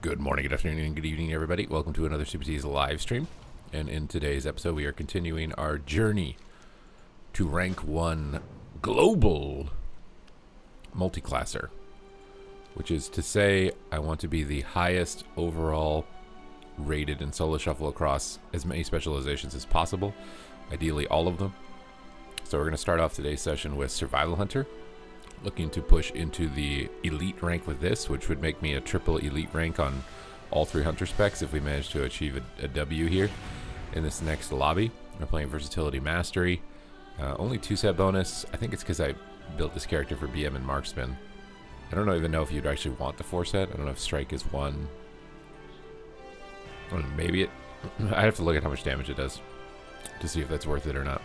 Good morning, good afternoon, and good evening, everybody. Welcome to another Super T's live stream. And in today's episode, we are continuing our journey to rank 1 global MultiClasser, which is to say I want to be the highest overall rated in solo shuffle across as many specializations as possible, ideally all of them. So we're going to start off today's session with Survival Hunter, looking to push into the elite rank with this, which would make me a triple elite rank on all 3 hunter specs if we manage to achieve a W here in this next lobby. We're playing Versatility Mastery, only 2 set bonus. I think it's because I built this character for BM and Marksman. I don't even know if you'd actually want the 4 set. I don't know if Strike is 1. Maybe it. I have to look at how much damage it does to see if that's worth it or not.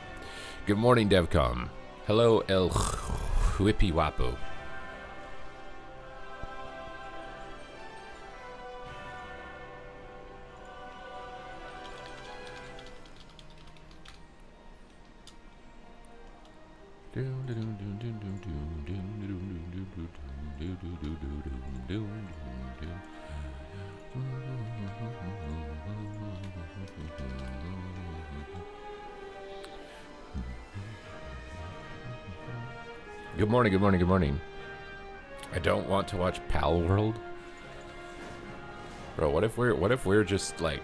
Good morning, DevCom. Hello, El Whippy Wapo. Good morning, good morning, good morning. I don't want to watch Pal World. Bro, what if we're just like,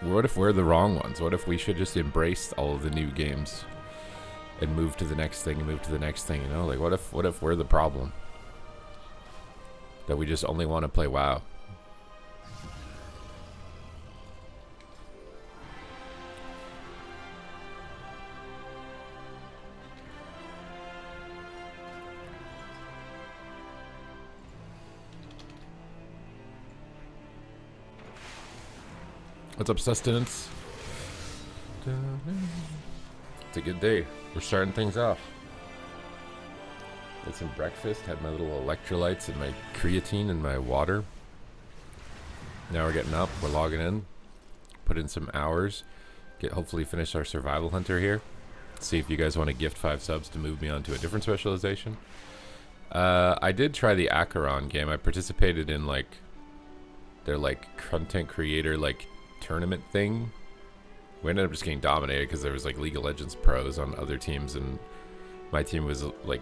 what if we're the wrong ones? What if we should just embrace all of the new games and move to the next thing and move to the next thing, you know? Like what if we're the problem? That we just only want to play WoW. What's up, Sustenance? It's a good day. We're starting things off. Had some breakfast, had my little electrolytes and my creatine and my water. Now we're getting up, we're logging in, put in some hours, hopefully finish our Survival Hunter here. See if you guys want to gift 5 subs to move me on to a different specialization. I did try the Acheron game. I participated in like their like content creator like tournament thing. We ended up just getting dominated because there was like League of Legends pros on other teams, and my team was like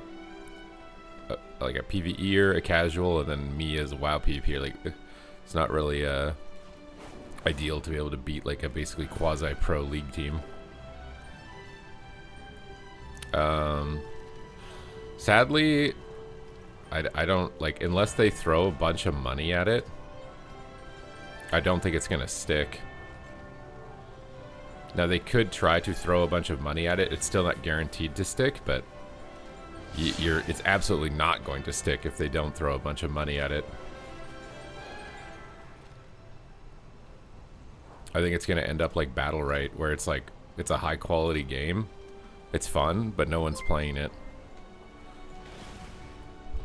a PvEer, a casual, and then me as a WoW PvPer. Like, it's not really ideal to be able to beat like a basically quasi pro league team. Sadly, I don't like, unless they throw a bunch of money at it, I don't think it's gonna stick. Now they could try to throw a bunch of money at it. It's still not guaranteed to stick, but it's absolutely not going to stick if they don't throw a bunch of money at it. I think it's gonna end up like Battle Right, where it's like it's a high quality game. It's fun, but no one's playing it.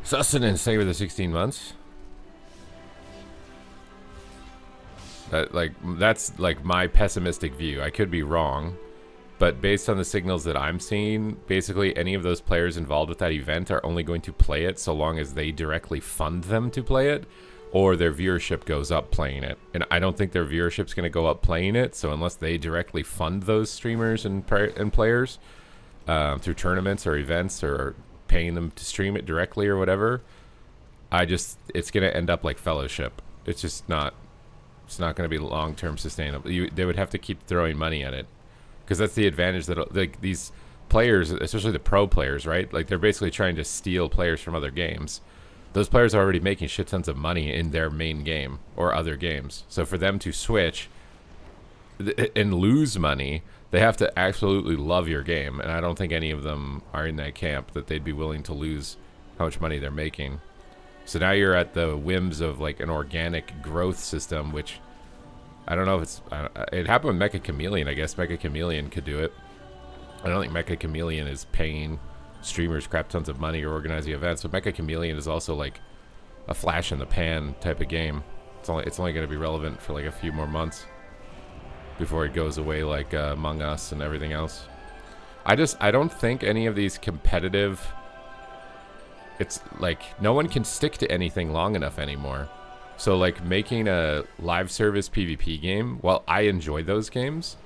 Sustenance, save the 16 months. That's like my pessimistic view. I could be wrong, but based on the signals that I'm seeing, basically any of those players involved with that event are only going to play it so long as they directly fund them to play it, or their viewership goes up playing it. And I don't think their viewership's going to go up playing it, so unless they directly fund those streamers and players through tournaments or events or paying them to stream it directly or whatever, it's going to end up like Fellowship. It's just not. It's not going to be long-term sustainable. They would have to keep throwing money at it, because that's the advantage that like these players, especially the pro players, right? Like they're basically trying to steal players from other games. Those players are already making shit tons of money in their main game or other games. So for them to switch and lose money, they have to absolutely love your game. And I don't think any of them are in that camp that they'd be willing to lose how much money they're making. So now you're at the whims of like an organic growth system, which I don't know if it's... it happened with Mecha Chameleon. I guess Mecha Chameleon could do it. I don't think Mecha Chameleon is paying streamers crap tons of money or organizing events, but Mecha Chameleon is also like a flash in the pan type of game. It's only going to be relevant for like a few more months before it goes away, like Among Us and everything else. I don't think any of these competitive, it's like no one can stick to anything long enough anymore. So like making a live service PvP game, while I enjoy those games,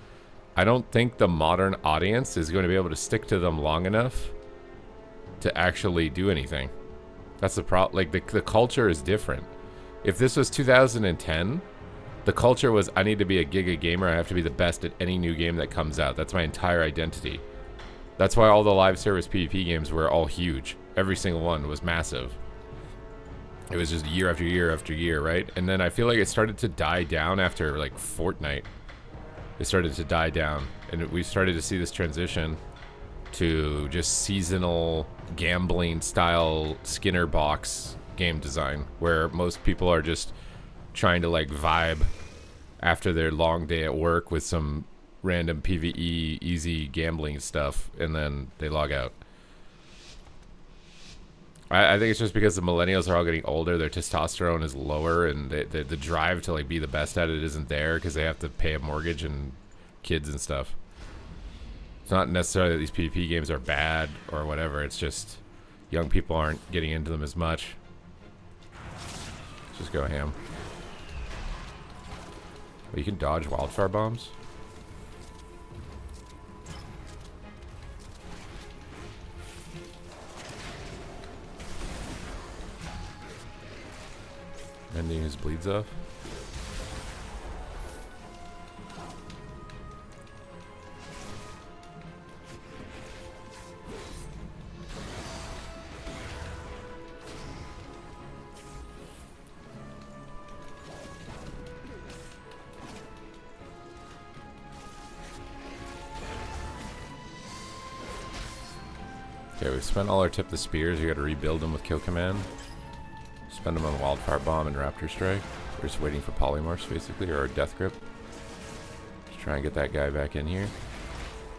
I don't think the modern audience is going to be able to stick to them long enough to actually do anything. That's the problem. Like the culture is different. If this was 2010, the culture was I need to be a giga gamer. I have to be the best at any new game that comes out. That's my entire identity. That's why all the live service PvP games were all huge. Every single one was massive. It was just year after year after year, right? And then I feel like it started to die down after like Fortnite. It started to die down, and we started to see this transition to just seasonal gambling style Skinner box game design, where most people are just trying to like vibe after their long day at work with some random PvE easy gambling stuff, and then they log out. I think it's just because the millennials are all getting older, their testosterone is lower, and the drive to like be the best at it isn't there because they have to pay a mortgage and kids and stuff. It's not necessarily that these PvP games are bad or whatever. It's just young people aren't getting into them as much. Let's just go ham. Oh, you can dodge wildfire bombs? Ending his bleeds off. Okay, we've spent all our tip the spears. We gotta rebuild them with kill command. Spend them on Wildfire Bomb and Raptor Strike. We're just waiting for polymorphs, basically, or Death Grip. Just try and get that guy back in here.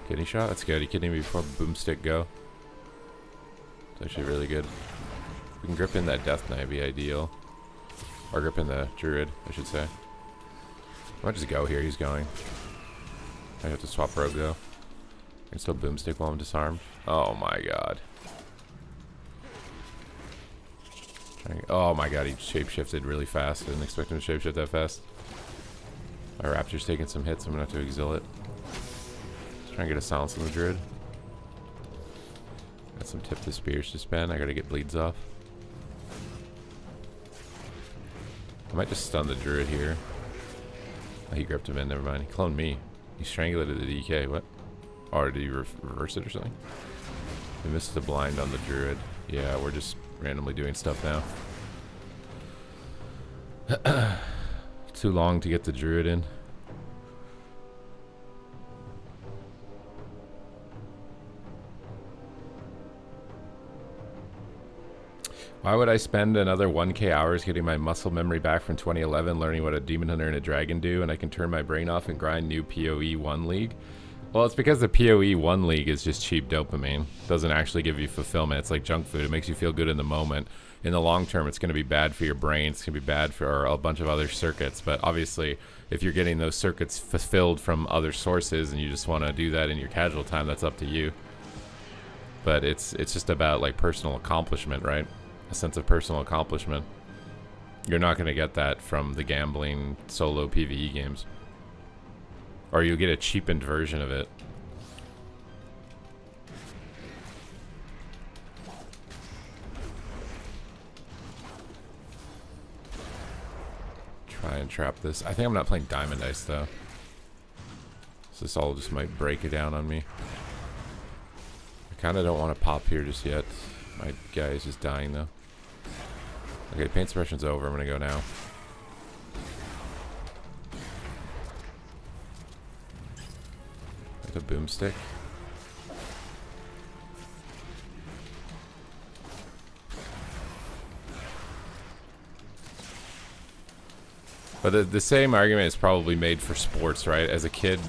Kidney shot? That's good. He kidneyed me before Boomstick go. It's actually really good. We can grip in that Death Knight, be ideal. Or grip in the Druid, I should say. I might just go here. He's going. I have to swap Rogue, though. I can still Boomstick while I'm disarmed. Oh my god. Oh my god, he shapeshifted really fast. I didn't expect him to shapeshift that fast. My Raptor's taking some hits. I'm gonna have to exile it. Let's try and get a silence on the Druid. Got some tip to spears to spend. I gotta get bleeds off. I might just stun the Druid here. Oh, he gripped him in. Never mind. He cloned me. He strangulated the DK. What? Or did he reverse it or something? We missed the blind on the Druid. Yeah, we're just randomly doing stuff now. Too long to get the Druid in. Why would I spend another 1k hours getting my muscle memory back from 2011 learning what a Demon Hunter and a Dragon do, and I can turn my brain off and grind new PoE 1 League? Well, it's because the PoE 1 League is just cheap dopamine. It doesn't actually give you fulfillment. It's like junk food. It makes you feel good in the moment. In the long term, it's going to be bad for your brain. It's going to be bad for a bunch of other circuits. But obviously, if you're getting those circuits fulfilled from other sources and you just want to do that in your casual time, that's up to you. But it's just about like personal accomplishment, right? A sense of personal accomplishment. You're not going to get that from the gambling solo PvE games. Or you'll get a cheapened version of it. Try and trap this. I think I'm not playing Diamond Ice though. So this all just might break it down on me. I kind of don't want to pop here just yet. My guy is just dying though. Okay, paint suppression's over. I'm going to go now. The Boomstick. But the same argument is probably made for sports, right? As a kid,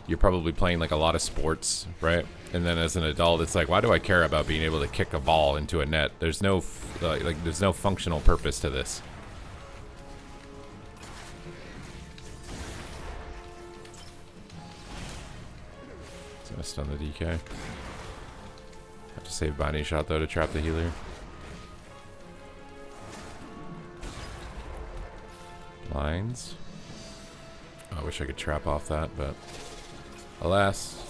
you're probably playing like a lot of sports, right? And then as an adult, it's like, why do I care about being able to kick a ball into a net? There's no there's no functional purpose to this. gonna stun the DK. Have to save binding shot though to trap the healer. Lines. Oh, I wish I could trap off that, but alas.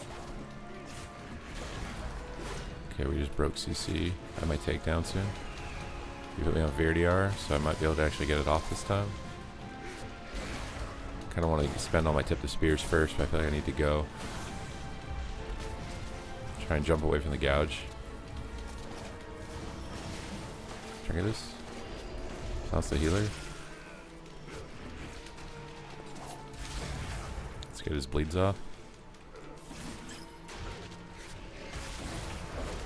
Okay, we just broke CC. I might take down soon. You put me on VRDR, so I might be able to actually get it off this time. Kind of want to spend all my tip of spears first, but I feel like I need to go. Try and jump away from the gouge. Try and get this. That's the healer. Let's get his bleeds off.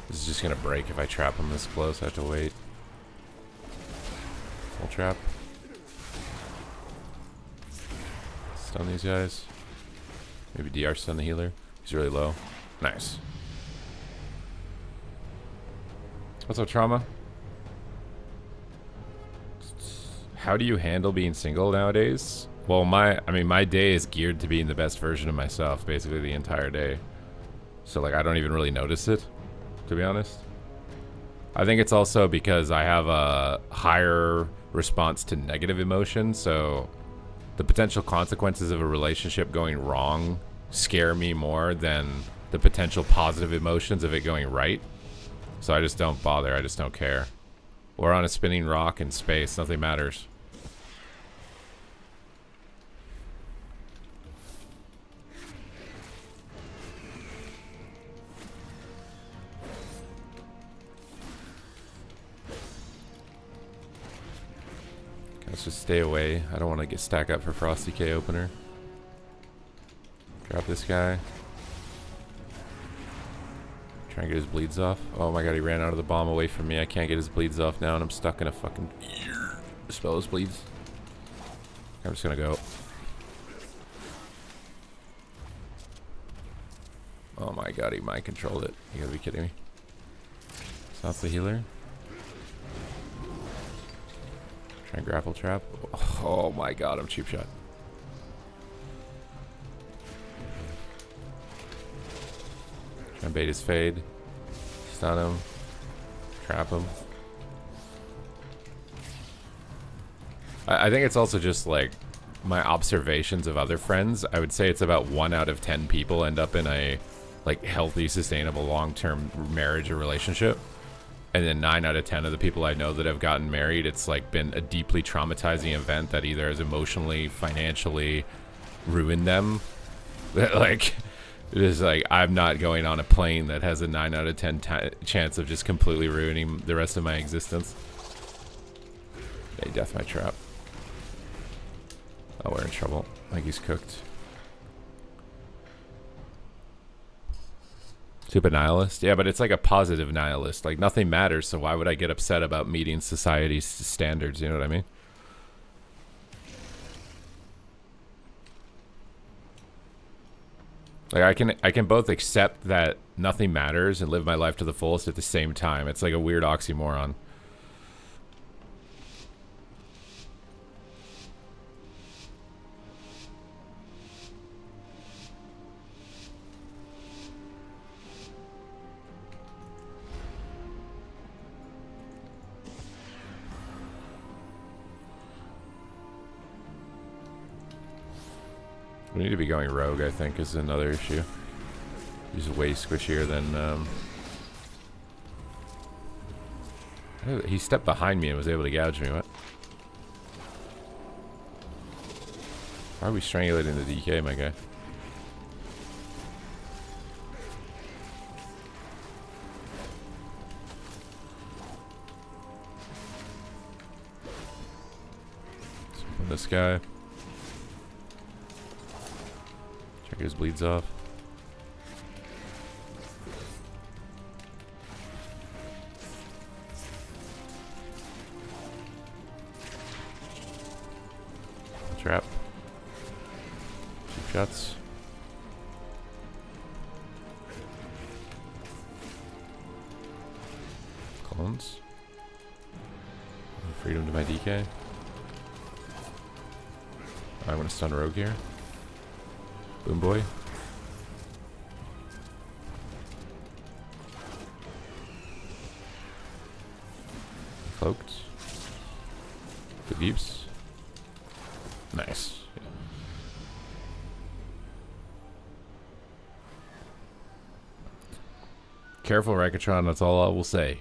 This is just gonna break if I trap him this close. I have to wait. Full trap. Stun these guys. Maybe DR stun the healer. He's really low. Nice. What's up, Trauma? How do you handle being single nowadays? Well, my day is geared to being the best version of myself basically the entire day. So like I don't even really notice it, to be honest. I think it's also because I have a higher response to negative emotion, so the potential consequences of a relationship going wrong scare me more than the potential positive emotions of it going right. So I just don't bother. I just don't care. We're on a spinning rock in space. Nothing matters. Let's just stay away. I don't want to get stack up for Frosty K opener. Drop this guy. Try and get his bleeds off. Oh my god, he ran out of the bomb away from me. I can't get his bleeds off now, and I'm stuck in a fucking spell his bleeds. I'm just gonna go. Oh my god, he mind controlled it. You gotta be kidding me. So that's the healer. Try and grapple trap. Oh my god, I'm cheap shot. Try and bait his fade. Stun him. Trap him. I think it's also just like my observations of other friends. I would say it's about 1 out of 10 people end up in a like healthy, sustainable, long-term marriage or relationship. And then 9 out of 10 of the people I know that have gotten married, it's like been a deeply traumatizing event that either has emotionally, financially ruined them. Like, it is like, I'm not going on a plane that has a 9 out of 10 chance of just completely ruining the rest of my existence. Hey, death my trap. Oh, we're in trouble. I think he's cooked. Super nihilist? Yeah, but it's like a positive nihilist. Like, nothing matters, so why would I get upset about meeting society's standards? You know what I mean? Like, I can both accept that nothing matters and live my life to the fullest at the same time. It's like a weird oxymoron. We need to be going rogue, I think, is another issue. He's way squishier than... He stepped behind me and was able to gouge me, what? Why are we strangulating the DK, my guy? Let's open this guy. Check his bleeds off. Trap. Cheap shots. Clones. Freedom to my DK. I'm gonna stun rogue here. Boom boy. Cloaked. Good deeps. Nice. Yeah. Careful, Rakatron, that's all I will say.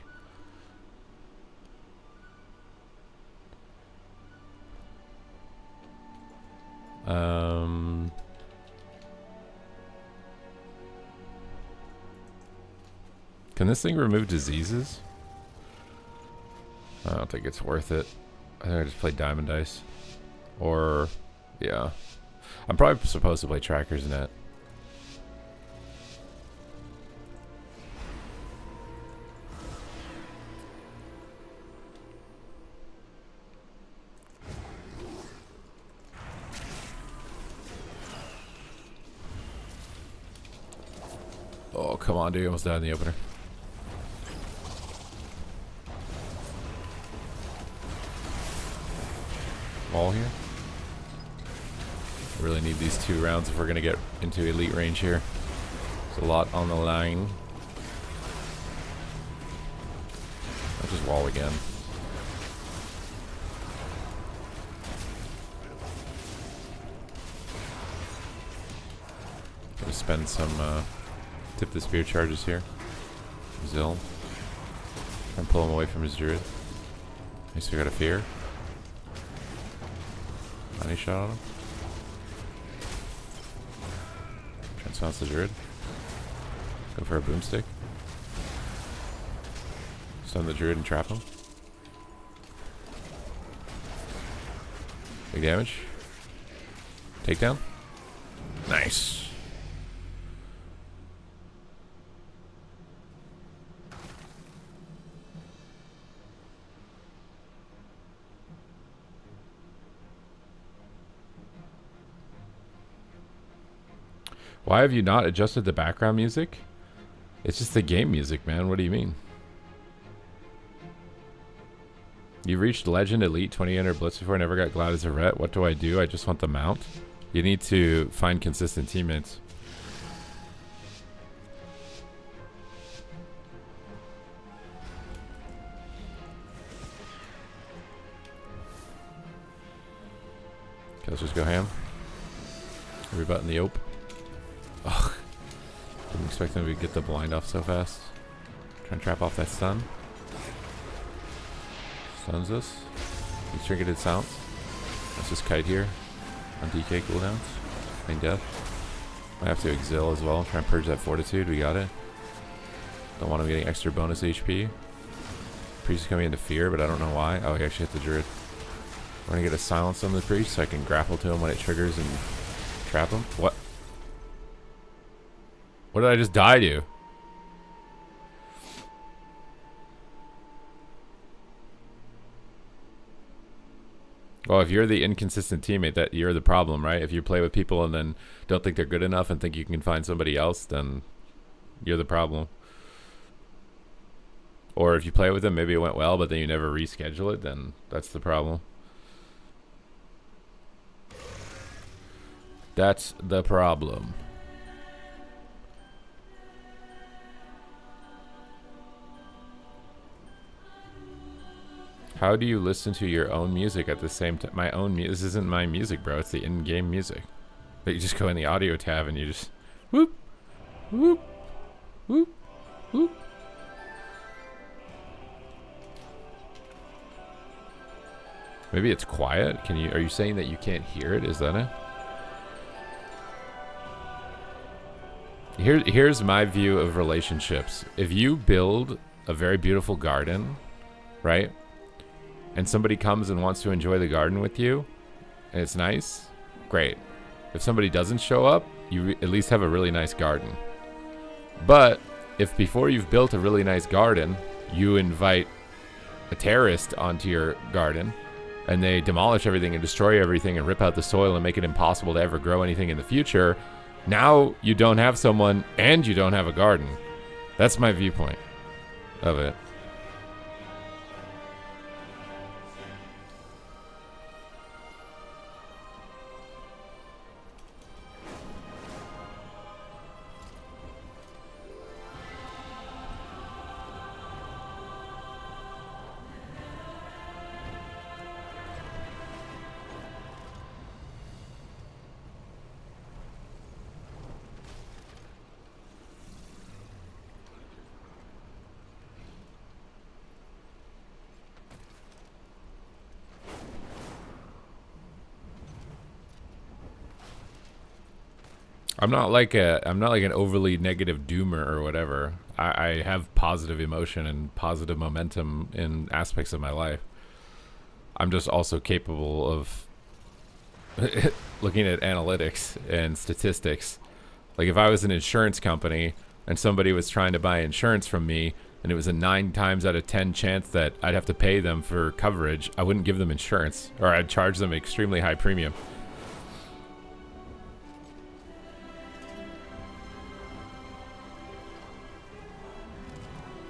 Can this thing remove diseases? I don't think it's worth it. I think I just play Diamond Dice. Or, yeah. I'm probably supposed to play Tracker's Net. Oh, come on, dude. Almost died in the opener. Wall here. Really need these 2 rounds if we're going to get into elite range here. There's a lot on the line. I'll just wall again. Gonna spend some, tip the spear charges here. Zill. Try and pull him away from his druid. Nice, we got a fear. Any shot on him. Try and silence the druid. Go for a boomstick. Stun the druid and trap him. Big damage. Takedown. Nice. Why have you not adjusted the background music? It's just the game music, man. What do you mean? You reached Legend Elite 2000 Blitz before, never got Glad as a Ret. What do? I just want the mount. You need to find consistent teammates. Okay, let's just go ham. Every button the ope. Ugh. Didn't expect them to get the blind off so fast. Try and trap off that stun. Stuns us. He's trinketed silence. Let's just kite here on DK cooldowns. Playing death. Might have to exil as well. Try and purge that fortitude. We got it. Don't want him getting extra bonus HP. Priest is coming into fear, but I don't know why. Oh, he actually hit the druid. We're gonna get a silence on the priest so I can grapple to him when it triggers and trap him. What? What did I just die to? Well, if you're the inconsistent teammate, that you're the problem, right? If you play with people and then don't think they're good enough and think you can find somebody else, then you're the problem. Or if you play with them, maybe it went well, but then you never reschedule it, then that's the problem. That's the problem. How do you listen to your own music at the same time? My own music. This isn't my music, bro. It's the in-game music. But you just go in the audio tab and you just whoop, whoop, whoop, whoop. Maybe it's quiet. Can you? Are you saying that you can't hear it? Is that it? Here's my view of relationships. If you build a very beautiful garden, right? And somebody comes and wants to enjoy the garden with you, and it's nice, great. If somebody doesn't show up, you at least have a really nice garden. But if before you've built a really nice garden, you invite a terrorist onto your garden, and they demolish everything and destroy everything and rip out the soil and make it impossible to ever grow anything in the future, now you don't have someone and you don't have a garden. That's my viewpoint of it. I'm not like an overly negative doomer or whatever. I have positive emotion and positive momentum in aspects of my life. I'm just also capable of looking at analytics and statistics. Like if I was an insurance company and somebody was trying to buy insurance from me and it was a 9 times out of 10 chance that I'd have to pay them for coverage, I wouldn't give them insurance, or I'd charge them extremely high premium.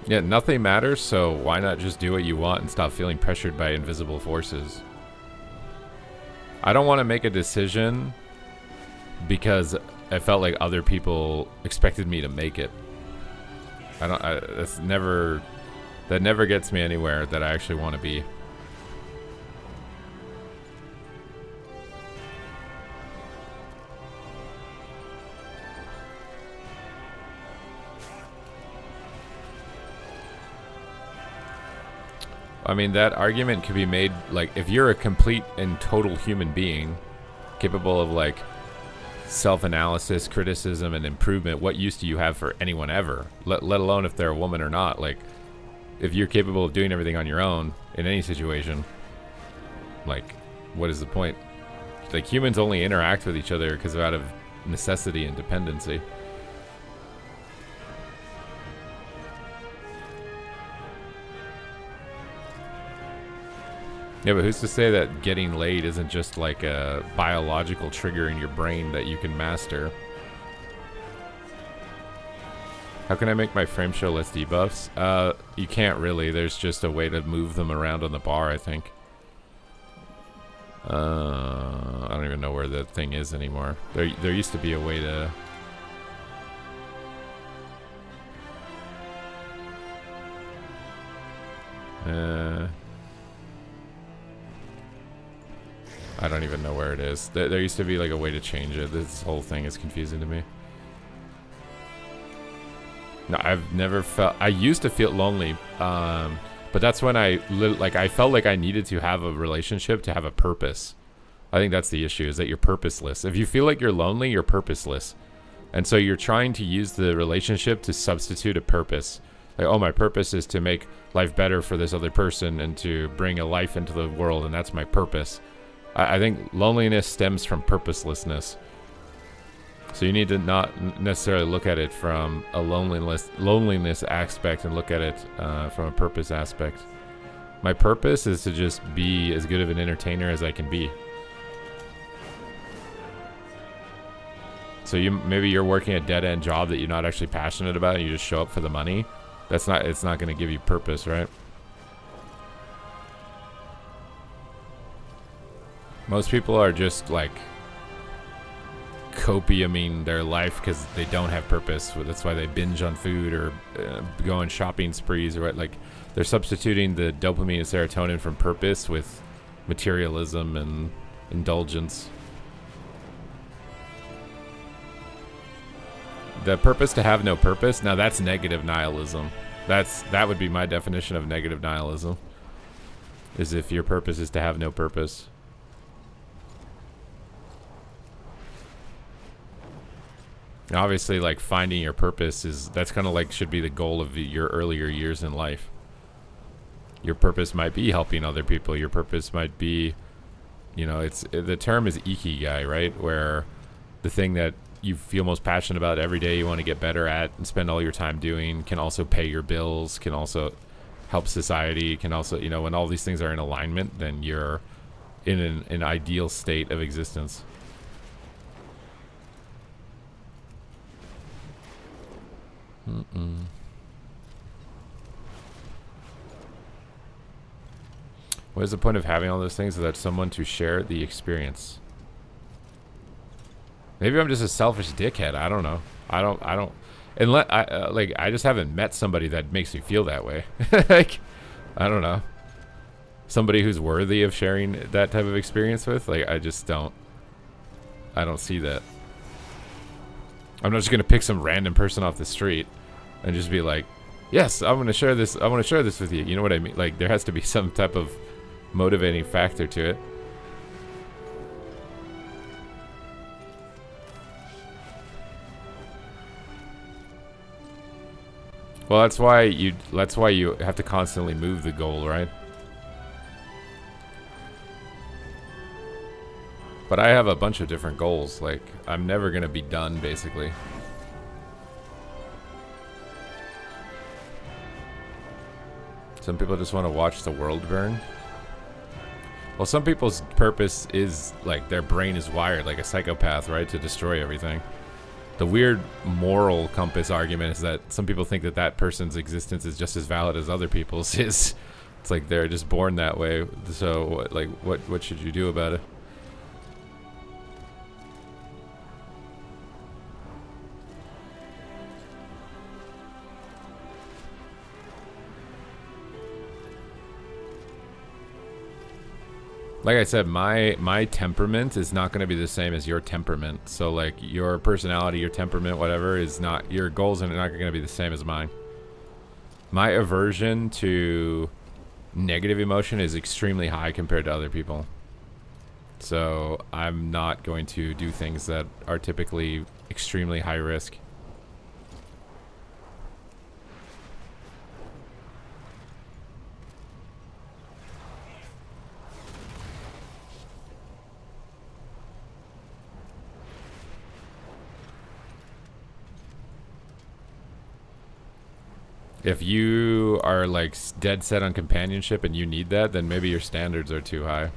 Yeah, nothing matters, so why not just do what you want and stop feeling pressured by invisible forces? I don't want to make a decision because I felt like other people expected me to make it. That never gets me anywhere that I actually want to be. I mean, that argument could be made, like, if you're a complete and total human being, capable of, like, self-analysis, criticism, and improvement, what use do you have for anyone ever? Let alone if they're a woman or not. Like, if you're capable of doing everything on your own, in any situation, like, what is the point? Like, humans only interact with each other because out of necessity and dependency. Yeah, but who's to say that getting laid isn't just like a biological trigger in your brain that you can master? How can I make my frame show less debuffs? You can't really. There's just a way to move them around on the bar, I think. I don't even know where the thing is anymore. There used to be a way to... I don't even know where it is. There used to be like a way to change it. This whole thing is confusing to me. No, I've never felt... I used to feel lonely, but that's when I felt like I needed to have a relationship to have a purpose. I think that's the issue, is that you're purposeless. If you feel like you're lonely, you're purposeless. And so you're trying to use the relationship to substitute a purpose. Like, oh, my purpose is to make life better for this other person and to bring a life into the world, and that's my purpose. I think loneliness stems from purposelessness. So you need to not necessarily look at it from a loneliness aspect and look at it from a purpose aspect. My purpose is to just be as good of an entertainer as I can be. So maybe you're working a dead-end job that you're not actually passionate about and you just show up for the money. It's not going to give you purpose, right? Most people are just like copiuming their life because they don't have purpose. That's why they binge on food or go on shopping sprees or what. Like, they're substituting the dopamine and serotonin from purpose with materialism and indulgence. The purpose to have no purpose. Now that's negative nihilism. That would be my definition of negative nihilism. Is if your purpose is to have no purpose. Obviously, like, finding your purpose that's kind of like should be the goal of your earlier years in life. Your purpose might be helping other people. Your purpose might be, the term is ikigai, right? Where the thing that you feel most passionate about every day, you want to get better at and spend all your time doing, can also pay your bills, can also help society, can also, when all these things are in alignment, then you're in an ideal state of existence. What is the point of having all those things without someone to share the experience? Maybe I'm just a selfish dickhead. I don't know. I don't. Unless I just haven't met somebody that makes me feel that way. Like, I don't know. Somebody who's worthy of sharing that type of experience with. Like, I just don't. I don't see that. I'm not just gonna pick some random person off the street and just be like, yes, I'm gonna share this. I want to share this with you. You know what I mean? Like, there has to be some type of motivating factor to it. Well, that's why you have to constantly move the goal, right? But I have a bunch of different goals. Like, I'm never gonna be done, basically. Some people just want to watch the world burn. Well, some people's purpose is, like, their brain is wired like a psychopath, right? To destroy everything. The weird moral compass argument is that some people think that that person's existence is just as valid as other people's is. It's like they're just born that way. So, like, what should you do about it? Like I said, my temperament is not going to be the same as your temperament. So, like, your personality, your temperament, whatever, is not... Your goals are not going to be the same as mine. My aversion to negative emotion is extremely high compared to other people. So, I'm not going to do things that are typically extremely high risk. If you are, like, dead set on companionship and you need that, then maybe your standards are too high.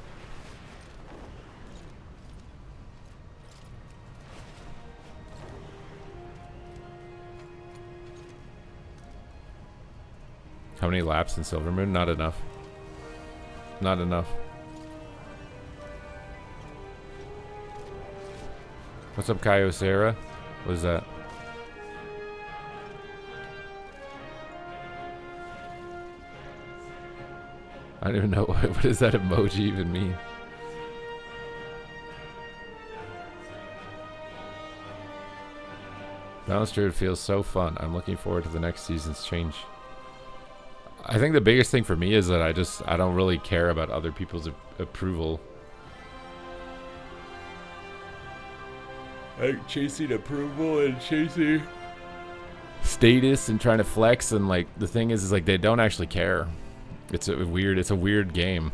How many laps in Silvermoon? Not enough. Not enough. What's up, Kaio Sarah? What is that? I don't even know what does that emoji even mean. Balanced Druid feels so fun. I'm looking forward to the next season's change. I think the biggest thing for me is that I don't really care about other people's approval. Like chasing approval and chasing status and trying to flex, and like the thing is like they don't actually care. It's a weird game.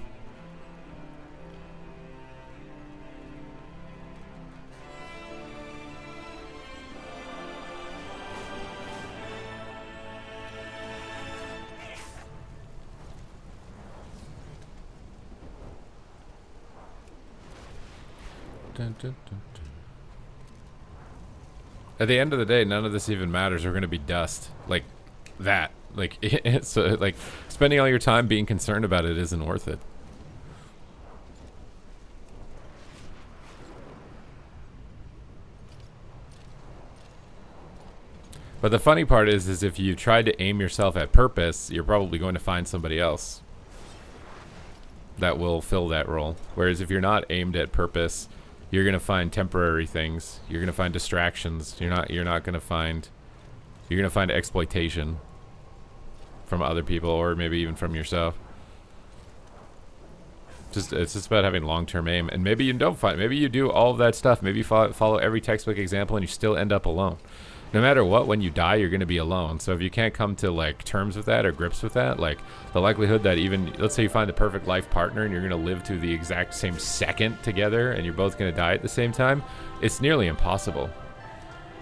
Dun, dun, dun, dun. At the end of the day, none of this even matters. We're gonna be dust. Like that. Like it's like spending all your time being concerned about it isn't worth it. But the funny part is if you try to aim yourself at purpose, you're probably going to find somebody else that will fill that role. Whereas if you're not aimed at purpose, you're gonna find temporary things. You're gonna gonna find exploitation from other people, or maybe even from yourself. It's just about having long-term aim, and maybe you don't find. Maybe you do all of that stuff. Maybe you follow every textbook example, and you still end up alone. No matter what, when you die, you're going to be alone. So if you can't come to like terms with that or grips with that, like the likelihood that even, let's say you find the perfect life partner and you're going to live to the exact same second together and you're both going to die at the same time, it's nearly impossible.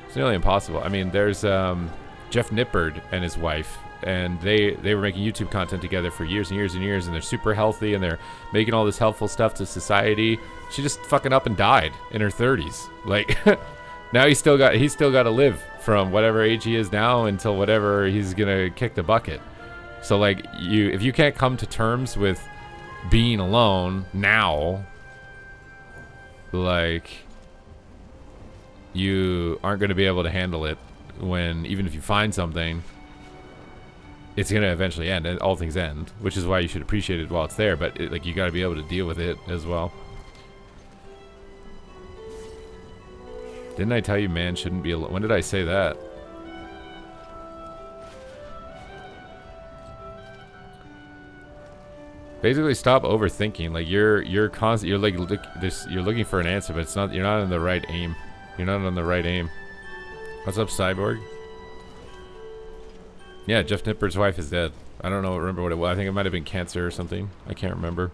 It's nearly impossible. I mean, there's Jeff Nippard and his wife, and they were making YouTube content together for years and years and years, and they're super healthy and they're making all this helpful stuff to society. She just fucking up and died in her 30s. Like now he's still got to live from whatever age he is now until whatever he's gonna kick the bucket. So like if you can't come to terms with being alone now, like you aren't gonna be able to handle it when, even if you find something, it's gonna eventually end, and all things end, which is why you should appreciate it while it's there. But like you got to be able to deal with it as well. Didn't I tell you man shouldn't be alone? When did I say that? Basically, stop overthinking. Like you're looking for an answer, but it's not. You're not in the right aim. You're not on the right aim. What's up, Cyborg? Yeah, Jeff Nipper's wife is dead. I don't know, remember what it was. I think it might have been cancer or something. I can't remember.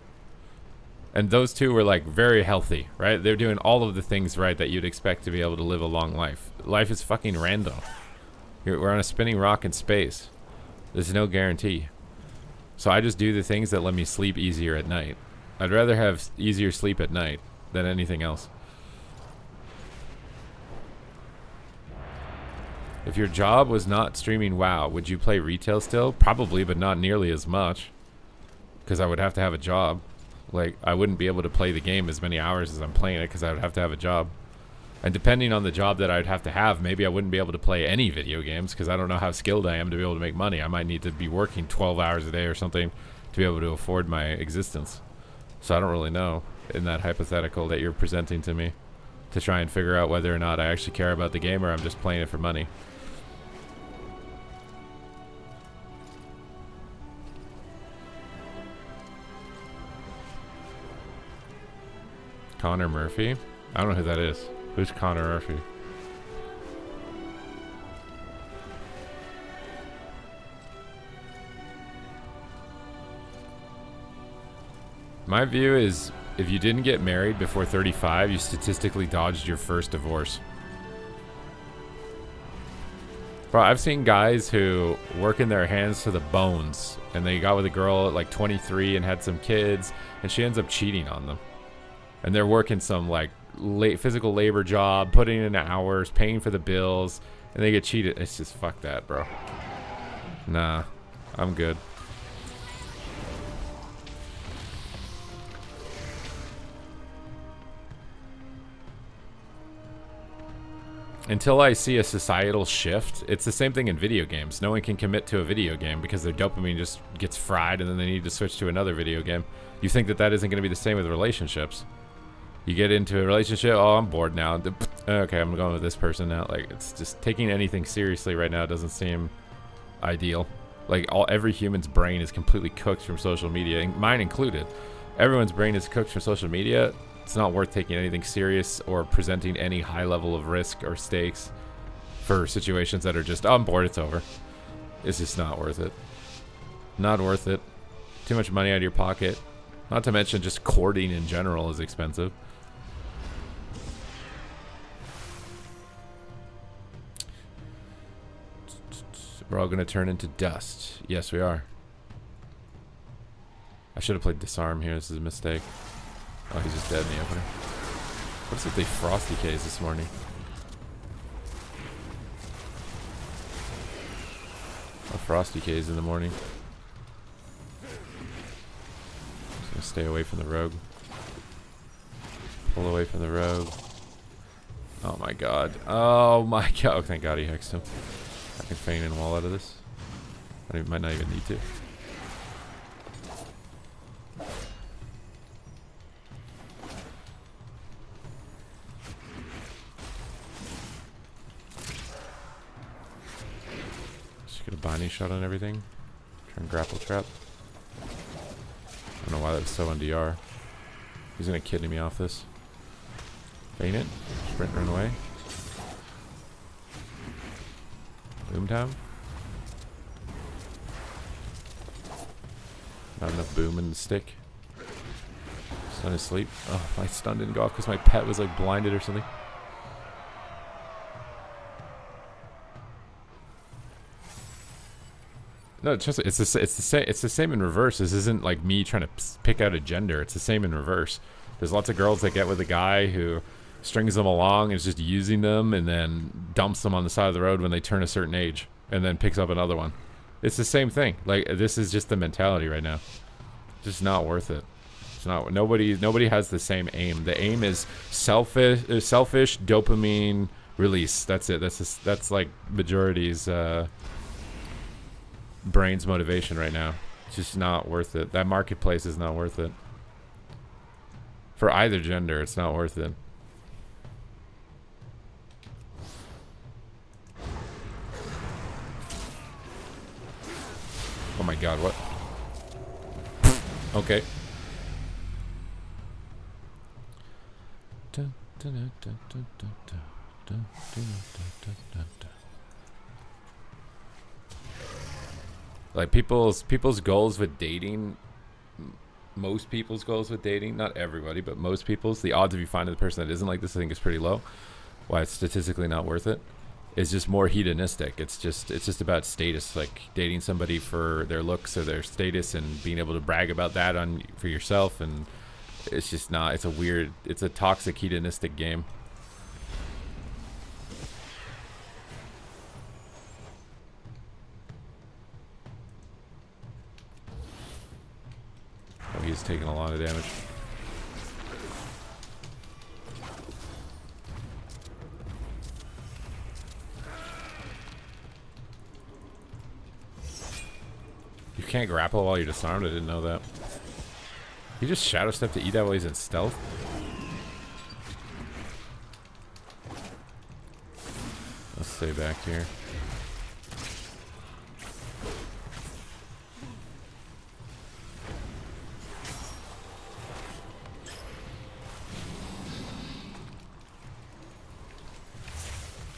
And those two were like very healthy, right? They're doing all of the things right that you'd expect to be able to live a long life. Life is fucking random. We're on a spinning rock in space. There's no guarantee. So I just do the things that let me sleep easier at night. I'd rather have easier sleep at night than anything else. If your job was not streaming WoW, would you play retail still? Probably, but not nearly as much. Because I would have to have a job. Like, I wouldn't be able to play the game as many hours as I'm playing it because I would have to have a job. And depending on the job that I'd have to have, maybe I wouldn't be able to play any video games because I don't know how skilled I am to be able to make money. I might need to be working 12 hours a day or something to be able to afford my existence. So I don't really know in that hypothetical that you're presenting to me to try and figure out whether or not I actually care about the game or I'm just playing it for money. Connor Murphy? I don't know who that is. Who's Connor Murphy? My view is if you didn't get married before 35, you statistically dodged your first divorce. Bro, I've seen guys who working their hands to the bones and they got with a girl at like 23 and had some kids and she ends up cheating on them. And they're working some like physical labor job, putting in hours, paying for the bills, and they get cheated. It's just fuck that, bro. Nah, I'm good. Until I see a societal shift, it's the same thing in video games. No one can commit to a video game because their dopamine just gets fried and then they need to switch to another video game. You think that that isn't going to be the same with relationships. You get into a relationship, oh, I'm bored now. Okay, I'm going with this person now. Like, it's just taking anything seriously right now doesn't seem ideal. Like, every human's brain is completely cooked from social media, mine included. Everyone's brain is cooked from social media. It's not worth taking anything serious or presenting any high level of risk or stakes for situations that are just, oh, I'm bored, it's over. It's just not worth it. Not worth it. Too much money out of your pocket. Not to mention just courting in general is expensive. We're all going to turn into dust. Yes, we are. I should have played Disarm here. This is a mistake. Oh, he's just dead in the opener. What's with the Frosty K's this morning? A Frosty K's in the morning. Just going to stay away from the rogue. Pull away from the rogue. Oh my god. Oh my god. Oh, thank god he hexed him. I can feign and wall out of this. I might not even need to. Just get a binding shot on everything. Try and grapple trap. I don't know why that was so on DR. He's gonna kidney me off this. Feign it. Sprint, run away. Boomtown? Not enough boom in the stick. Stun is asleep. Oh, my stun didn't go off because my pet was like blinded or something. No, it's just it's the same in reverse. This isn't like me trying to pick out a gender. It's the same in reverse. There's lots of girls that get with a guy who strings them along and is just using them and then dumps them on the side of the road when they turn a certain age and then picks up another one. It's the same thing. Like, this is just the mentality right now. Just not worth it. It's not. Nobody has the same aim. The aim is selfish dopamine release. That's it. That's like majority's brain's motivation right now. It's just not worth it. That marketplace is not worth it. For either gender, it's not worth it. Oh my god, what? Okay. Like people's goals with dating, most people's goals with dating, not everybody, but most people's, the odds of you finding the person that isn't like this, I think, is pretty low. Why it's statistically not worth it. It's just more hedonistic. It's just about status, like dating somebody for their looks or their status and being able to brag about that on for yourself. And it's just not. It's a toxic hedonistic game. Oh, he's taking a lot of damage. You can't grapple while you're disarmed? I didn't know that. He just shadow step to eat that while he's in stealth? Let's stay back here.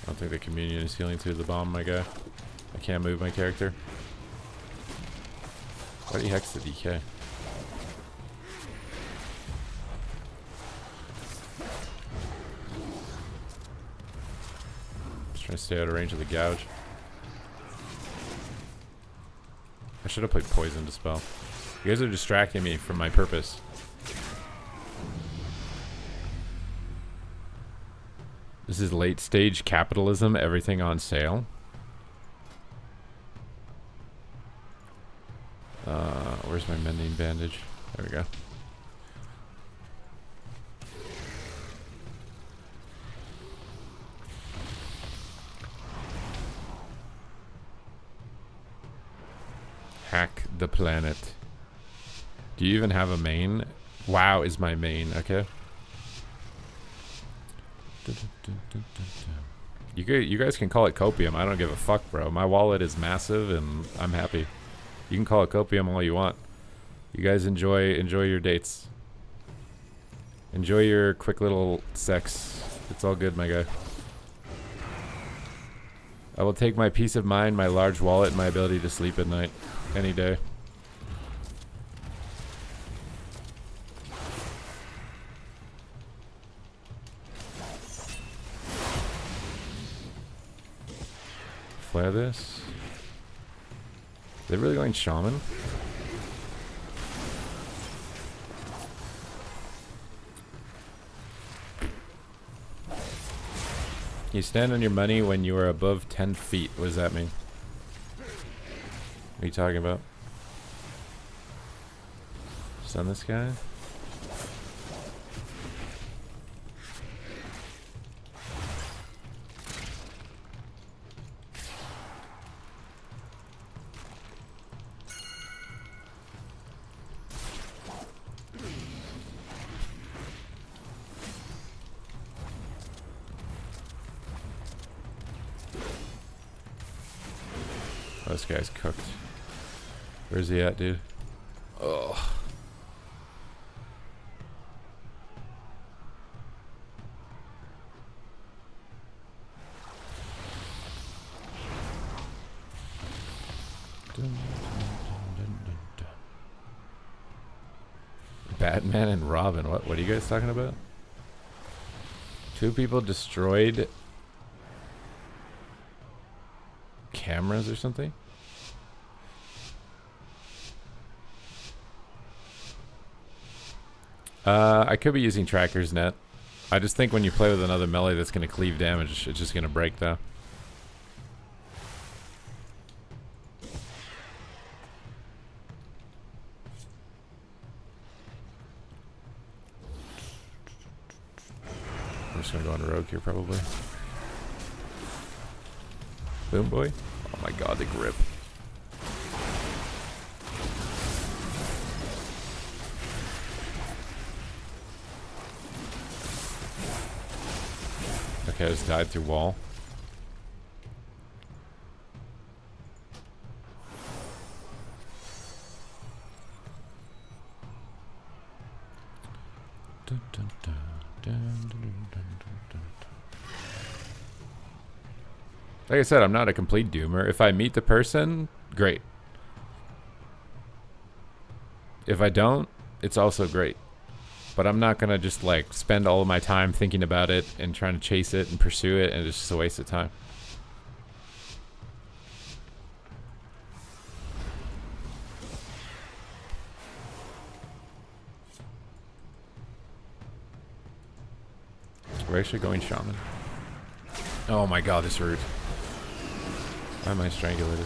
I don't think the communion is healing through the bomb, my guy. I can't move my character. Why do you hex the DK? Just trying to stay out of range of the gouge. I should have played poison dispel. You guys are distracting me from my purpose. This is late stage capitalism, everything on sale. Where's my mending bandage? There we go. Hack the planet. Do you even have a main? WoW is my main, okay. You guys can call it copium. I don't give a fuck, bro. My wallet is massive and I'm happy. You can call it copium all you want. You guys enjoy your dates. Enjoy your quick little sex. It's all good, my guy. I will take my peace of mind, my large wallet, and my ability to sleep at night. Any day. Flare this. Are they really going shaman? You stand on your money when you are above 10 feet. What does that mean? What are you talking about? Stun this guy? This guy's cooked. Where's he at, dude? Oh. Batman and Robin. What are you guys talking about? 2 people destroyed cameras or something? I could be using Tracker's Net. I just think when you play with another melee that's going to cleave damage, it's just going to break though. I'm just going to go on Rogue here probably. Boom boy. Oh my god, the grip. Okay, I just died through wall. Dun, dun, dun, dun, dun, dun, dun, dun. Like I said, I'm not a complete doomer. If I meet the person, great. If I don't, it's also great. But I'm not gonna just like spend all of my time thinking about it and trying to chase it and pursue it, and it's just a waste of time. We're actually going shaman. Oh my god, this route. Why am I strangulated?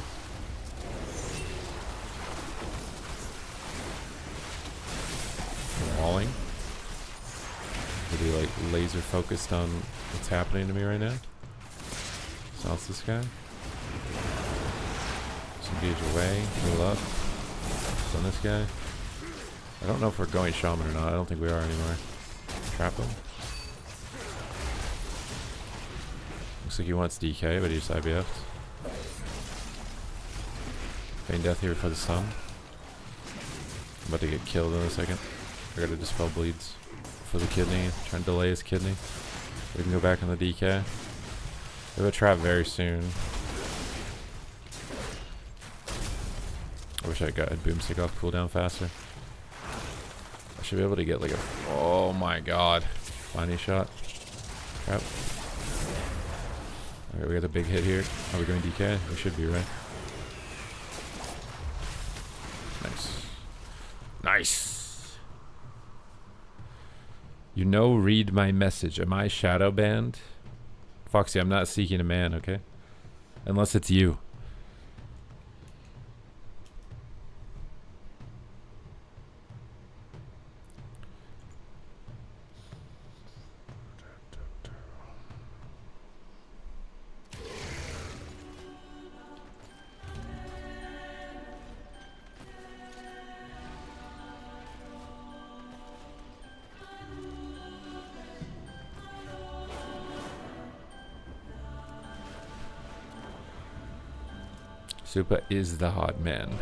Walling. Really like laser focused on what's happening to me right now. Silence this guy. Disengage away. Heal up. Stun this guy. I don't know if we're going shaman or not. I don't think we are anymore. Trap him. Looks like he wants DK, but he just IBF'd. Feign death here for the stun. I'm about to get killed in a second. I gotta dispel bleeds for the kidney. Trying to delay his kidney. We can go back on the DK. We have a trap very soon. I wish I got a boomstick off cooldown faster. I should be able to get like a... Oh my god. Finding shot. Trap. Alright, we got a big hit here. Are we going DK? We should be, right? Nice. Nice! You know, read my message. Am I shadow banned? Foxy, I'm not seeking a man, okay? Unless it's you. Supa is the hot man.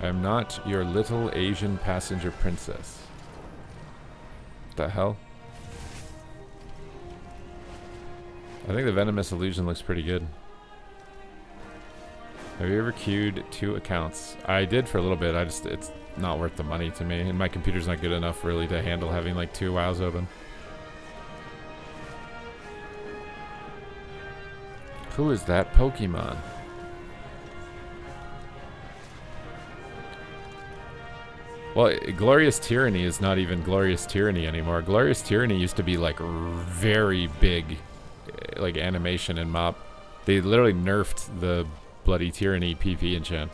I am not your little Asian passenger princess. What the hell? I think the Venomous Illusion looks pretty good. Have you ever queued 2 accounts? I did for a little bit. It's not worth the money to me, and my computer's not good enough really to handle having like 2 WoWs open. Who is that Pokemon? Well, Glorious Tyranny is not even Glorious Tyranny anymore. Glorious Tyranny used to be like very big, like animation and mop. They literally nerfed the Bloody Tyranny PP enchant.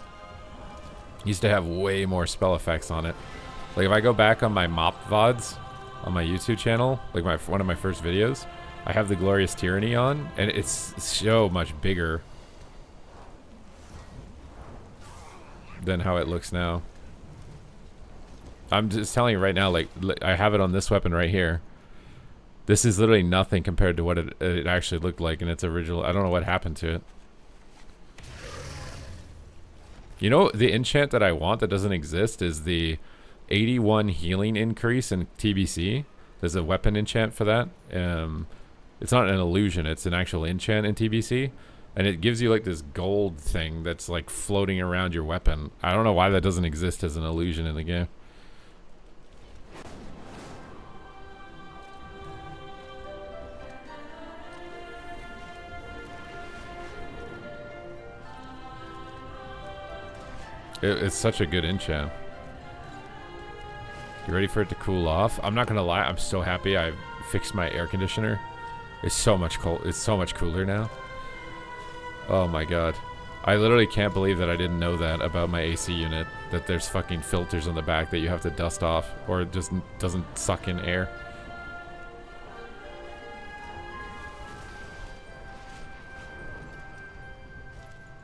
Used to have way more spell effects on it. Like if I go back on my mop VODs on my YouTube channel, like one of my first videos, I have the Glorious Tyranny on, and it's so much bigger than how it looks now. I'm just telling you right now, like I have it on this weapon right here. This is literally nothing compared to what it actually looked like in its original. I don't know what happened to it. You know, the enchant that I want that doesn't exist is the 81 healing increase in TBC. There's a weapon enchant for that. It's not an illusion, it's an actual enchant in TBC. And it gives you like this gold thing that's like floating around your weapon. I don't know why that doesn't exist as an illusion in the game. It's such a good enchant. You ready for it to cool off? I'm not gonna lie, I'm so happy I fixed my air conditioner. It's so much cold. It's so much cooler now. Oh my god. I literally can't believe that I didn't know that about my AC unit. That there's fucking filters on the back that you have to dust off, or it just doesn't suck in air.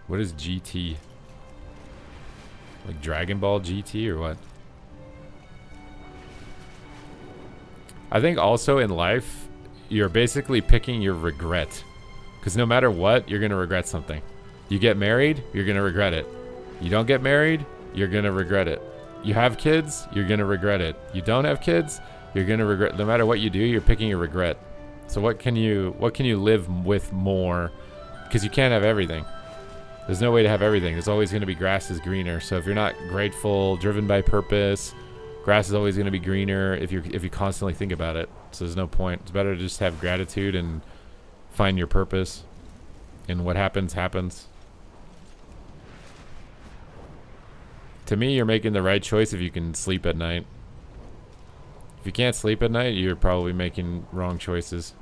What is GT? Like Dragon Ball GT or what? I think also in life, you're basically picking your regret. Because no matter what, you're going to regret something. You get married, you're going to regret it. You don't get married, you're going to regret it. You have kids, you're gonna regret it. You don't have kids, you're gonna regret. No matter what you do, you're picking a regret. So what can you live with more? Because you can't have everything. There's no way to have everything. There's always gonna be grass is greener. So if you're not grateful, driven by purpose, grass is always gonna be greener if you constantly think about it. So there's no point. It's better to just have gratitude and find your purpose. And what happens, happens. To me, you're making the right choice if you can sleep at night. If you can't sleep at night, you're probably making wrong choices.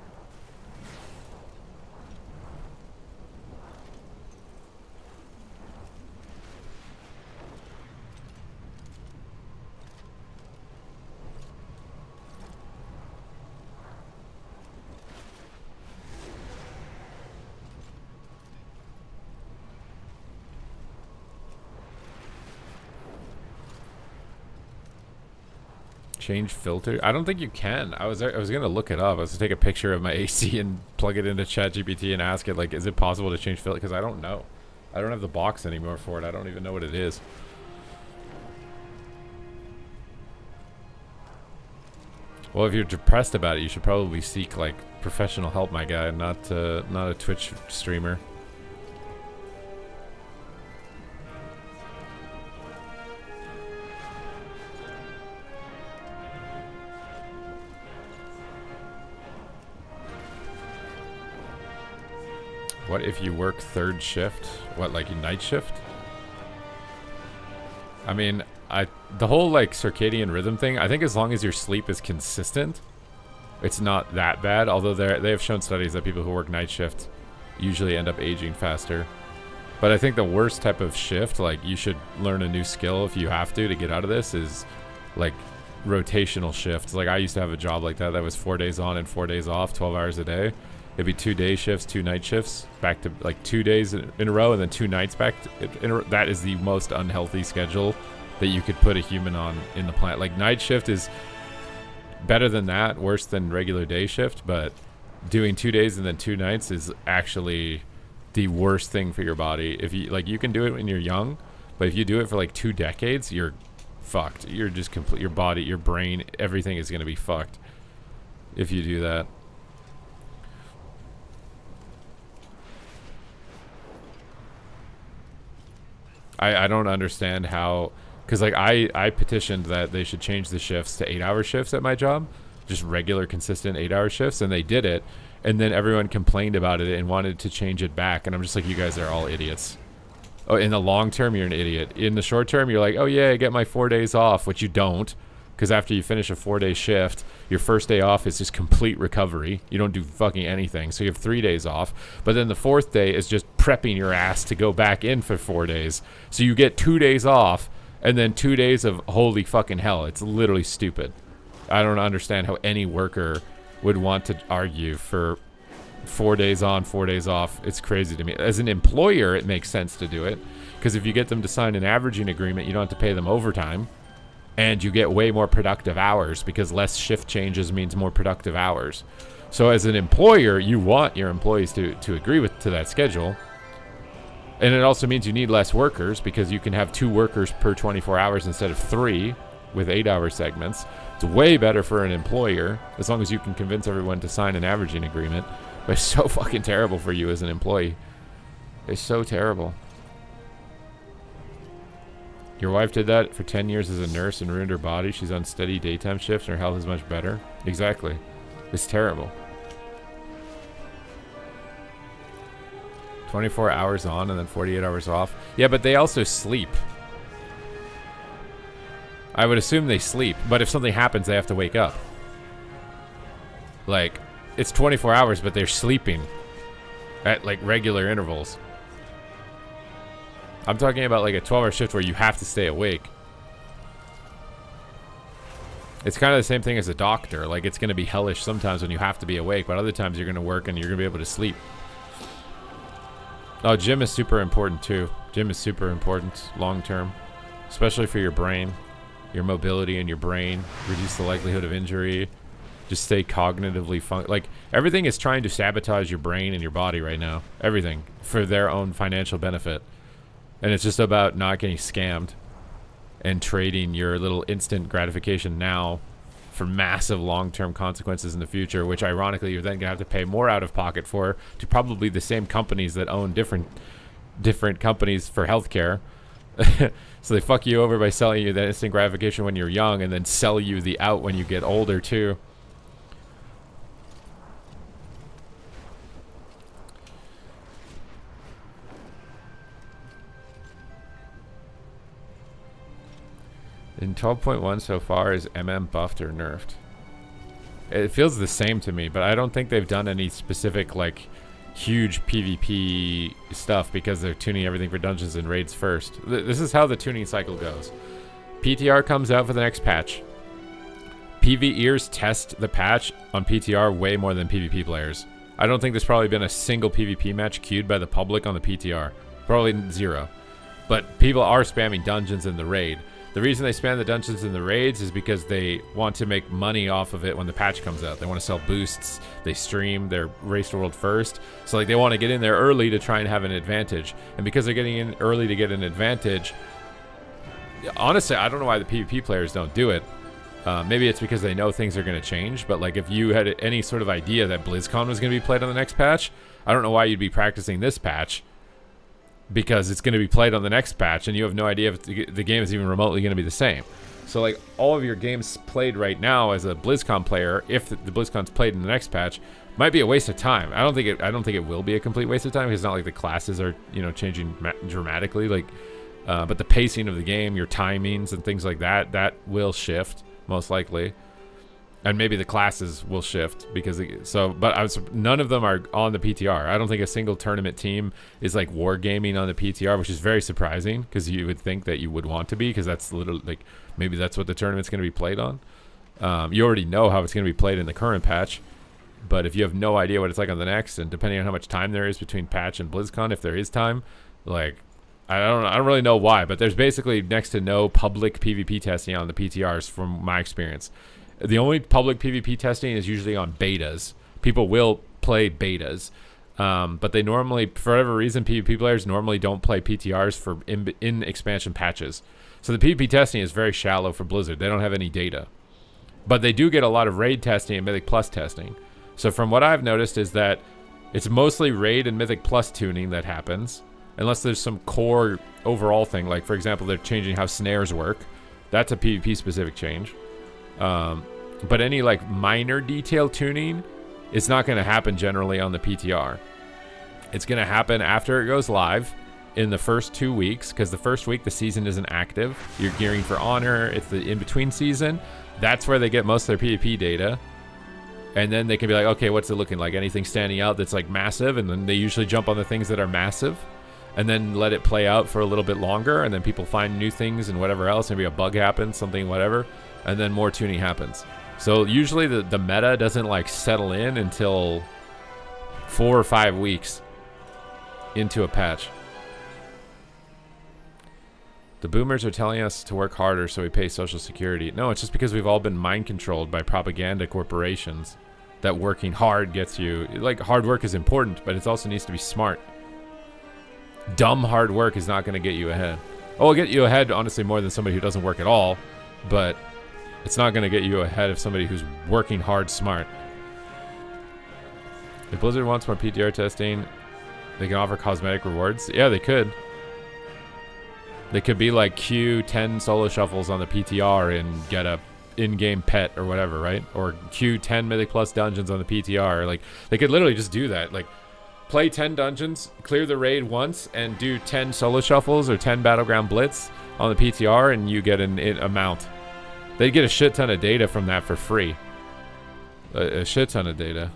Change filter? I don't think you can. I was gonna look it up. I was gonna take a picture of my AC and plug it into ChatGPT and ask it, like, is it possible to change filter? Because I don't know. I don't have the box anymore for it. I don't even know what it is. Well, if you're depressed about it, you should probably seek like professional help, my guy, not a Twitch streamer. What if you work third shift? What, like a night shift? I mean, the whole like circadian rhythm thing, I think as long as your sleep is consistent, it's not that bad. Although they have shown studies that people who work night shift usually end up aging faster. But I think the worst type of shift, like you should learn a new skill if you have to get out of this, is like rotational shifts. Like I used to have a job like that was 4 days on and 4 days off, 12 hours a day. It'd be 2 day shifts, 2 night shifts, back to like 2 days in a row and then 2 nights back in a row. That is the most unhealthy schedule that you could put a human on in the planet. Like night shift is better than that, worse than regular day shift, but doing 2 days and then 2 nights is actually the worst thing for your body. If you like, you can do it when you're young, but if you do it for like 2 decades, you're fucked. You're just complete. Your body, your brain, everything is going to be fucked if you do that. I don't understand how, because like I petitioned that they should change the shifts to 8-hour shifts at my job, just regular consistent 8-hour shifts, and they did it, and then everyone complained about it and wanted to change it back, and I'm just like, you guys are all idiots. Oh, in the long term you're an idiot. In the short term you're like, oh yeah, I get my 4 days off, which you don't, because after you finish a 4-day shift, your first day off is just complete recovery. You don't do fucking anything, so you have 3 days off, but then the 4th day is just prepping your ass to go back in for 4 days. So you get 2 days off and then 2 days of holy fucking hell. It's literally stupid. I don't understand how any worker would want to argue for 4 days on, 4 days off. It's crazy to me. As an employer, it makes sense to do it, because if you get them to sign an averaging agreement, you don't have to pay them overtime, and you get way more productive hours, because less shift changes means more productive hours. So as an employer, you want your employees to agree to that schedule. And it also means you need less workers, because you can have 2 workers per 24 hours instead of 3 with 8-hour segments. It's way better for an employer, as long as you can convince everyone to sign an averaging agreement. But it's so fucking terrible for you as an employee. It's so terrible. Your wife did that for 10 years as a nurse and ruined her body. She's on steady daytime shifts and her health is much better. Exactly. It's terrible. 24 hours on and then 48 hours off. Yeah, but they also sleep. I would assume they sleep, but if something happens, they have to wake up. Like, it's 24 hours, but they're sleeping at like regular intervals. I'm talking about like a 12-hour shift where you have to stay awake. It's kind of the same thing as a doctor. Like, it's going to be hellish sometimes when you have to be awake, but other times you're going to work and you're going to be able to sleep. Oh, gym is super important too. Gym is super important long term, especially for your brain, your mobility in your brain, reduce the likelihood of injury, just stay cognitively like, everything is trying to sabotage your brain and your body right now. Everything for their own financial benefit. And it's just about not getting scammed. and trading your little instant gratification now for massive long-term consequences in the future, which ironically you're then gonna have to pay more out of pocket for, to probably the same companies that own different companies for healthcare. So they fuck you over by selling you that instant gratification when you're young, and then sell you the out when you get older too. In 12.1 so far, is MM buffed or nerfed? It feels the same to me, but I don't think they've done any specific, like, huge PvP stuff because they're tuning everything for dungeons and raids first. This is how the tuning cycle goes. PTR comes out for the next patch. PvEers test the patch on PTR way more than PvP players. I don't think there's probably been a single PvP match queued by the public on the PTR. Probably 0. But people are spamming dungeons in the raid. The reason they spam the dungeons and the raids is because they want to make money off of it when the patch comes out. They want to sell boosts. They stream their race to world first. So like they want to get in there early to try and have an advantage. And because they're getting in early to get an advantage, honestly, I don't know why the PvP players don't do it. Maybe it's because they know things are going to change. But like if you had any sort of idea that BlizzCon was going to be played on the next patch, I don't know why you'd be practicing this patch, because it's going to be played on the next patch and you have no idea if the game is even remotely going to be the same. So like all of your games played right now as a BlizzCon player, if the BlizzCon's played in the next patch, might be a waste of time. I don't think it will be a complete waste of time, because it's not like the classes are, you know, changing dramatically, like but the pacing of the game, your timings and things like that will shift most likely. And maybe the classes will shift because none of them are on the PTR. I don't think a single tournament team is like wargaming on the PTR, which is very surprising because you would think that you would want to be, because that's literally like maybe that's what the tournament's going to be played on. You already know how it's going to be played in the current patch, but if you have no idea what it's like on the next, and depending on how much time there is between patch and BlizzCon, if there is time, like I don't really know why, but there's basically next to no public PvP testing on the PTRs from my experience. The only public PvP testing is usually on betas. People will play betas, but they normally, for whatever reason, PvP players normally don't play PTRs for in expansion patches. So the PvP testing is very shallow for Blizzard. They don't have any data, but they do get a lot of raid testing and Mythic Plus testing. So from what I've noticed is that it's mostly raid and Mythic Plus tuning that happens, unless there's some core overall thing. Like for example, they're changing how snares work. That's a PvP specific change. But any like minor detail tuning is not going to happen generally on the PTR. It's going to happen after it goes live in the first 2 weeks, because the first week the season isn't active. You're gearing for honor. It's the in-between season. That's where they get most of their PvP data. And then they can be like, okay, what's it looking like? Anything standing out that's like massive? And then they usually jump on the things that are massive and then let it play out for a little bit longer. And then people find new things and whatever else. Maybe a bug happens, something, whatever. And then more tuning happens. So usually the meta doesn't like settle in until 4 or 5 weeks into a patch. The boomers are telling us to work harder so we pay Social Security. No, it's just because we've all been mind controlled by propaganda corporations that working hard gets you. Like, hard work is important, but it also needs to be smart. Dumb hard work is not going to get you ahead. Oh, it'll get you ahead, honestly, more than somebody who doesn't work at all, but it's not going to get you ahead of somebody who's working hard smart. If Blizzard wants more PTR testing, they can offer cosmetic rewards. Yeah, they could. They could be like queue 10 solo shuffles on the PTR and get a in-game pet or whatever, right? Or queue 10 Mythic Plus dungeons on the PTR. Like, they could literally just do that. Like, play 10 dungeons, clear the raid once, and do 10 solo shuffles or 10 Battleground Blitz on the PTR, and you get an amount. They'd get a shit ton of data from that for free. A shit ton of data.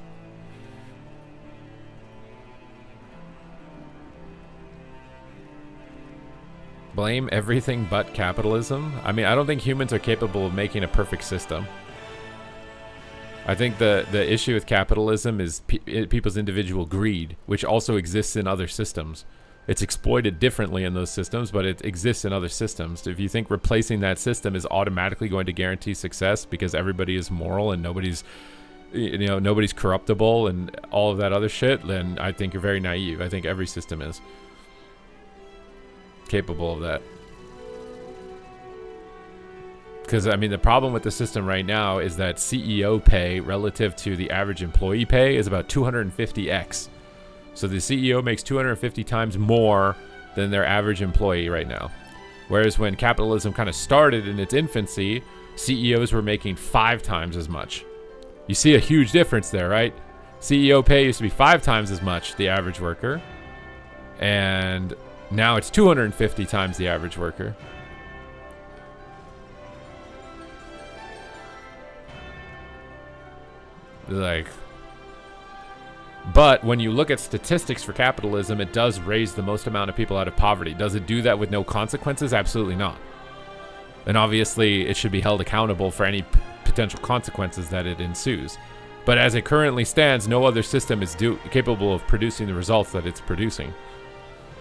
Blame everything but capitalism? I mean, I don't think humans are capable of making a perfect system. I think the issue with capitalism is people's individual greed, which also exists in other systems. It's exploited differently in those systems, but it exists in other systems. If you think replacing that system is automatically going to guarantee success because everybody is moral and nobody's corruptible and all of that other shit, then I think you're very naive. I think every system is capable of that. Because, I mean, the problem with the system right now is that CEO pay relative to the average employee pay is about 250x. So the CEO makes 250 times more than their average employee right now. Whereas when capitalism kind of started in its infancy, CEOs were making 5 times as much. You see a huge difference there, right? CEO pay used to be 5 times as much, the average worker. And now it's 250 times the average worker. Like, but when you look at statistics for capitalism, it does raise the most amount of people out of poverty. Does it do that with no consequences? Absolutely not. And obviously, it should be held accountable for any potential consequences that it ensues. But as it currently stands, no other system is capable of producing the results that it's producing.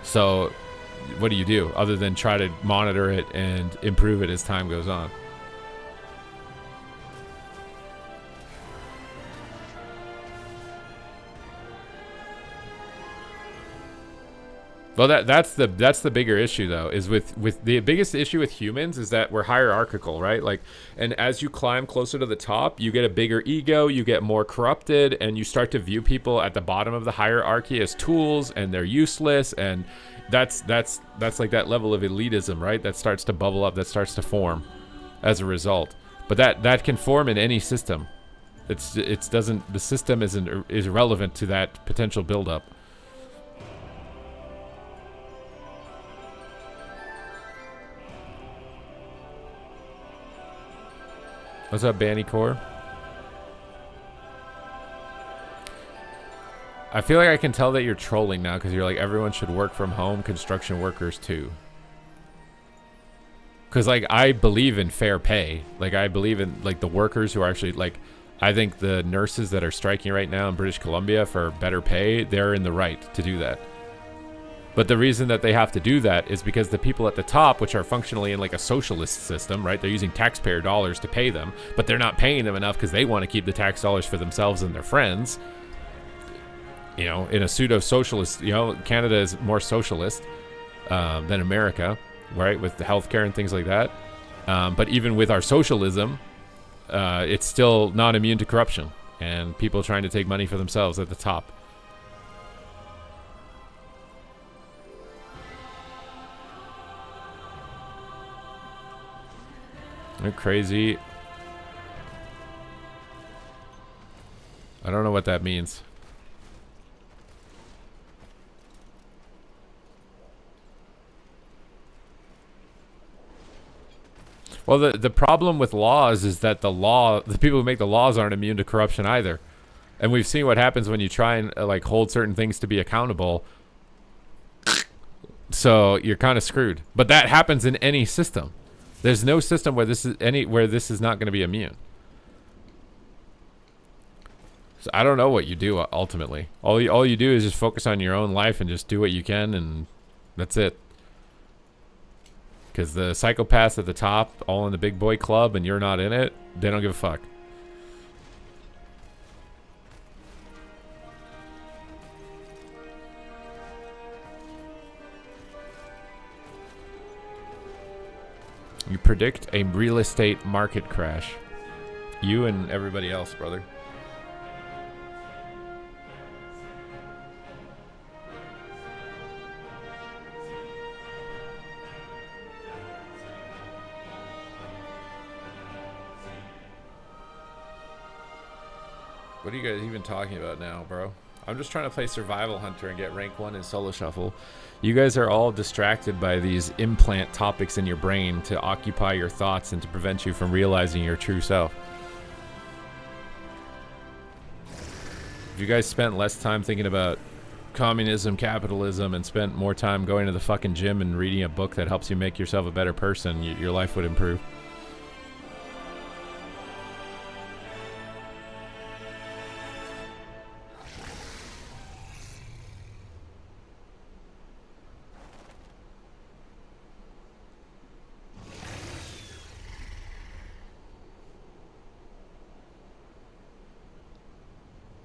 So what do you do other than try to monitor it and improve it as time goes on? Well, that's the bigger issue though, is with the biggest issue with humans is that we're hierarchical, right? Like, and as you climb closer to the top, you get a bigger ego, you get more corrupted, and you start to view people at the bottom of the hierarchy as tools, and they're useless, and that's like that level of elitism, right? That starts to bubble up, that starts to form as a result. But that can form in any system. The system is irrelevant to that potential buildup. What's up, Banny Core? I feel like I can tell that you're trolling now because you're like, everyone should work from home, construction workers too. Because, like, I believe in fair pay. Like, I believe in, like, the workers who are actually, like, I think the nurses that are striking right now in British Columbia for better pay, they're in the right to do that. But the reason that they have to do that is because the people at the top, which are functionally in like a socialist system, right? They're using taxpayer dollars to pay them, but they're not paying them enough because they want to keep the tax dollars for themselves and their friends. You know, in a pseudo-socialist, you know, Canada is more socialist than America, right? With the healthcare and things like that. But even with our socialism, it's still not immune to corruption and people trying to take money for themselves at the top. They're crazy. I don't know what that means. Well, the problem with laws is that the people who make the laws aren't immune to corruption either. And we've seen what happens when you try and like hold certain things to be accountable. So you're kind of screwed. But that happens in any system. There's no system where this is not going to be immune. So I don't know what you do ultimately. All you do is just focus on your own life and just do what you can, and that's it. Because the psychopaths at the top, all in the big boy club, and you're not in it, they don't give a fuck. You predict a real estate market crash. You and everybody else, brother. What are you guys even talking about now, bro? I'm just trying to play Survival Hunter and get rank 1 in Solo Shuffle. You guys are all distracted by these implant topics in your brain to occupy your thoughts and to prevent you from realizing your true self. If you guys spent less time thinking about communism, capitalism, and spent more time going to the fucking gym and reading a book that helps you make yourself a better person, your life would improve.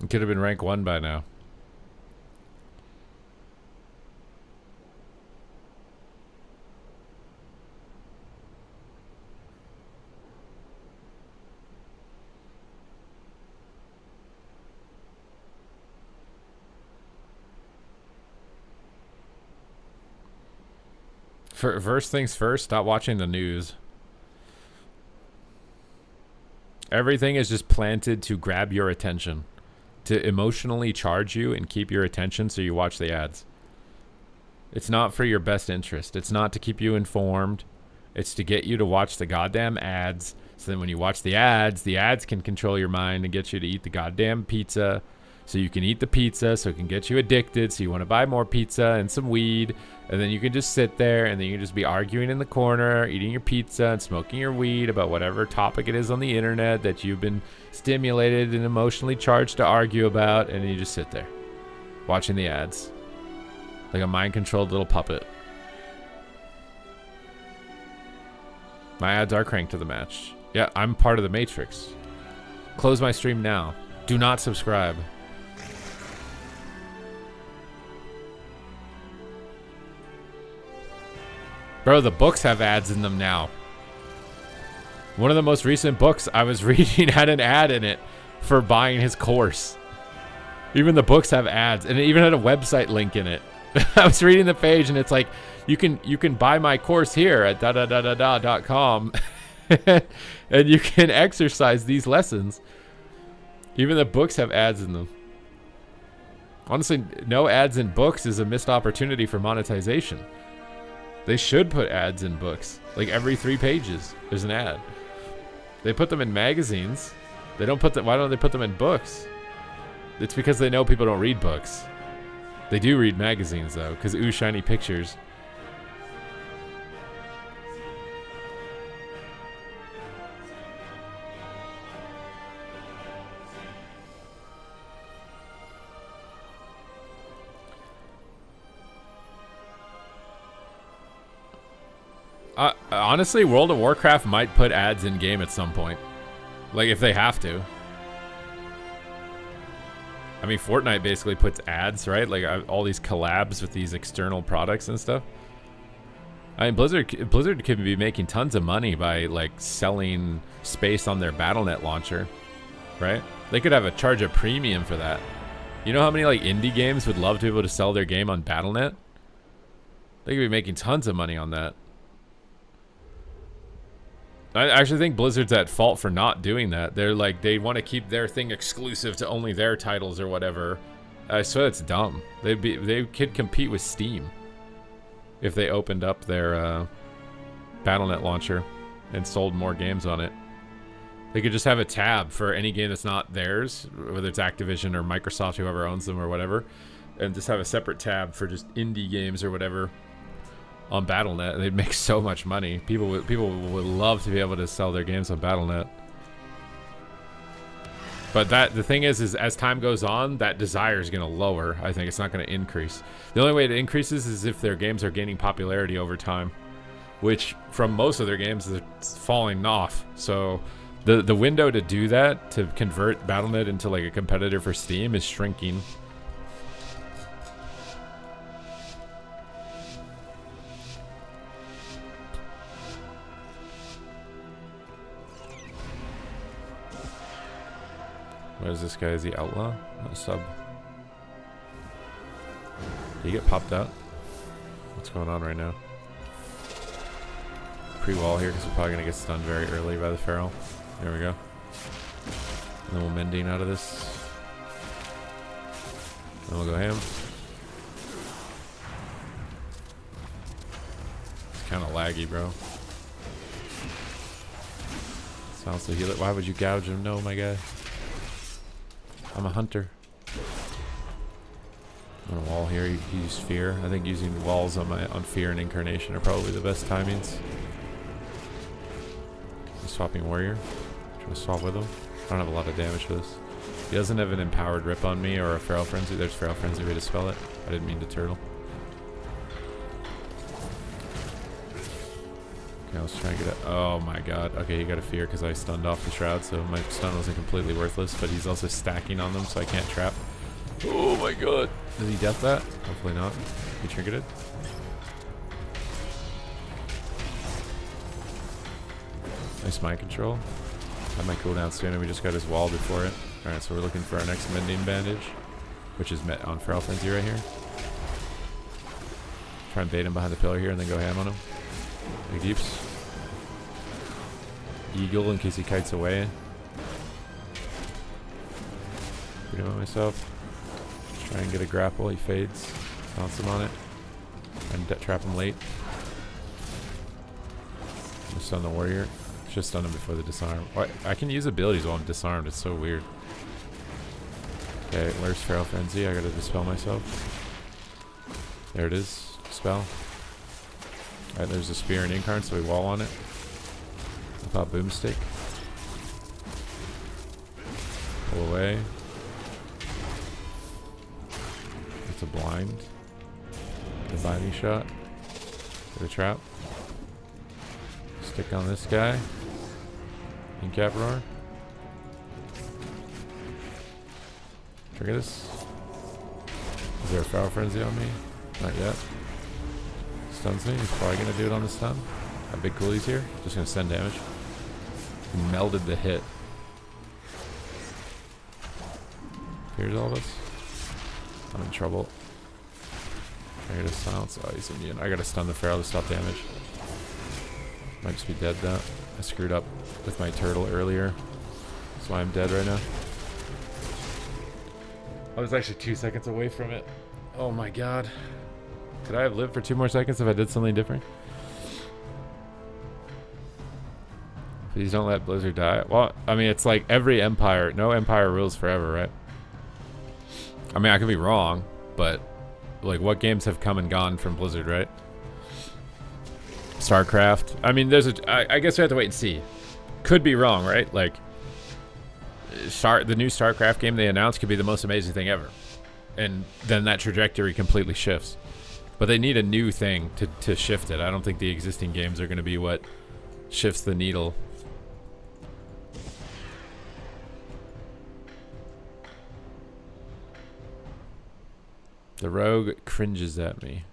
It could have been rank 1 by now. First things first, stop watching the news. Everything is just planted to grab your attention, to emotionally charge you and keep your attention so you watch the ads. It's not for your best interest. It's not to keep you informed. It's to get you to watch the goddamn ads. So then when you watch the ads can control your mind and get you to eat the goddamn pizza. So you can eat the pizza, so it can get you addicted, so you want to buy more pizza and some weed, and then you can just sit there, and then you can just be arguing in the corner, eating your pizza and smoking your weed about whatever topic it is on the internet that you've been stimulated and emotionally charged to argue about, and you just sit there, watching the ads, like a mind-controlled little puppet. My ads are cranked to the match. Yeah, I'm part of the Matrix. Close my stream now. Do not subscribe. Bro, the books have ads in them now. One of the most recent books I was reading had an ad in it for buying his course. Even the books have ads, and it even had a website link in it. I was reading the page, and it's like, you can buy my course here at .com, and you can exercise these lessons. Even the books have ads in them. Honestly, no ads in books is a missed opportunity for monetization. They should put ads in books. Like every 3 pages, there's an ad. They put them in magazines. They don't put them. Why don't they put them in books? It's because they know people don't read books. They do read magazines though, because ooh, shiny pictures. Honestly, World of Warcraft might put ads in game at some point. Like, if they have to. I mean, Fortnite basically puts ads, right? Like, all these collabs with these external products and stuff. I mean, Blizzard could be making tons of money by, like, selling space on their Battle.net launcher, right? They could have charge a premium for that. You know how many, like, indie games would love to be able to sell their game on Battle.net? They could be making tons of money on that. I actually think Blizzard's at fault for not doing that. They're like, they want to keep their thing exclusive to only their titles or whatever. I swear it's dumb. They could compete with Steam if they opened up their Battle.net launcher and sold more games on it. They could just have a tab for any game that's not theirs, whether it's Activision or Microsoft, whoever owns them or whatever, and just have a separate tab for just indie games or whatever. On Battle.net, they'd make so much money. People would love to be able to sell their games on Battle.net. But the thing is as time goes on, that desire is going to lower. I think it's not going to increase. The only way it increases is if their games are gaining popularity over time, which from most of their games is falling off. So the window to do that, to convert Battle.net into like a competitor for Steam, is shrinking. What is this guy? Is he outlaw? Not a sub. Did he get popped out? What's going on right now? Pre-wall here because we're probably going to get stunned very early by the Feral. There we go. And then we'll mending out of this. Then we'll go ham. It's kind of laggy, bro. Sounds to heal it. Why would you gouge him? No, my guy. I'm a hunter. On a wall here, you use fear. I think using walls on fear and incarnation are probably the best timings. I'm swapping warrior. Trying to swap with him. I don't have a lot of damage for this. He doesn't have an empowered rip on me or a feral frenzy. There's feral frenzy, way to spell it. I didn't mean to turtle. Okay, let's try and get it. Oh my god. Okay, he got a fear because I stunned off the shroud, so my stun wasn't completely worthless, but he's also stacking on them, so I can't trap. Oh my god. Did he death that? Hopefully not. He triggered. Nice mind control. Had my cooldown soon, and we just got his wall before it. Alright, so we're looking for our next mending bandage, which is met on feral frenzy right here. Try and bait him behind the pillar here and then go ham on him. Big deeps. Eagle in case he kites away. Freedom on myself. Try and get a grapple. He fades. Bounce him on it. And trap him late. Just stun the warrior. Just stun him before the disarm. Oh, I can use abilities while I'm disarmed. It's so weird. Okay, where's Feral Frenzy? I gotta dispel myself. There it is. Dispel. Alright, there's a spear and incarn, so we wall on it. Pop boomstick. Pull away. It's a blind. Divining shot. Get a trap. Stick on this guy. Incap roar. Trigger this. Is there a Feral Frenzy on me? Not yet. Stuns me. He's probably gonna do it on the stun. Got big coolies here. Just gonna send damage. He melded the hit. Here's all of us. I'm in trouble. I gotta silence. Oh, he's immune. I gotta stun the Feral to stop damage. Might just be dead though. I screwed up with my turtle earlier. That's why I'm dead right now. I was actually 2 seconds away from it. Oh my god. Could I have lived for 2 more seconds if I did something different? Please don't let Blizzard die. Well, I mean, it's like every empire. No empire rules forever, right? I mean, I could be wrong, but like what games have come and gone from Blizzard, right? StarCraft. I mean, I guess we have to wait and see. Could be wrong, right? Like, the new StarCraft game they announced could be the most amazing thing ever. And then that trajectory completely shifts. But they need a new thing to shift it. I don't think the existing games are going to be what shifts the needle. The rogue cringes at me.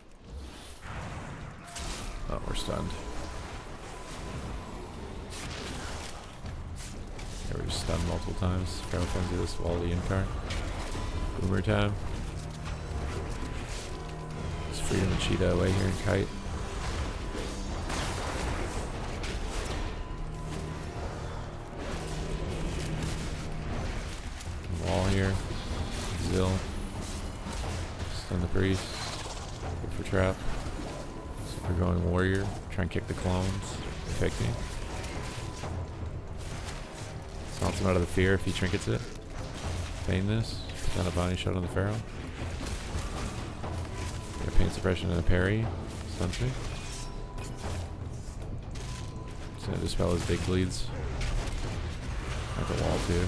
Oh, we're stunned. Yeah, we're just stunned multiple times. Feral Frenzy this wall the incar. Boomer time. Just freedom and cheetah away here and kite. Wall here. Zill. Stun the priest. Go for trap. Super going warrior. Try and kick the clones. Affect me. Bounce him out of the fear if he trinkets it. Feign this. Put down a bounty shot on the Pharaoh. Get a pain suppression and a parry. Stuns me. Just gonna dispel his big bleeds. At the wall too.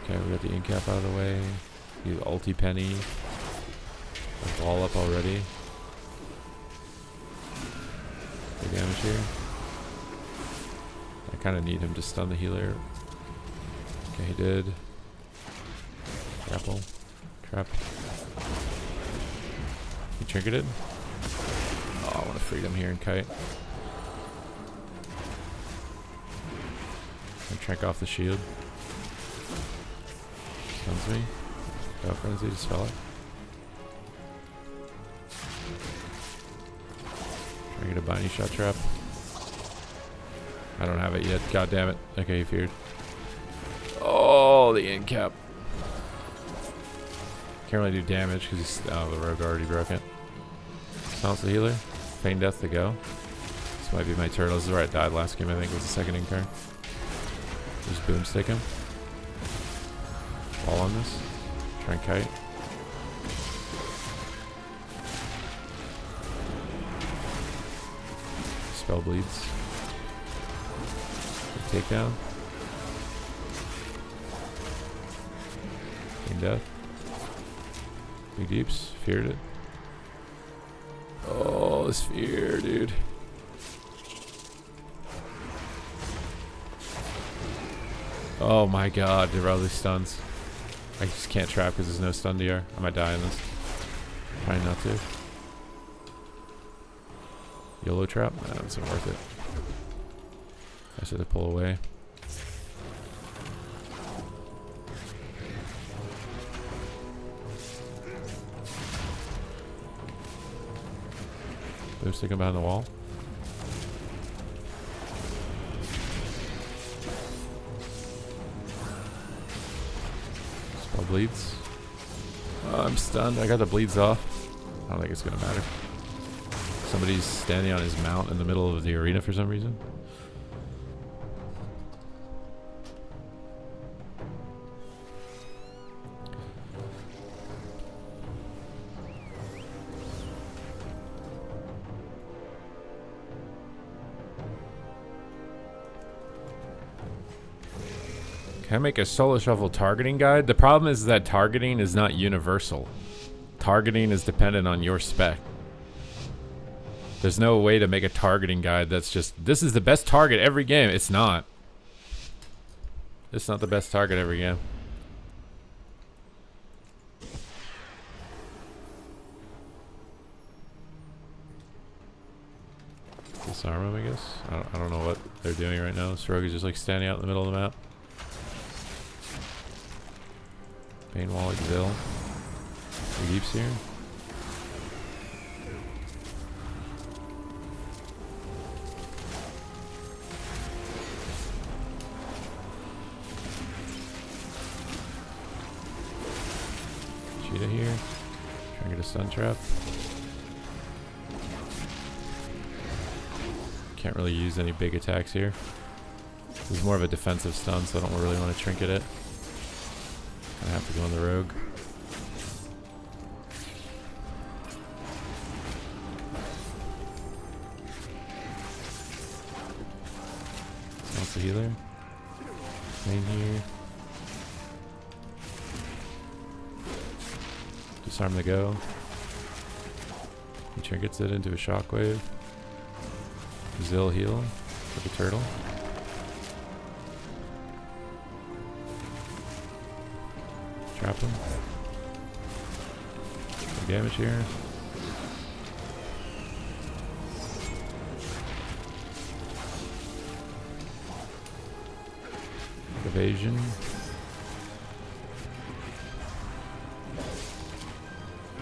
Okay, we got the incap out of the way. Use ulti penny. There's wall up already. Big damage here. I kind of need him to stun the healer. Okay, he did. Grapple. Trap. He trinketed. Oh, I want to freedom here and kite. And trink off the shield. Stuns me. Feral Frenzy, dispel it. Try to get a binding shot trap. I don't have it yet. God damn it. Okay, he feared. Oh, the end cap. Can't really do damage because he's. Oh, the rogue already broke it. Silence the healer. Feign death to go. This might be my turtle. This is where I died last game, I think, was the second incurn. Just boomstick him. Fall on this. Try and kite. Spell bleeds. Good takedown. Feign death. Big deeps. Feared it. Oh, this fear, dude. Oh my god, there are all these stuns. I just can't trap because there's no stun DR. I might die in this. Trying not to. YOLO trap? Nah, that's not worth it. I should have pulled away. Boomstick him behind the wall. bleeds. Oh, I'm stunned. I got the bleeds off. I don't think it's gonna matter. Somebody's standing on his mount in the middle of the arena for some reason. Can I make a solo shuffle targeting guide? The problem is that targeting is not universal. Targeting is dependent on your spec. There's no way to make a targeting guide that's just, this is the best target every game. It's not. It's not the best target every game. Disarm him, I guess. I don't know what they're doing right now. This rogue is just like standing out in the middle of the map. Pain wall exil. He keeps here. Cheetah here. Trying to get a stun trap. Can't really use any big attacks here. This is more of a defensive stun, so I don't really want to trinket it. I have to go on the rogue. That's the healer. Main here. Disarm the go. He trinkets it into a shockwave. Zil heal for the turtle. Trap him. Some damage here. Evasion.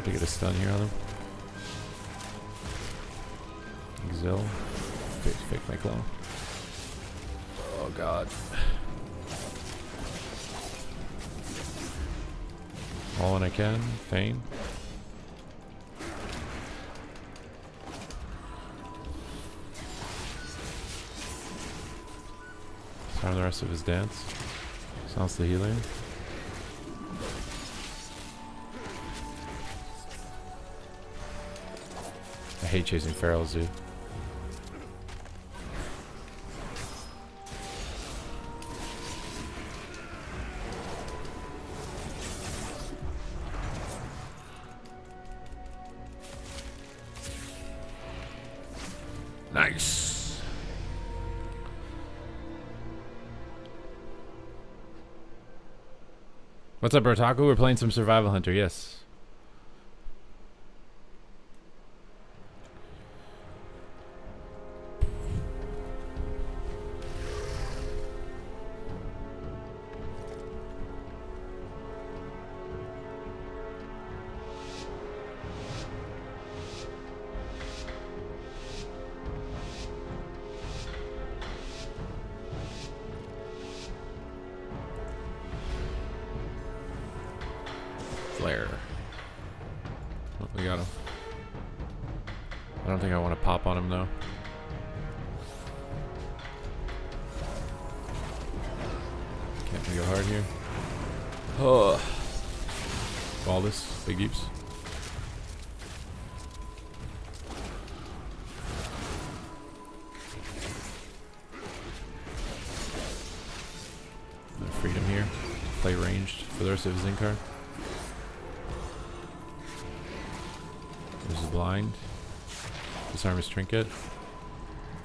To get a stun here on him. Exil. Fake my clone. Oh god. All when I can. Feign. Disarm the rest of his dance. Silence the healer. I hate chasing ferals, dude. Nice. What's up, Brotaku? We're playing some Survival Hunter, yes. Flare. Oh, we got him. I don't think I want to pop on him though. Can't we go hard here? Oh. Baldus, big deeps. Freedom here. Play ranged for the rest of his in-card. There's a blind. Disarm his trinket.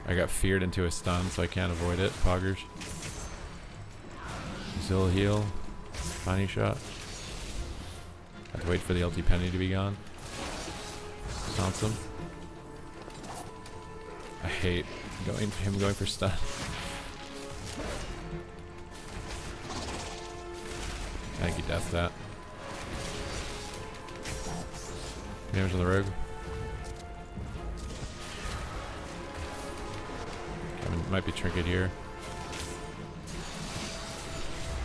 I got feared into a stun, so I can't avoid it. Poggers. Zilla heal. Tiny shot. Have to wait for the LT penny to be gone. Taunts him. I hate him going for stun. I think he deathed that. Damage on the rogue. Kevin might be trinket here.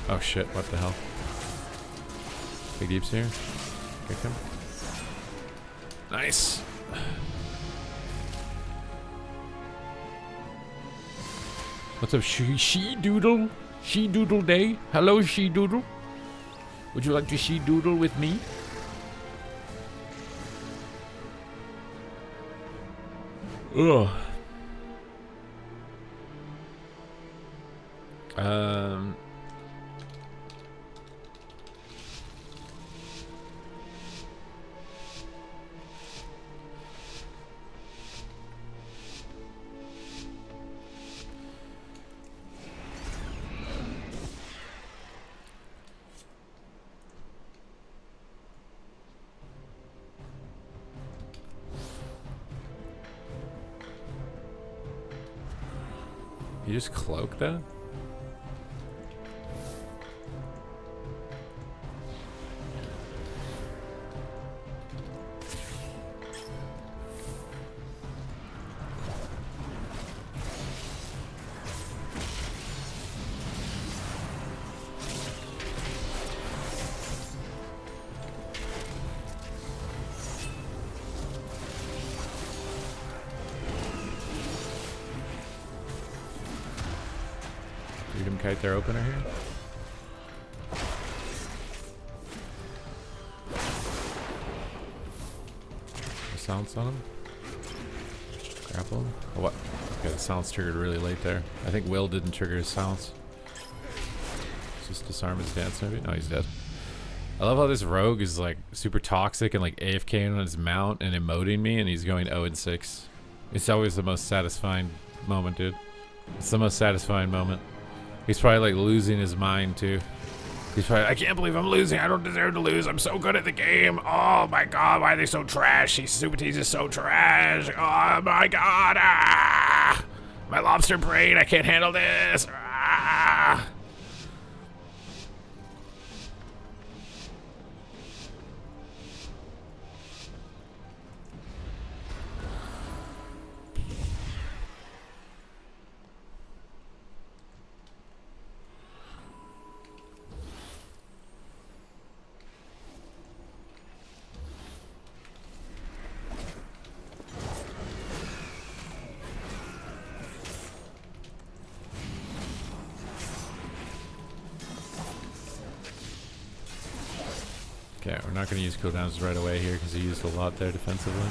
Oh shit, what the hell? Big Deep's here. Kick him. Nice. What's up, She-Doodle? She-Doodle Day? Hello, She-Doodle. Would you like to She-Doodle with me? Ugh. You just cloak that? Freedom Kite their opener here. Silence on him. Grapple him. Oh, what? Okay, the silence triggered really late there. I think Will didn't trigger his silence. Just disarm his dance maybe? No, he's dead. I love how this rogue is like super toxic and like AFKing on his mount and emoting me, and he's going 0-6. It's always the most satisfying moment, dude. It's the most satisfying moment. He's probably like losing his mind too. He's probably, I can't believe I'm losing. I don't deserve to lose. I'm so good at the game. Oh my god, why are they so trash? These Super Tees are so trash. Oh my god. Ah! My lobster brain, I can't handle this. Ah! Okay, we're not going to use cooldowns right away here because he used a lot there defensively.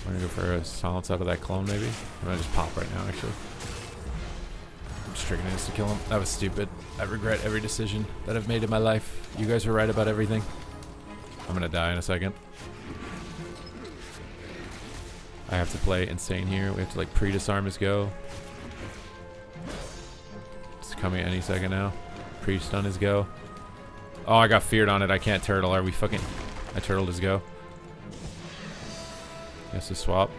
We're going to go for a silence out of that clone maybe. I'm going to just pop right now actually. I'm just triggering this to kill him. That was stupid. I regret every decision that I've made in my life. You guys were right about everything. I'm going to die in a second. I have to play insane here. We have to like pre-disarm his go. It's coming any second now. Pre-stun his go. Oh, I got feared on it. I can't turtle. Are we fucking... I turtled his go. Guess to swap.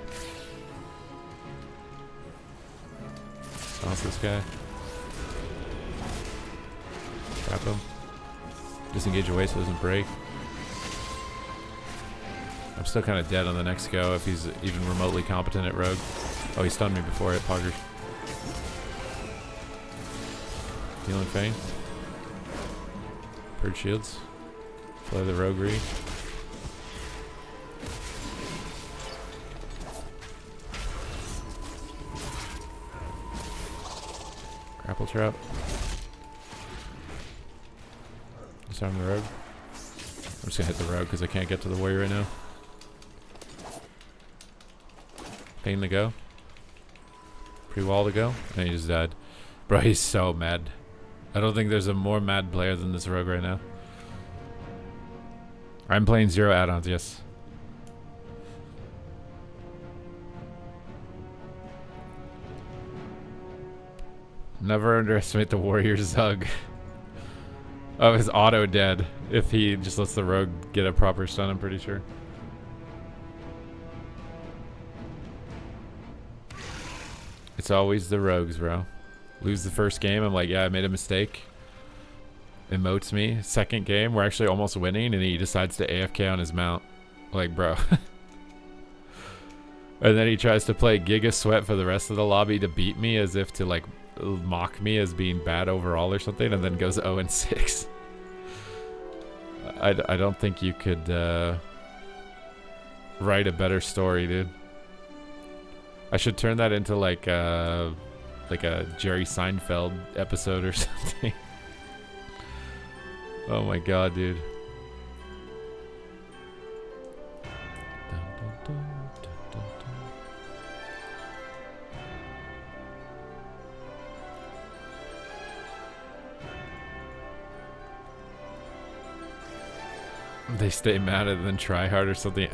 Silence this guy. Trap him. Disengage away so it doesn't break. I'm still kind of dead on the next go if he's even remotely competent at rogue. Oh, he stunned me before it, Poggers. Healing Feint. Purge shields. Play the roguery. Grapple trap. Disarm the rogue. I'm just gonna hit the rogue because I can't get to the warrior right now. Pain to go. Pre-wall to go. And he just died. Bro, he's so mad. I don't think there's a more mad player than this rogue right now. I'm playing 0 add-ons, yes. Never underestimate the warrior's Zug. Oh, his auto dead. If he just lets the rogue get a proper stun, I'm pretty sure. It's always the rogues, bro. Lose the first game, I'm like, yeah, I made a mistake. Emotes me. Second game, we're actually almost winning, and he decides to AFK on his mount. Like, bro. And then he tries to play Giga Sweat for the rest of the lobby to beat me, as if to, like, mock me as being bad overall or something, and then goes 0-6. I don't think you could write a better story, dude. I should turn that into like a Jerry Seinfeld episode or something. Oh my god, dude. They stay mad and then try hard or something.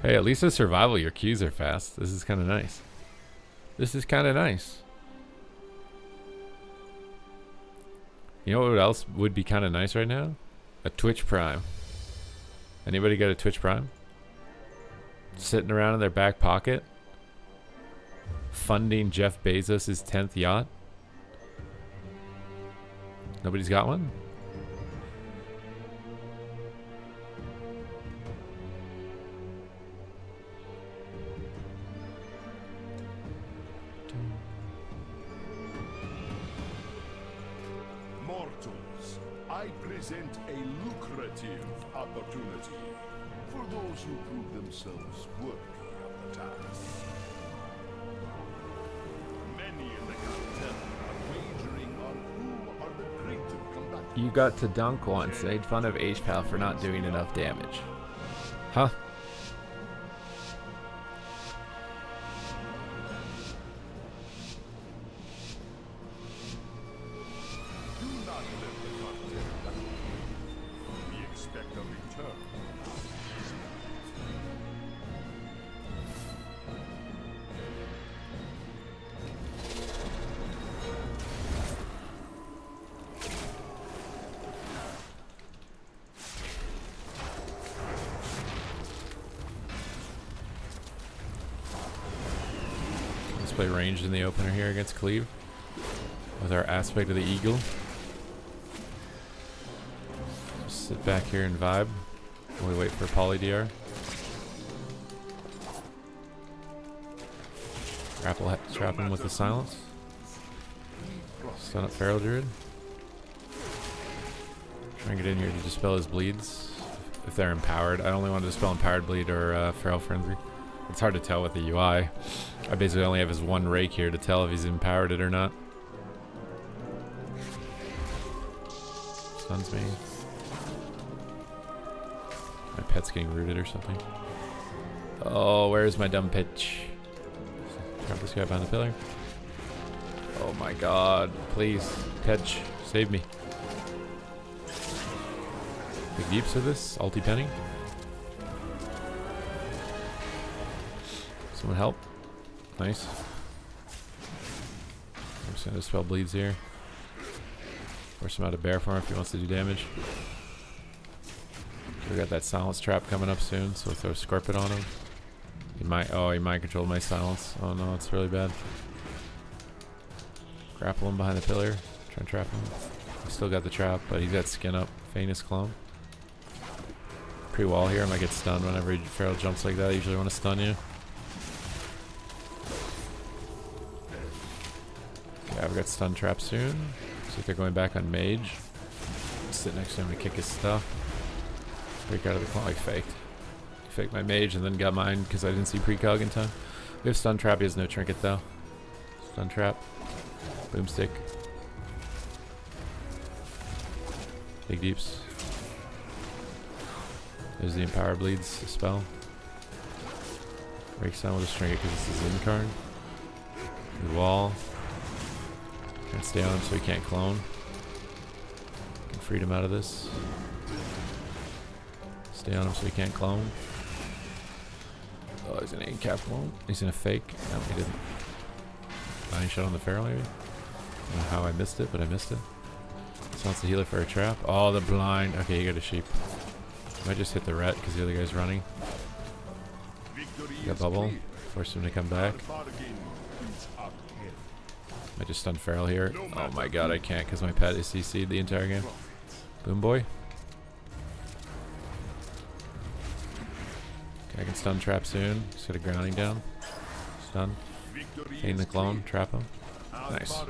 Hey, at least in survival your queues are fast. This is kind of nice. This is kind of nice. You know what else would be kind of nice right now? A Twitch Prime. Anybody got a Twitch Prime? Sitting around in their back pocket? Funding Jeff Bezos' 10th yacht? Nobody's got one? I present a lucrative opportunity for those who prove themselves worthy of the task. Many in the cartel are wagering on who are the greater combatants. You got to dunk once. Made fun of H-Pal for not doing enough damage. Huh? Play ranged in the opener here against Cleve with our aspect of the eagle. Just sit back here and vibe while we wait for Poly DR. Trap him with the silence. Stun up Feral Druid. Try and get in here to dispel his bleeds if they're empowered. I only want to dispel empowered bleed or Feral Frenzy. It's hard to tell with the UI. I basically only have his one rake here to tell if he's empowered it or not. Stuns me. My pet's getting rooted or something. Oh, where's my dumb pitch? Trap this guy behind the pillar. Oh my god. Please. Pitch. Save me. Big deeps with this. Ulti penning. Someone help. Nice. I'm just gonna dispel bleeds here. Force him out of bear form if he wants to do damage. We got that silence trap coming up soon, so we'll throw Scorpion on him. He might control my silence. Oh no, it's really bad. Grapple him behind the pillar. Try and trap him. He's still got the trap, but he's got skin up. Famous clone. Pre-wall here, I might get stunned whenever Feral jumps like that. I usually want to stun you. Okay, I've got stun trap soon. Looks like they're going back on mage. Sit next to him to kick his stuff. Break out of the clone. I faked. Faked my mage and then got mine because I didn't see precog in time. We have stun trap. He has no trinket though. Stun trap. Boomstick. Big deeps. There's the empower bleeds spell. Break stun with a trinket because this is incarn. The wall. Can't stay on him so he can't clone. Can freed him out of this. Stay on him so he can't clone. Oh, he's gonna incap clone. He's gonna fake. No, he didn't. Binding shot on the Feral maybe? I don't know how I missed it, but I missed it. Sounds the healer for a trap. Oh, the blind. Okay, you got a sheep. Might just hit the ret because the other guy's running. Got bubble. Force him to come back. I just stunned Feral here. Oh my god, I can't because my pet is CC'd the entire game. Boom boy. Okay, I can stun trap soon. Just get a grounding down. Stun. Feign the clone. Trap him. Nice.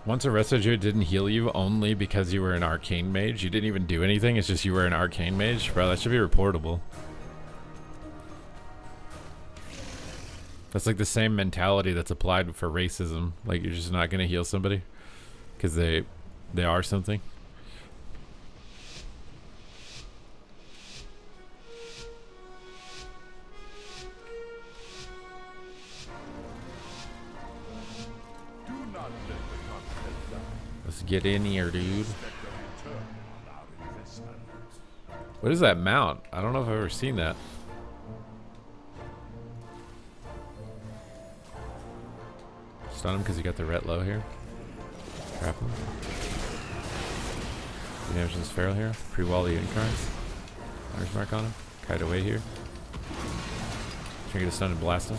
Once a Resto Druid didn't heal you only because you were an Arcane Mage. You didn't even do anything. It's just you were an Arcane Mage. Bro, that should be reportable. That's like the same mentality that's applied for racism. Like, you're just not going to heal somebody because they are something. Let's get in here, dude. What is that mount? I don't know if I've ever seen that. Stun him because he got the ret low here. Trap him. Good damage on this feral here. Pre-wall the Unicorn. Hunter's mark on him. Kite away here. Try to get a stun and blast him.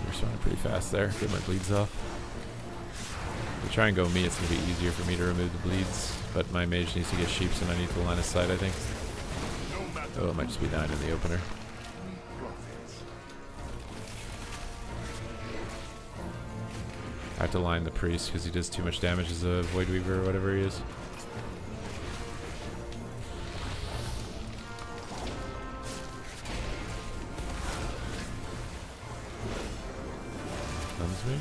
We're responding pretty fast there. Get my bleeds off. If we try and go me, it's going to be easier for me to remove the bleeds. But my mage needs to get sheeps and I need to line of sight, I think. Oh, it might just be 9 in the opener. I have to line the priest because he does too much damage as a Void Weaver or whatever he is. Stuns me.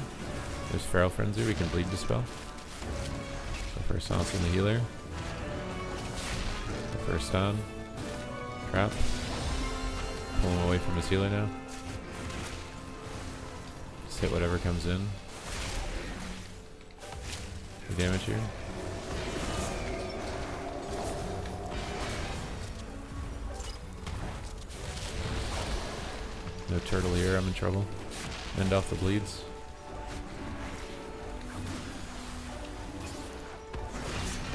There's Feral Frenzy, we can bleed dispel. So first silence on the healer. The first stun. Trap. Pull him away from his healer now. Just hit whatever comes in. Good damage here. No turtle here, I'm in trouble. End off the bleeds.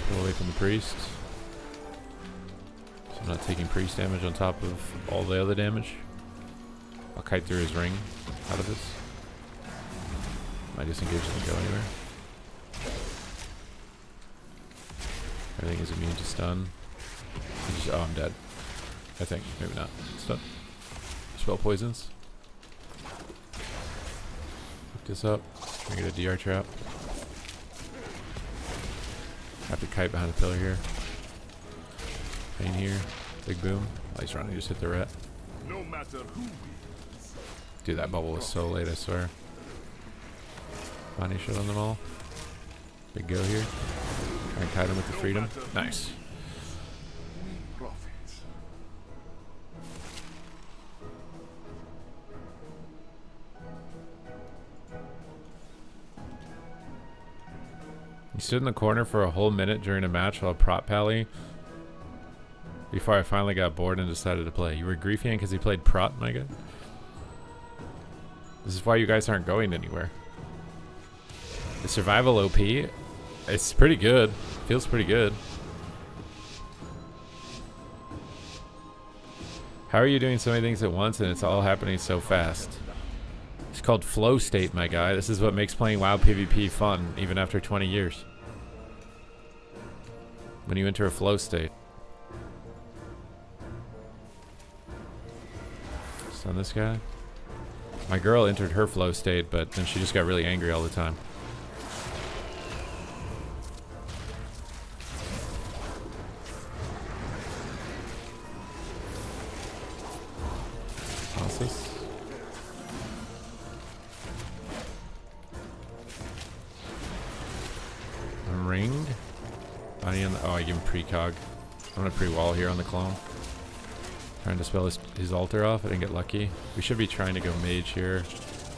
Pull away from the priest. So I'm not taking priest damage on top of all the other damage. I'll kite through his ring out of this. My disengage doesn't go anywhere. Everything is immune to stun. Oh, I'm dead. I think. Maybe not. Stun. Spell poisons. Hook this up. Try to get a DR trap. Have to kite behind the pillar here. Pain here. Big boom. Oh, he's running. Just hit the ret. No matter who wins. Dude, that bubble was so late, I swear. Bonnie shot on them all. Big go here. Try and kite him with the freedom. Nice. He stood in the corner for a whole minute during a match while prop pally before I finally got bored and decided to play. You were griefing because he played prop, my guy? This is why you guys aren't going anywhere. The survival OP, it's pretty good. Feels pretty good. How are you doing so many things at once and it's all happening so fast? It's called flow state, my guy. This is what makes playing WoW PvP fun, even after 20 years. When you enter a flow state. Stun this guy. My girl entered her flow state, but then she just got really angry all the time. I'm ringed. Oh, I give him precog. I'm gonna pre-wall here on the clone. Trying to spell his altar off. I didn't get lucky. We should be trying to go mage here.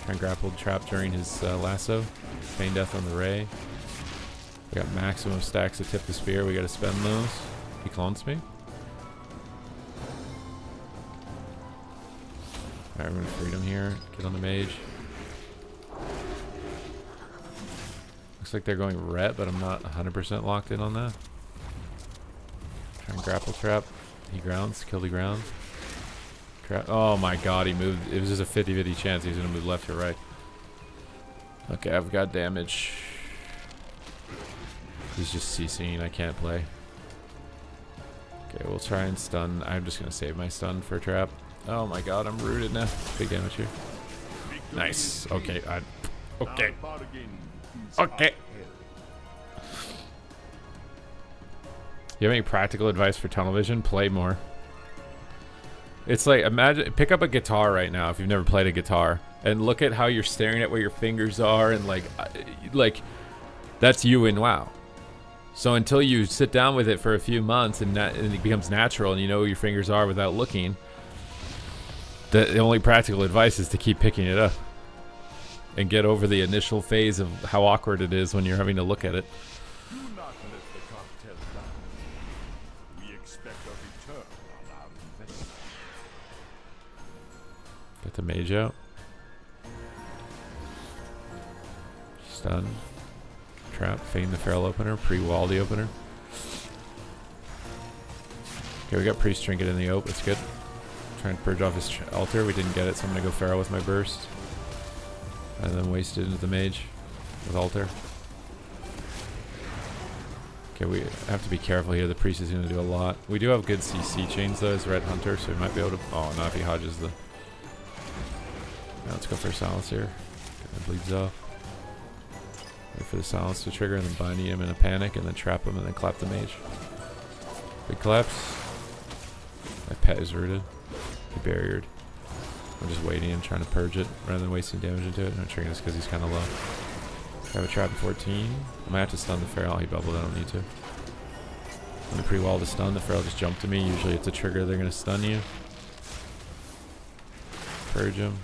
Try and grapple trap during his lasso. Feign death on the ray. We got maximum stacks to tip the spear. We gotta spend those. He clones me. Alright, we're gonna freedom here. Get on the mage. Looks like they're going ret, but I'm not 100% locked in on that. Try and grapple trap. He grounds. Kill the ground. Oh my god, he moved. It was just a 50-50 chance he's going to move left or right. Okay, I've got damage. He's just CCing. I can't play. Okay, we'll try and stun. I'm just going to save my stun for trap. Oh my god, I'm rooted now. Big damage here. Nice. Okay, okay. Okay. You have any practical advice for tunnel vision? Play more. It's like, imagine, pick up a guitar right now if you've never played a guitar, and look at how you're staring at where your fingers are, and like that's you in WoW. So until you sit down with it for a few months and it becomes natural and you know where your fingers are without looking, the only practical advice is to keep picking it up and get over the initial phase of how awkward it is when you're having to look at it. Do not let the cartel down. We expect a return on our investment. Get the mage out. Stun. Trap. Feign the feral opener. Pre-wall the opener. Okay, we got priest trinket in the ope. That's good. Trying to purge off his altar. We didn't get it, so I'm gonna go feral with my burst. And then waste it into the mage with altar. Okay, we have to be careful here. The priest is gonna do a lot. We do have good CC chains though as Red Hunter, so we might be able to. Oh, not if he hodges the. Now let's go for a silence here. Get the bleeds off. Wait for the silence to trigger and then bind him in a panic and then trap him and then clap the mage. Big collapse. My pet is rooted. He barriered. I'm just waiting and trying to purge it rather than wasting damage into it. I'm triggering this because he's kind of low. I have a trap at 14. I might have to stun the feral. He bubbled. I don't need to. When the pre-wall to stun, the feral just jumped to me. Usually it's a trigger. They're going to stun you. Purge him.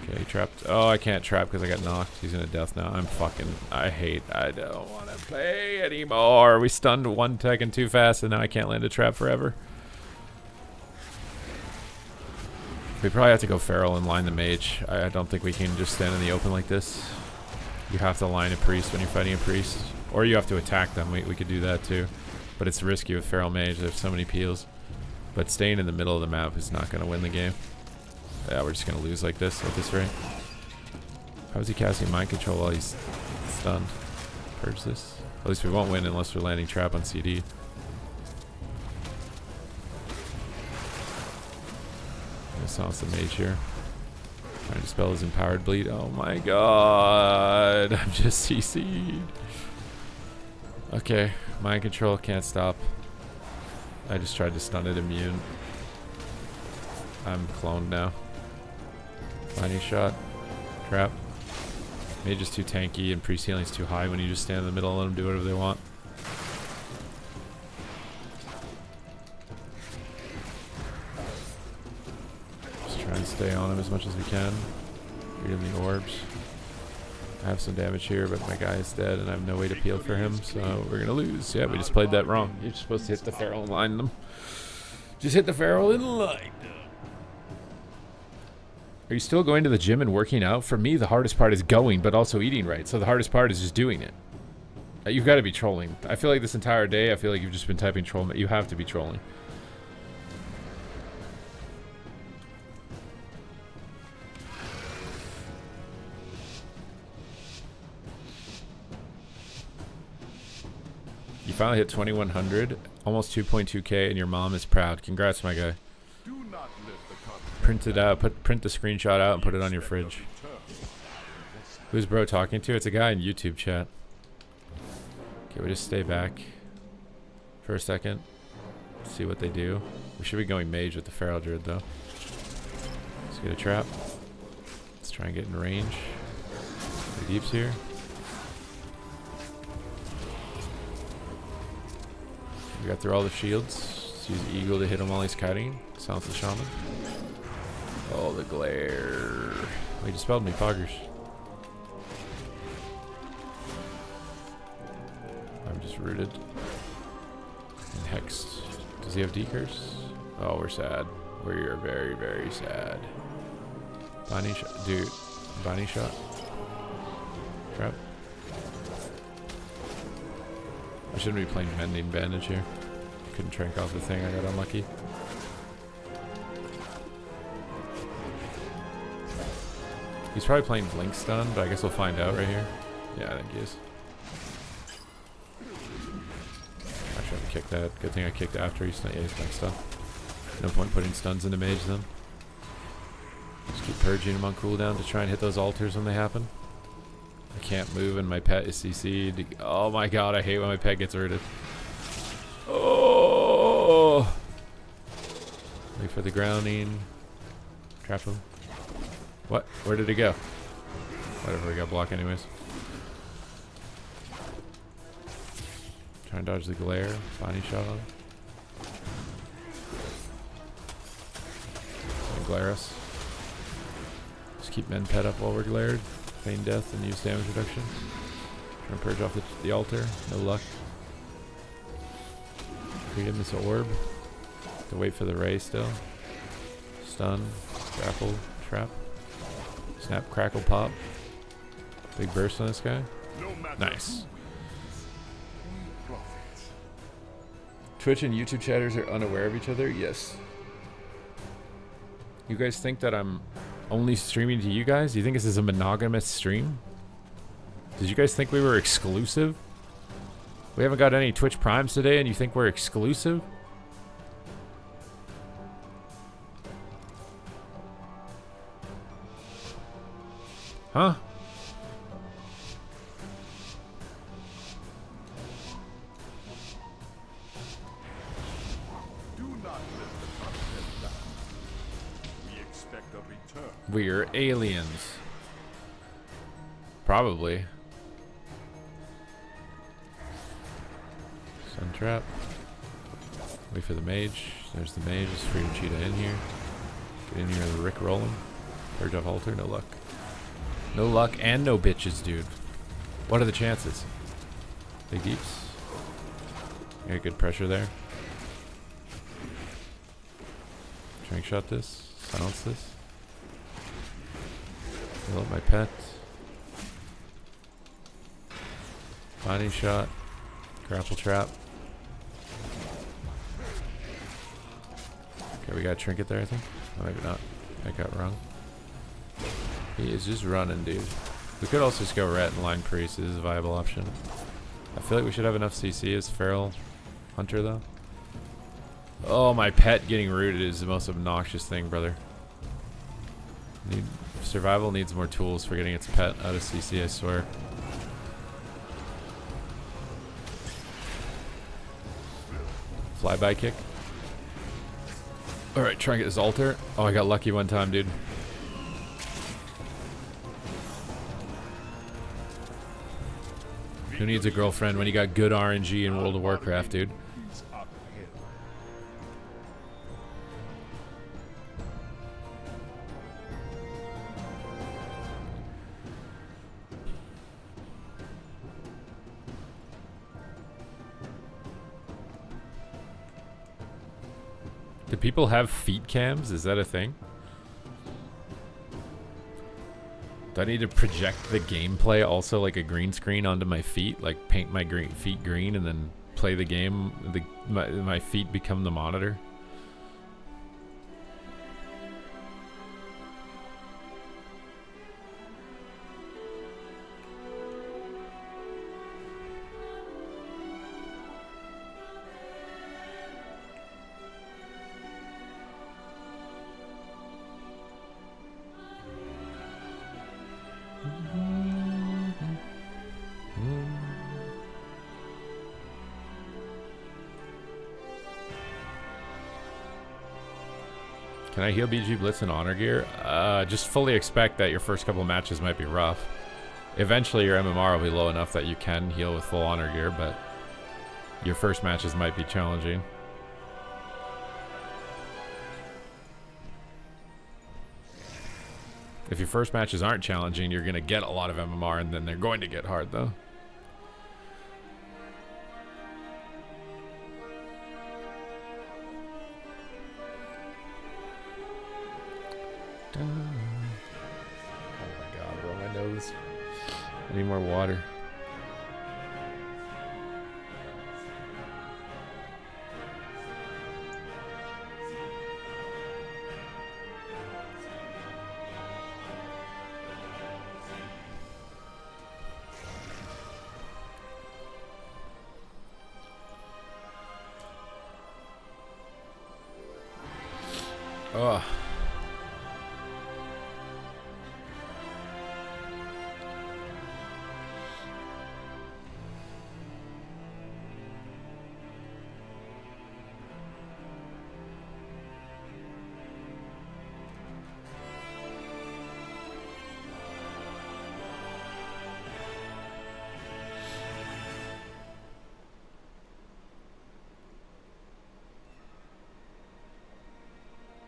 Okay, trapped. Oh, I can't trap because I got knocked. He's gonna death now. I don't want to play anymore. We stunned one second too fast and now I can't land a trap forever. We probably have to go feral and line the mage. I don't think we can just stand in the open like this. You have to line a priest when you're fighting a priest. Or you have to attack them. We could do that too. But it's risky with feral mage. There's so many peels. But staying in the middle of the map is not going to win the game. Yeah, we're just going to lose like this at this rate. How is he casting mind control while he's stunned? Purge this. At least we won't win unless we're landing trap on CD. Gonna silence the mage here. Trying to dispel his empowered bleed. Oh my god. I'm just CC'd. Okay. Mind control. Can't stop. I just tried to stun it immune. I'm cloned now. Binding shot. Trap. Mage is too tanky and priest healing is too high when you just stand in the middle and let them do whatever they want. Just try and stay on him as much as we can. Read him the orbs. I have some damage here, but my guy is dead and I have no way to peel for him, so we're gonna lose. Yeah, we just played that wrong. You're supposed to hit the feral and line them. Just hit the feral and line them. Are you still going to the gym and working out? For me, the hardest part is going, but also eating right. So the hardest part is just doing it. You've got to be trolling. I feel like this entire day, I feel like you've just been typing troll. You have to be trolling. You finally hit 2100, almost 2.2k, and your mom is proud. Congrats, my guy. Do not let the cartel Print it out. Print the screenshot out and put it on your fridge. Who's bro talking to? It's a guy in YouTube chat. Okay, we just stay back for a second. See what they do. We should be going mage with the feral druid though. Let's get a trap. Let's try and get in range. The deep's here. We got through all the shields. Let's use Eagle to hit him while he's kiting. Silence the shaman. Oh, the glare. Oh, he dispelled me, poggers. I'm just rooted. And hexed. Does he have decurs? Oh, we're sad. We're very, very sad. Binding shot. Dude. Binding shot. Trap. I shouldn't be playing Mending Bandage here. Couldn't trank off the thing. I got unlucky. He's probably playing Blink Stun, but I guess we'll find out right here. Yeah, I think he is. I should have kicked that. Good thing I kicked after he stunned. Yeah, he's Blink Stun. No point putting stuns into mage then. Just keep purging him on cooldown to try and hit those altars when they happen. I can't move and my pet is CC'd. Oh my god, I hate when my pet gets rooted. Oh! Wait for the grounding. Trap him. What? Where did he go? Whatever, we got block anyways. Try and dodge the glare. Body shot on him. Glare us. Just keep men pet up while we're glared. Feign death and use damage reduction. Try and purge off the altar. No luck. Create him this orb. To wait for the ray still. Stun. Grapple. Trap. Snap, crackle, pop. Big burst on this guy. Nice. Twitch and YouTube chatters are unaware of each other? Yes. You guys think that I'm only streaming to you guys? Do you think this is a monogamous stream? Did you guys think we were exclusive? We haven't got any Twitch Primes today and you think we're exclusive? Huh? We're aliens. Probably. Sun trap. Wait for the mage. There's the mage. Just free to cheetah in here. Get in here and Rick roll him. Purge off altar. No luck. No luck and no bitches, dude. What are the chances? Big deeps. Got good pressure there. Trank shot this. Silence this. Heal up my pet. Body shot. Grapple trap. Okay, we got a trinket there, I think. Oh, maybe not. I got it wrong. He is just running, dude. We could also just go ret and line priest. It is a viable option. I feel like we should have enough CC as feral hunter, though. Oh, my pet getting rooted is the most obnoxious thing, brother. Survival needs more tools for getting its pet out of CC, I swear. Flyby kick. Alright, try and get this altar. Oh, I got lucky one time, dude. Who needs a girlfriend when you got good RNG in World of Warcraft, dude? Do people have feet cams? Is that a thing? Do I need to project the gameplay also like a green screen onto my feet? Like paint my feet green and then play the game? My feet become the monitor? Can I heal BG Blitz in Honor Gear? Just fully expect that your first couple of matches might be rough. Eventually your MMR will be low enough that you can heal with full Honor Gear, but your first matches might be challenging. If your first matches aren't challenging, you're going to get a lot of MMR, and then they're going to get hard, though. Oh my god, bro, my nose. I need more water. Ugh.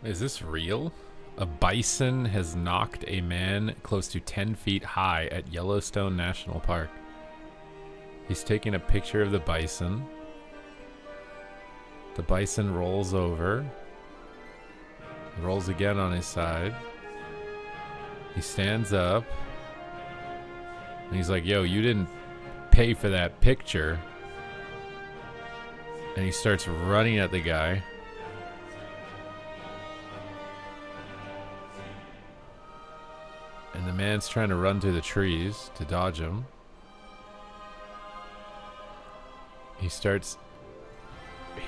Is this real? A bison has knocked a man close to 10 feet high at Yellowstone National Park. He's taking a picture of the bison. The bison rolls over. Rolls again on his side. He stands up. And he's like, yo, you didn't pay for that picture. And he starts running at the guy. And the man's trying to run through the trees to dodge him. He starts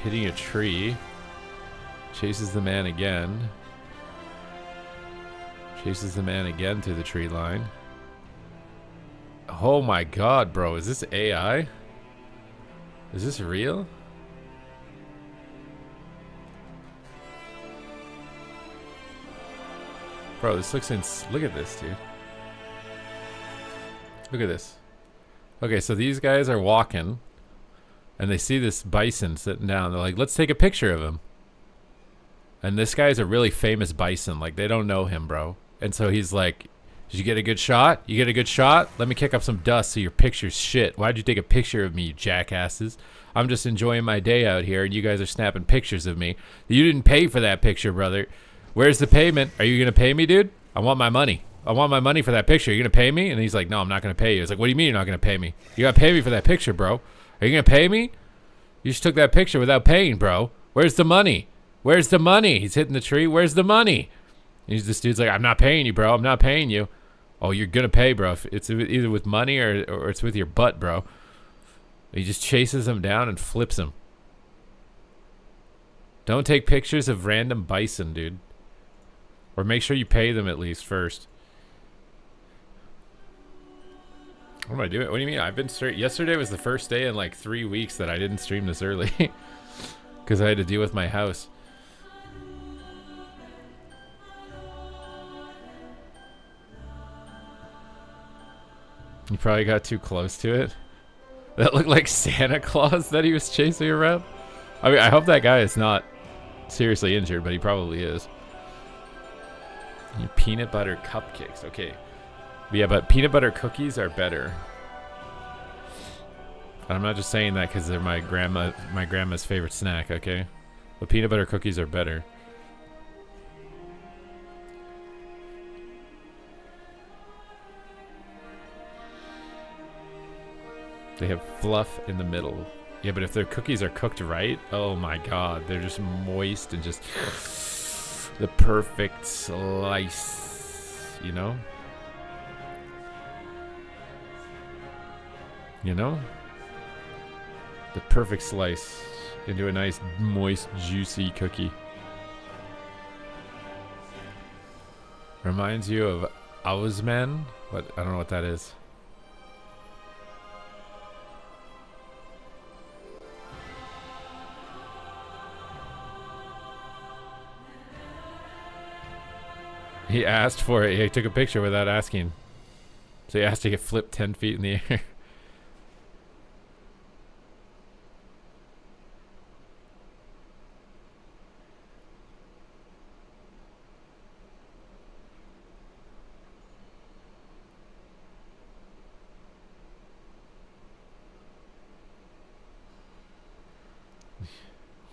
hitting a tree. Chases the man again. Chases the man again through the tree line. Oh my god, bro. Is this AI? Is this real? Bro, this looks look at this, dude. Look at this. Okay, so these guys are walking. And they see this bison sitting down. They're like, let's take a picture of him. And this guy's a really famous bison. Like, they don't know him, bro. And so he's like, did you get a good shot? You get a good shot? Let me kick up some dust so your picture's shit. Why'd you take a picture of me, you jackasses? I'm just enjoying my day out here, and you guys are snapping pictures of me. You didn't pay for that picture, brother. Where's the payment? Are you going to pay me, dude? I want my money. I want my money for that picture. Are you going to pay me? And he's like, no, I'm not going to pay you. It's like, what do you mean you're not going to pay me? You got to pay me for that picture, bro. Are you going to pay me? You just took that picture without paying, bro. Where's the money? Where's the money? He's hitting the tree. Where's the money? And this dude's like, I'm not paying you, bro. I'm not paying you. Oh, you're going to pay, bro. It's either with money or it's with your butt, bro. He just chases him down and flips him. Don't take pictures of random bison, dude. Or make sure you pay them at least first. What am I doing? What do you mean? I've been straight. Yesterday was the first day in like 3 weeks that I didn't stream this early. Because I had to deal with my house. You probably got too close to it. That looked like Santa Claus that he was chasing around. I mean, I hope that guy is not seriously injured, but he probably is. Peanut butter cupcakes. Okay. Yeah, but peanut butter cookies are better. And I'm not just saying that because they're my grandma's favorite snack, okay? But peanut butter cookies are better. They have fluff in the middle. Yeah, but if their cookies are cooked right, oh my god, they're just moist and just the perfect slice, you know? You know? The perfect slice into a nice, moist, juicy cookie. Reminds you of Ausman? What? I don't know what that is. He asked for it. He took a picture without asking. So he asked to get flipped 10 feet in the air.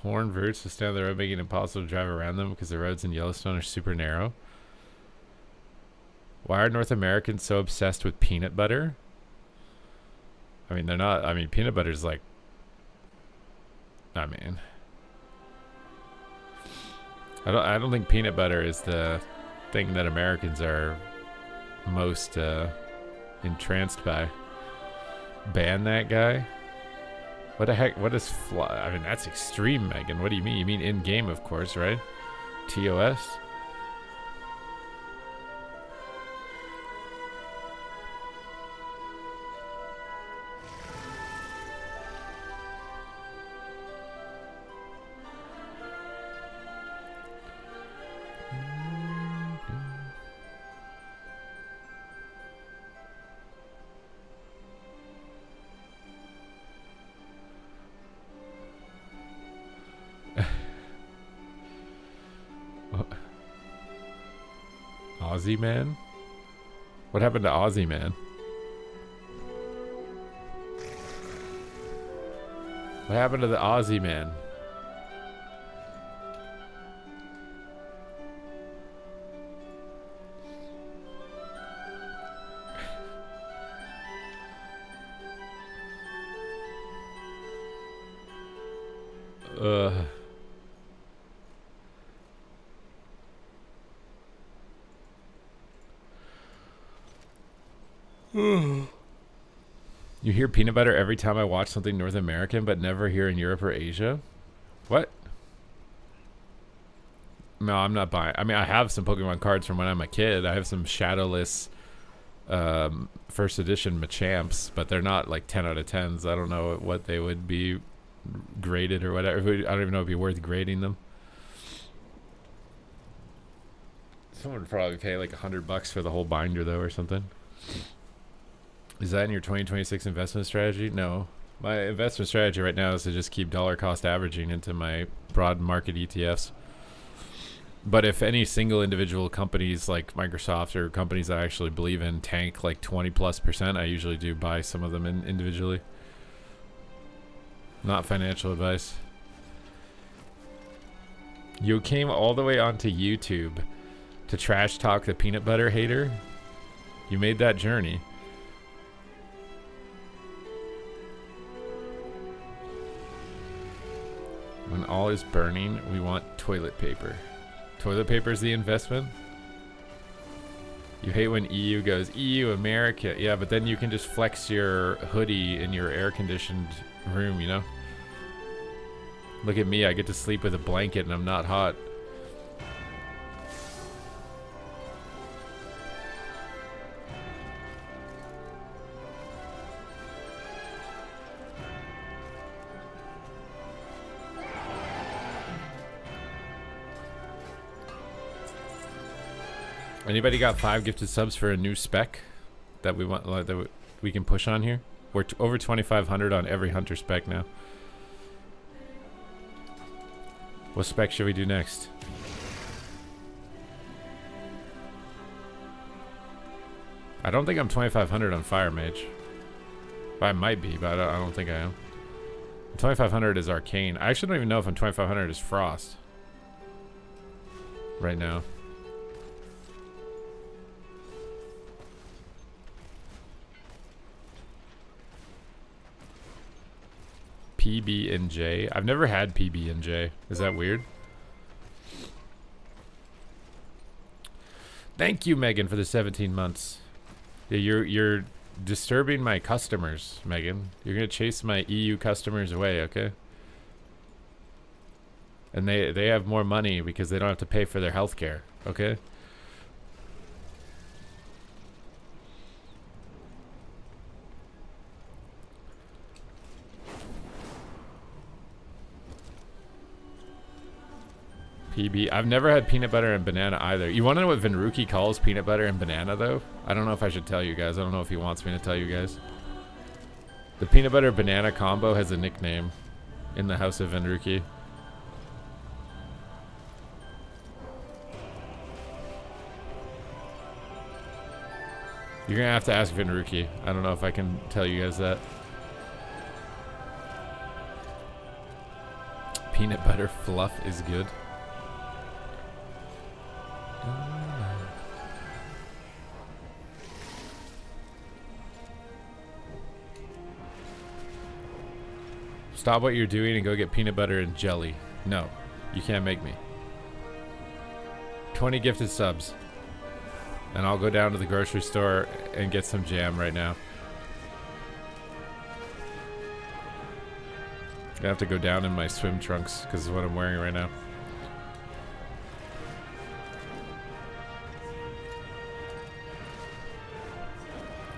Horn verts to stand on the road, making it impossible to drive around them because the roads in Yellowstone are super narrow. Why are North Americans so obsessed with peanut butter? I mean, they're not. I mean, peanut butter is like. I mean, I don't think peanut butter is the thing that Americans are most entranced by. Ban that guy. What the heck? What is fly? I mean, that's extreme, Megan. What do you mean? You mean in game, of course, right? TOS. Aussie Man? What happened to Aussie Man? What happened to the Aussie Man? You hear peanut butter every time I watch something North American, but never here in Europe or Asia? What? No, I'm not buying. I mean, I have some Pokemon cards from when I'm a kid. I have some Shadowless first edition Machamps, but they're not like 10 out of 10s. I don't know what they would be graded or whatever. I don't even know if it'd be worth grading them. Someone would probably pay like $100 for the whole binder though or something. Is that in your 2026 investment strategy? No. My investment strategy right now is to just keep dollar cost averaging into my broad market ETFs. But if any single individual companies like Microsoft or companies that I actually believe in tank like 20+%, I usually do buy some of them individually. Not financial advice. You came all the way onto YouTube to trash talk the peanut butter hater? You made that journey. When all is burning, we want toilet paper. Toilet paper is the investment? You hate when EU goes, EU, America. Yeah, but then you can just flex your hoodie in your air-conditioned room, you know? Look at me, I get to sleep with a blanket and I'm not hot. Anybody got 5 gifted subs for a new spec that we want that we can push on here? We're over 2,500 on every hunter spec now. What spec should we do next? I don't think I'm 2,500 on Fire Mage. I might be, but I don't think I am. 2,500 is Arcane. I actually don't even know if I'm 2,500 is Frost. Right now. PB and J. I've never had PB and J. Is that weird? Thank you, Megan, for the 17 months. Yeah, you're disturbing my customers, Megan. You're gonna chase my EU customers away, okay? And they have more money because they don't have to pay for their healthcare, okay? PB. I've never had peanut butter and banana either. You want to know what Vinruki calls peanut butter and banana, though? I don't know if I should tell you guys. I don't know if he wants me to tell you guys. The peanut butter banana combo has a nickname in the house of Vinruki. You're going to have to ask Vinruki. I don't know if I can tell you guys that. Peanut butter fluff is good. Stop what you're doing and go get peanut butter and jelly. No, you can't make me. 20 gifted subs. And I'll go down to the grocery store and get some jam right now. I have to go down in my swim trunks because it's what I'm wearing right now.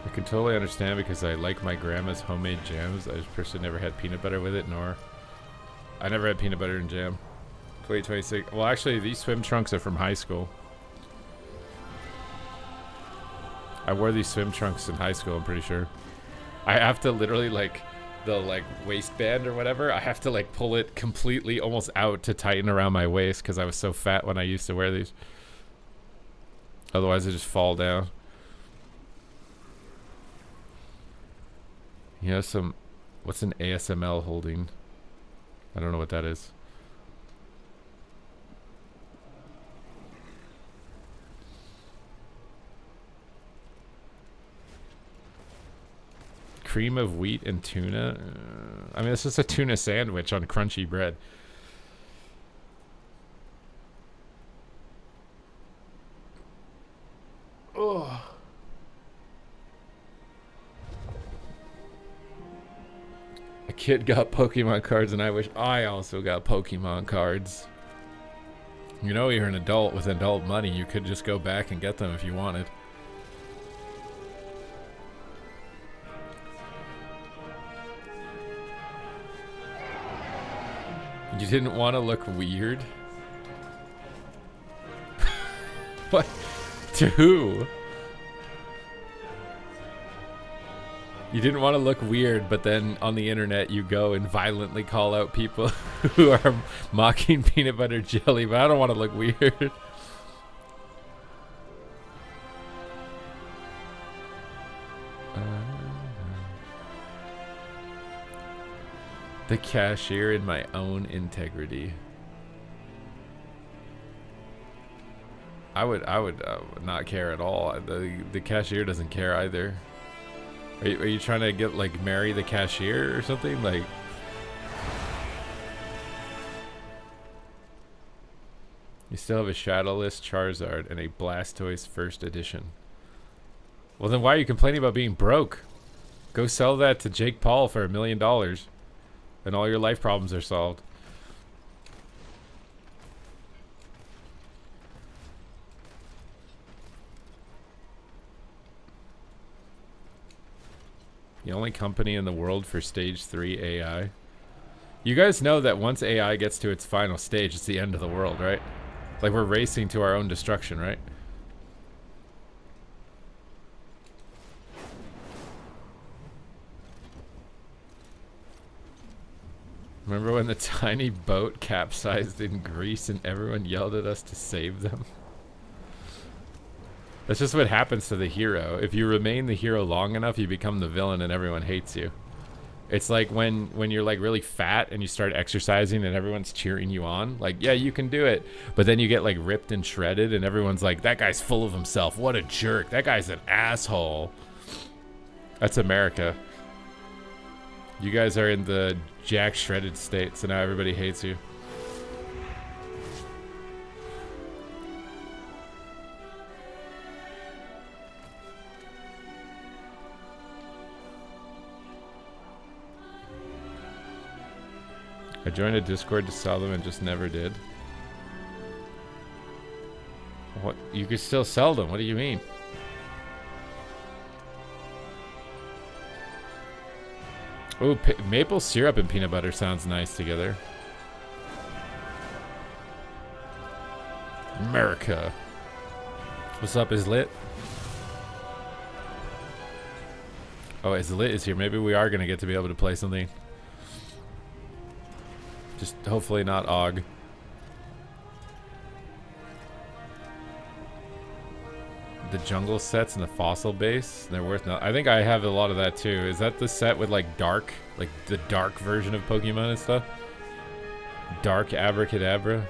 I can totally understand because I like my grandma's homemade jams. I just personally never had peanut butter with it, nor I never had peanut butter and jam. 2026. Well, actually, these swim trunks are from high school. I wore these swim trunks in high school, I'm pretty sure. I have to literally, like, the, waistband or whatever, I have to, pull it completely almost out to tighten around my waist because I was so fat when I used to wear these. Otherwise, I just fall down. You know, what's an ASML holding? I don't know what that is. Cream of wheat and tuna. I mean, it's just a tuna sandwich on crunchy bread. Oh. A kid got Pokemon cards, and I wish I also got Pokemon cards. You know, you're an adult with adult money. You could just go back and get them if you wanted. You didn't want to look weird? What? To who? You didn't want to look weird, but then on the internet you go and violently call out people who are mocking peanut butter jelly, but I don't want to look weird. The cashier in my own integrity. I would not care at all. The cashier doesn't care either. Are you trying to get like marry the cashier or something? Like, you still have a Shadowless Charizard and a Blastoise first edition. Well, then why are you complaining about being broke? Go sell that to Jake Paul for $1 million, and all your life problems are solved. The only company in the world for stage 3 AI. You guys know that once AI gets to its final stage, it's the end of the world, right? Like, we're racing to our own destruction, right? Remember when the tiny boat capsized in Greece and everyone yelled at us to save them? That's just what happens to the hero. If you remain the hero long enough, you become the villain and everyone hates you. It's like when you're like really fat and you start exercising and everyone's cheering you on. Like, yeah, you can do it. But then you get like ripped and shredded and everyone's like, that guy's full of himself. What a jerk. That guy's an asshole. That's America. You guys are in the jack shredded state, so now everybody hates you. I joined a Discord to sell them and just never did. What? You could still sell them. What do you mean? Oh, maple syrup and peanut butter sounds nice together. America. What's up, is lit? Oh, is lit is here. Maybe we are going to get to be able to play something. Just hopefully not Og. The jungle sets and the fossil base, they're worth no. I think I have a lot of that too. Is that the set with like dark, like the dark version of Pokemon and stuff? Dark Abracadabra.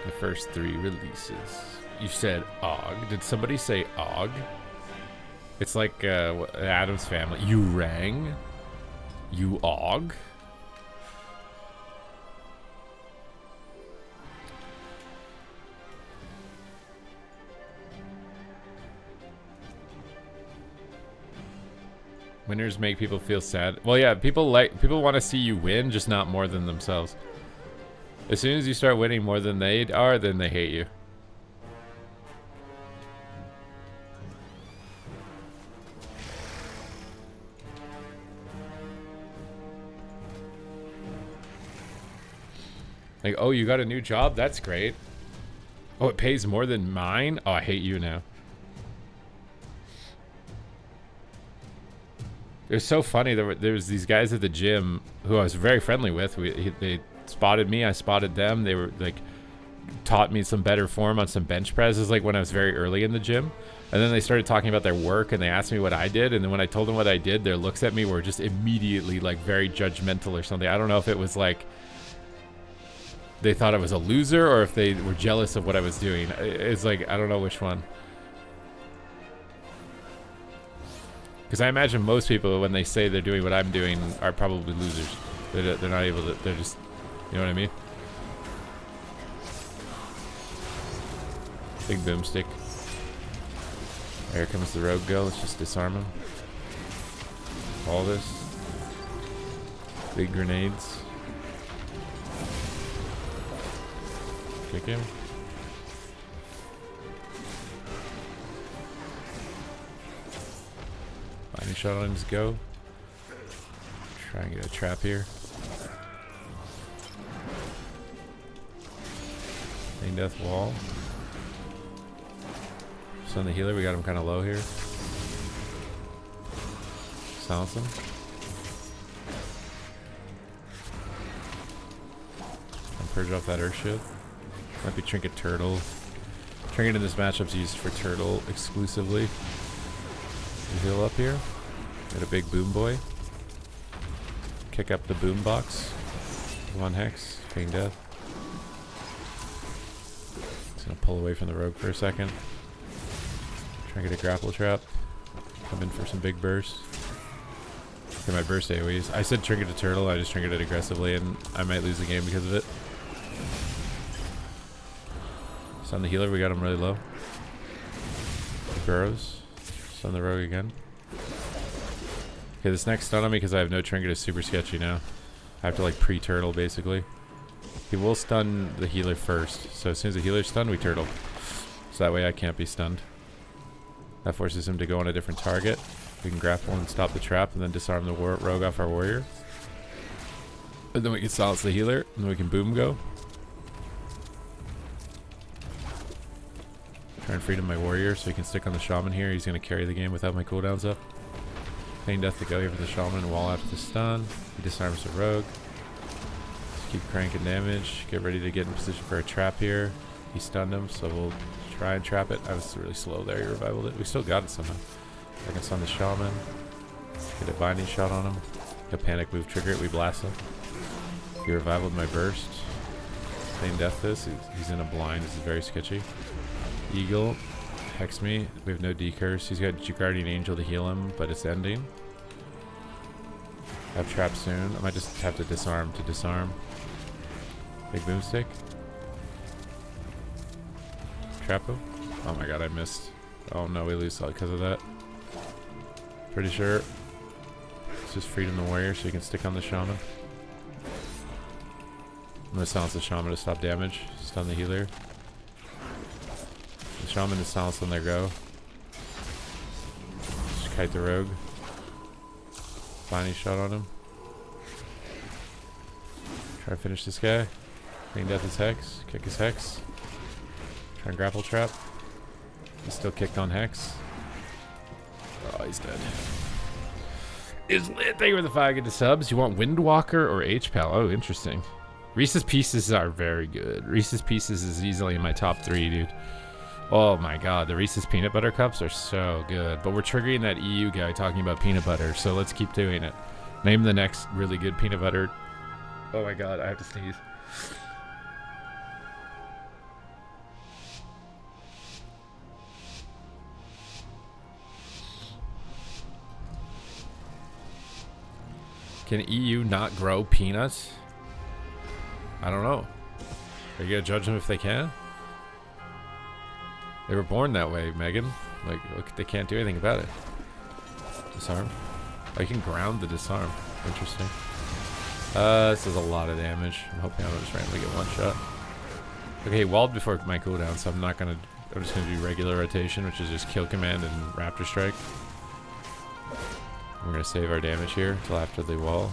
The first 3 releases. You said Og. Did somebody say Og? It's like Adam's Family. You rang? You Og? Winners make people feel sad. Well, yeah, people want to see you win, just not more than themselves. As soon as you start winning more than they are, then they hate you. Like, oh, you got a new job? That's great. Oh, it pays more than mine? Oh, I hate you now. It was so funny. There was these guys at the gym who I was very friendly with. They spotted me. I spotted them. They were like taught me some better form on some bench presses, like when I was very early in the gym. And then they started talking about their work, and they asked me what I did. And then when I told them what I did, their looks at me were just immediately like very judgmental or something. I don't know if it was like they thought I was a loser or if they were jealous of what I was doing. It's like, I don't know which one. Because I imagine most people, when they say they're doing what I'm doing, are probably losers. They're not able to, they're just, you know what I mean? Big boomstick. Here comes the rogue girl. Let's just disarm him. All this. Big grenades. Kick him. Any shot on him, just go. Try and get a trap here. Main death wall. So on the healer, we got him kind of low here. Silence him. And purge off that earth shield. Might be Trinket Turtle. Trinket in this matchup's used for Turtle exclusively. We heal up here. Got a big boom boy. Kick up the boom box. One hex. King death. Just gonna pull away from the rogue for a second. Try and get a grapple trap. Come in for some big bursts. Get my burst AoEs. I said trinket to turtle. I just trinketed aggressively, and I might lose the game because of it. Stun the healer. We got him really low. Burrows. Stun the rogue again. Okay, this next stun on me because I have no trinket is super sketchy now. I have to like pre-turtle basically. He will stun the healer first. So as soon as the healer's stunned, we turtle. So that way I can't be stunned. That forces him to go on a different target. We can grapple and stop the trap and then disarm the rogue off our warrior. And then we can silence the healer and then we can boom go. Try and freedom my warrior so he can stick on the shaman here. He's going to carry the game without my cooldowns up. Pain death to go here for the shaman and wall after the stun. He disarms the rogue. Just keep cranking damage. Get ready to get in position for a trap here. He stunned him, so we'll try and trap it. I was really slow there. He revivaled it. We still got it somehow. I can stun the shaman. Get a binding shot on him. A panic move trigger it. We blast him. He revivaled my burst. Pain death this. He's in a blind. This is very sketchy. Eagle. Hex me. We have no decurse. He's got Guardian Angel to heal him, but it's ending. I have trap soon. I might just have to disarm to disarm. Big boomstick. Trap him. Oh my god, I missed. Oh no, we lose because of that. Pretty sure. It's just freedom the warrior so you can stick on the shaman. I'm gonna silence the shaman to stop damage. Stun the healer. The shaman is silenced on their go. Just kite the rogue. Binding shot on him. Try to finish this guy. Bring death his hex. Kick his hex. Try and grapple trap. He's still kicked on hex. Oh, he's dead. Is lit. Thank you for the 5 get the subs. You want Windwalker or H-Pal? Oh, interesting. Reese's Pieces are very good. Reese's Pieces is easily in my top 3, dude. Oh my god, the Reese's Peanut Butter Cups are so good. But we're triggering that EU guy talking about peanut butter, so let's keep doing it. Name the next really good peanut butter. Oh my god, I have to sneeze. Can EU not grow peanuts? I don't know. Are you gonna judge them if they can? They were born that way, Megan. Like, look, they can't do anything about it. Disarm. Oh, you can ground the disarm. Interesting. This is a lot of damage. I'm hoping I don't just randomly get one shot. Okay, walled before my cooldown, so I'm not gonna. I'm just gonna do regular rotation, which is just kill command and raptor strike. We're gonna save our damage here until after the wall.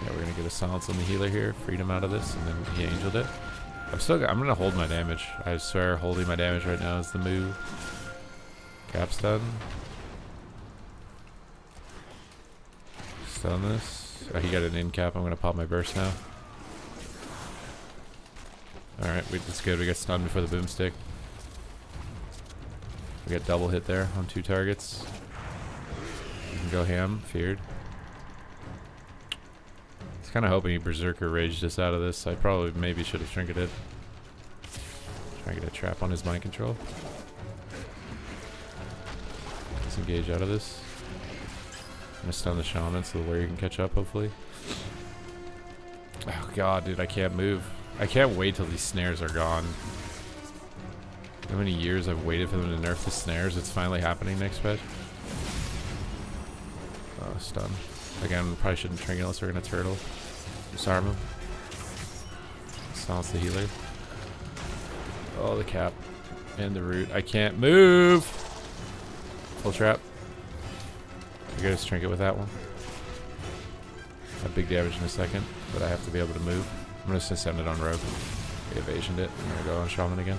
Okay, we're gonna get a silence on the healer here, freedom out of this, and then he angeled it. I'm gonna hold my damage. I swear holding my damage right now is the move. Cap stun. Stun this. Oh, he got an in cap. I'm gonna pop my burst now. Alright, that's good. We got stunned before the boomstick. We got double hit there on 2 targets. You can go ham, feared. I was kind of hoping he berserker raged us out of this. I probably maybe should have trinketed. Try and get a trap on his mind control. Disengage out of this. I'm gonna stun the shaman so the warrior can catch up, hopefully. Oh god, dude, I can't move. I can't wait till these snares are gone. How many years I've waited for them to nerf the snares? It's finally happening next patch. Oh, stun. Again, probably shouldn't trinket unless we're gonna turtle. Disarm him. Silence the healer. Oh, the cap. And the root. I can't move! Full trap. I got a trinket with that one. Have big damage in a second, but I have to be able to move. I'm gonna send it on rogue. We evasioned it. I'm gonna go on shaman again.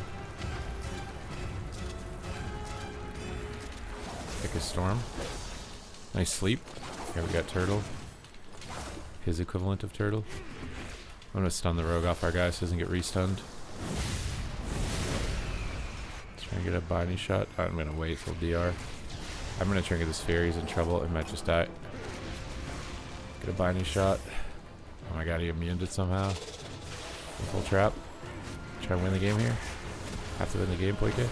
Pick a storm. Nice sleep. Here we got turtle. His equivalent of turtle. I'm gonna stun the rogue off our guy so he doesn't get restunned. Try and get a binding shot. I'm gonna wait till DR. I'm gonna trinket this sphere. He's in trouble. He might just die. Get a binding shot. Oh my god, he immuned it somehow. Full trap. Try and win the game here. Have to win the game, Poike.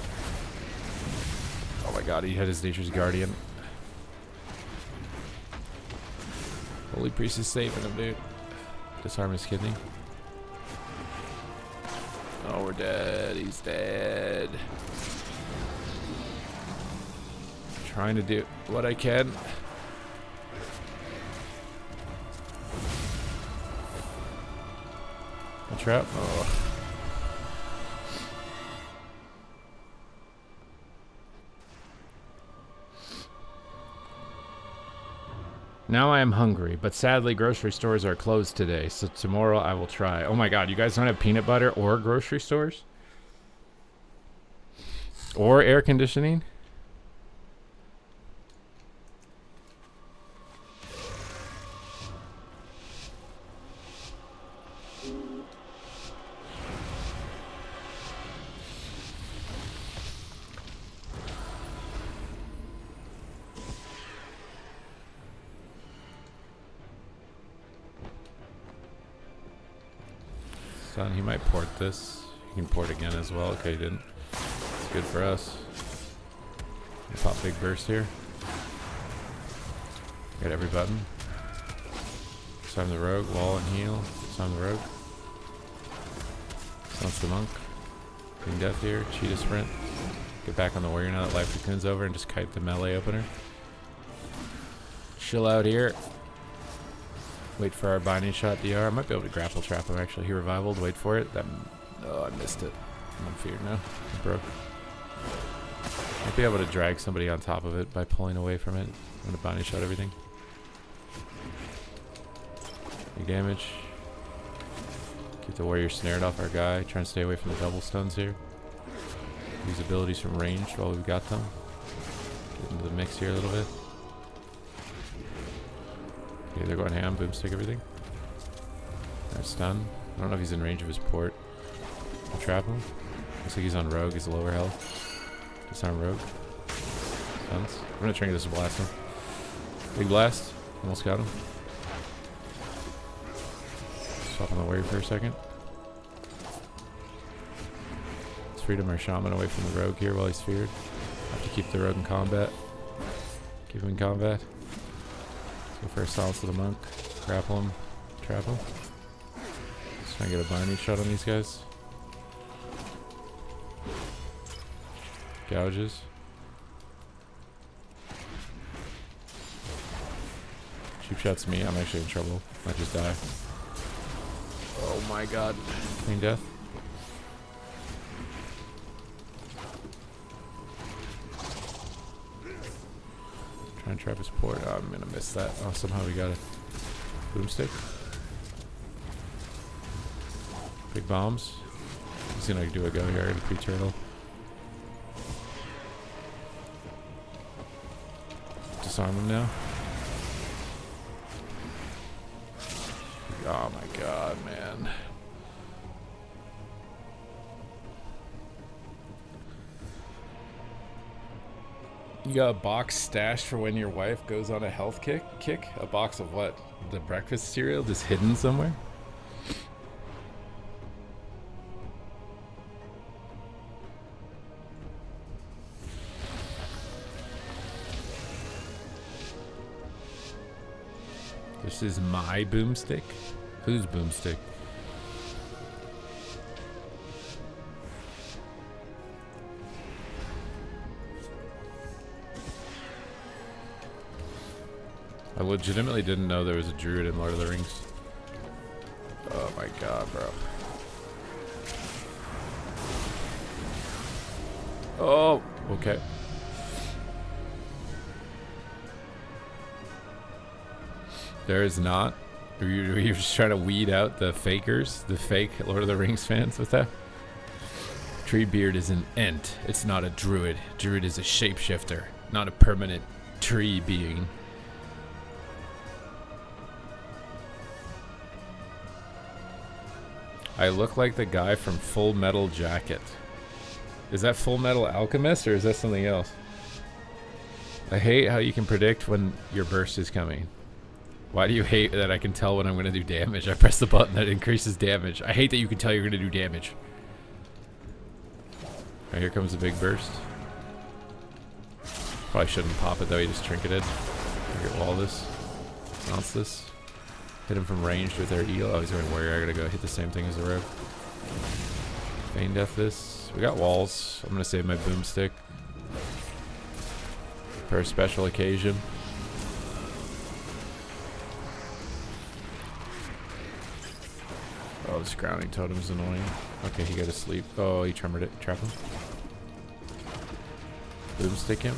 Oh my god, he had his Nature's Guardian. Holy Priest is saving him, dude. Disarm his kidney. Oh, we're dead. He's dead. Trying to do what I can. A trap? Oh. Now I am hungry, but sadly grocery stores are closed today, so tomorrow I will try. Oh my god, you guys don't have peanut butter or grocery stores? Or air conditioning? Son, he might port this. He can port again as well. Okay, he didn't. It's good for us. Pop big burst here. Get every button. Disarm the rogue, wall and heal. Disarm the rogue. Silence the monk. Green death here. Cheetah sprint. Get back on the warrior now that life cocoon's over and just kite the melee opener. Chill out here. Wait for our binding shot DR. I might be able to grapple trap him actually. He revivaled. Wait for it. Oh, I missed it. I'm feared now. I broke. Might be able to drag somebody on top of it by pulling away from it. I'm gonna binding shot everything. Big damage. Keep the warrior snared off our guy. Try and stay away from the double stuns here. Use abilities from range while we've got them. Get into the mix here a little bit. Okay, they're going ham, boomstick everything. There's stun. I don't know if he's in range of his port. I'll trap him. Looks like he's on rogue, he's lower health. Disarm rogue. Stuns. I'm gonna trinket this to blast him. Big blast. Almost got him. Swap on the warrior for a second. Let's freedom our shaman away from the rogue here while he's feared. Have to keep the rogue in combat. Keep him in combat. Go for a silence to the monk. Grapple him. Trap him. Just try and get a binding shot on these guys. Gouges. Cheap shots me. I'm actually in trouble. Might just die. Oh my god. Clean death. Try and trap his port. Oh, I'm gonna miss that. Oh, somehow we got a boomstick. Big bombs. He's gonna do a go here and pre-turtle. Disarm him now. Oh my god, man. You got a box stashed for when your wife goes on a health kick? A box of what? The breakfast cereal just hidden somewhere? This is my boomstick? Whose boomstick? I legitimately didn't know there was a druid in Lord of the Rings. Oh my god, bro. Oh, okay. There is not. Are you just trying to weed out the fakers? The fake Lord of the Rings fans with that? Treebeard is an ent. It's not a druid. Druid is a shapeshifter, not a permanent tree being. I look like the guy from Full Metal Jacket. Is that Full Metal Alchemist or is that something else? I hate how you can predict when your burst is coming. Why do you hate that I can tell when I'm going to do damage? I press the button that increases damage. I hate that you can tell you're going to do damage. Alright, here comes a big burst. Probably shouldn't pop it though, he just trinketed. Get wall this. Bounce this. Hit him from range with their heal. Oh, he's going warrior. I gotta go hit the same thing as the rogue. Feign death this. We got walls. I'm gonna save my boomstick for a special occasion. Oh, this grounding totem's annoying. Okay, he got to sleep. Oh, he trembled it. Trap him. Boomstick him.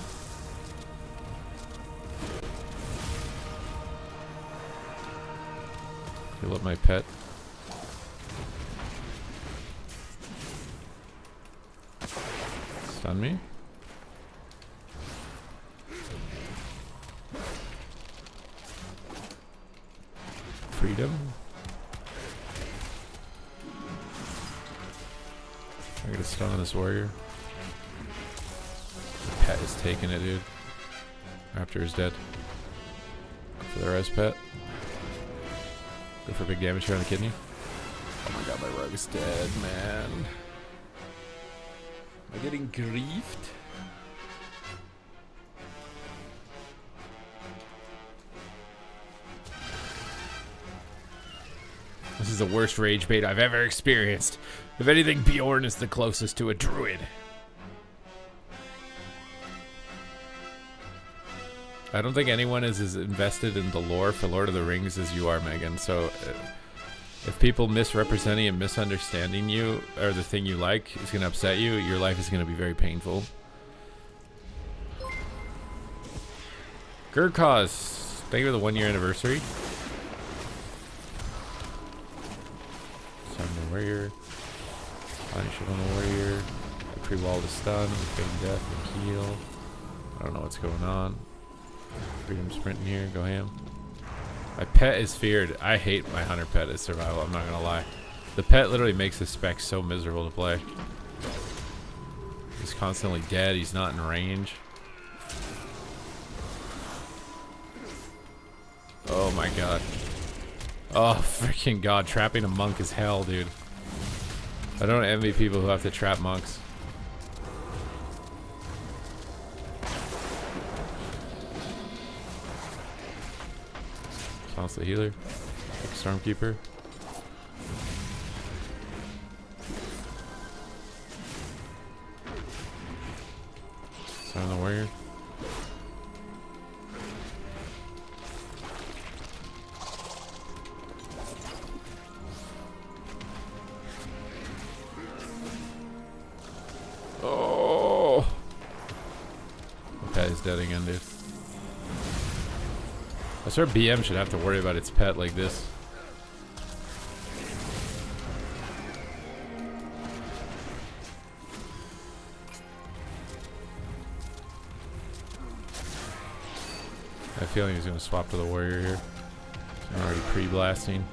Heal up my pet. Stun me. Freedom. I got a stun on this warrior. The pet is taking it, dude. Raptor is dead. Go for the res pet. Go for big damage here on the kidney. Oh my god, my rogue is dead, man. Am I getting griefed? This is the worst rage bait I've ever experienced. If anything, Bjorn is the closest to a druid. I don't think anyone is as invested in the lore for Lord of the Rings as you are, Megan. So if people misrepresenting and misunderstanding you or the thing you like is going to upset you, your life is going to be very painful. Gurkaz, thank you for the 1 year anniversary. Stun the warrior. Punish it on the warrior. I pre-wall the stun, feign death, and heal. I don't know what's going on. Freedom sprinting here, go ham. My pet is feared. I hate my hunter pet as survival, I'm not gonna lie. The pet literally makes the spec so miserable to play. He's constantly dead, he's not in range. Oh my god. Oh freaking god, trapping a monk is hell, dude. I don't envy people who have to trap monks. Silence the healer. Stormkeeper. Silence the warrior. Oh! The pet is dead again, dude. I swear BM should have to worry about its pet like this. I have a feeling he's going to swap to the warrior here. I'm already pre-blasting.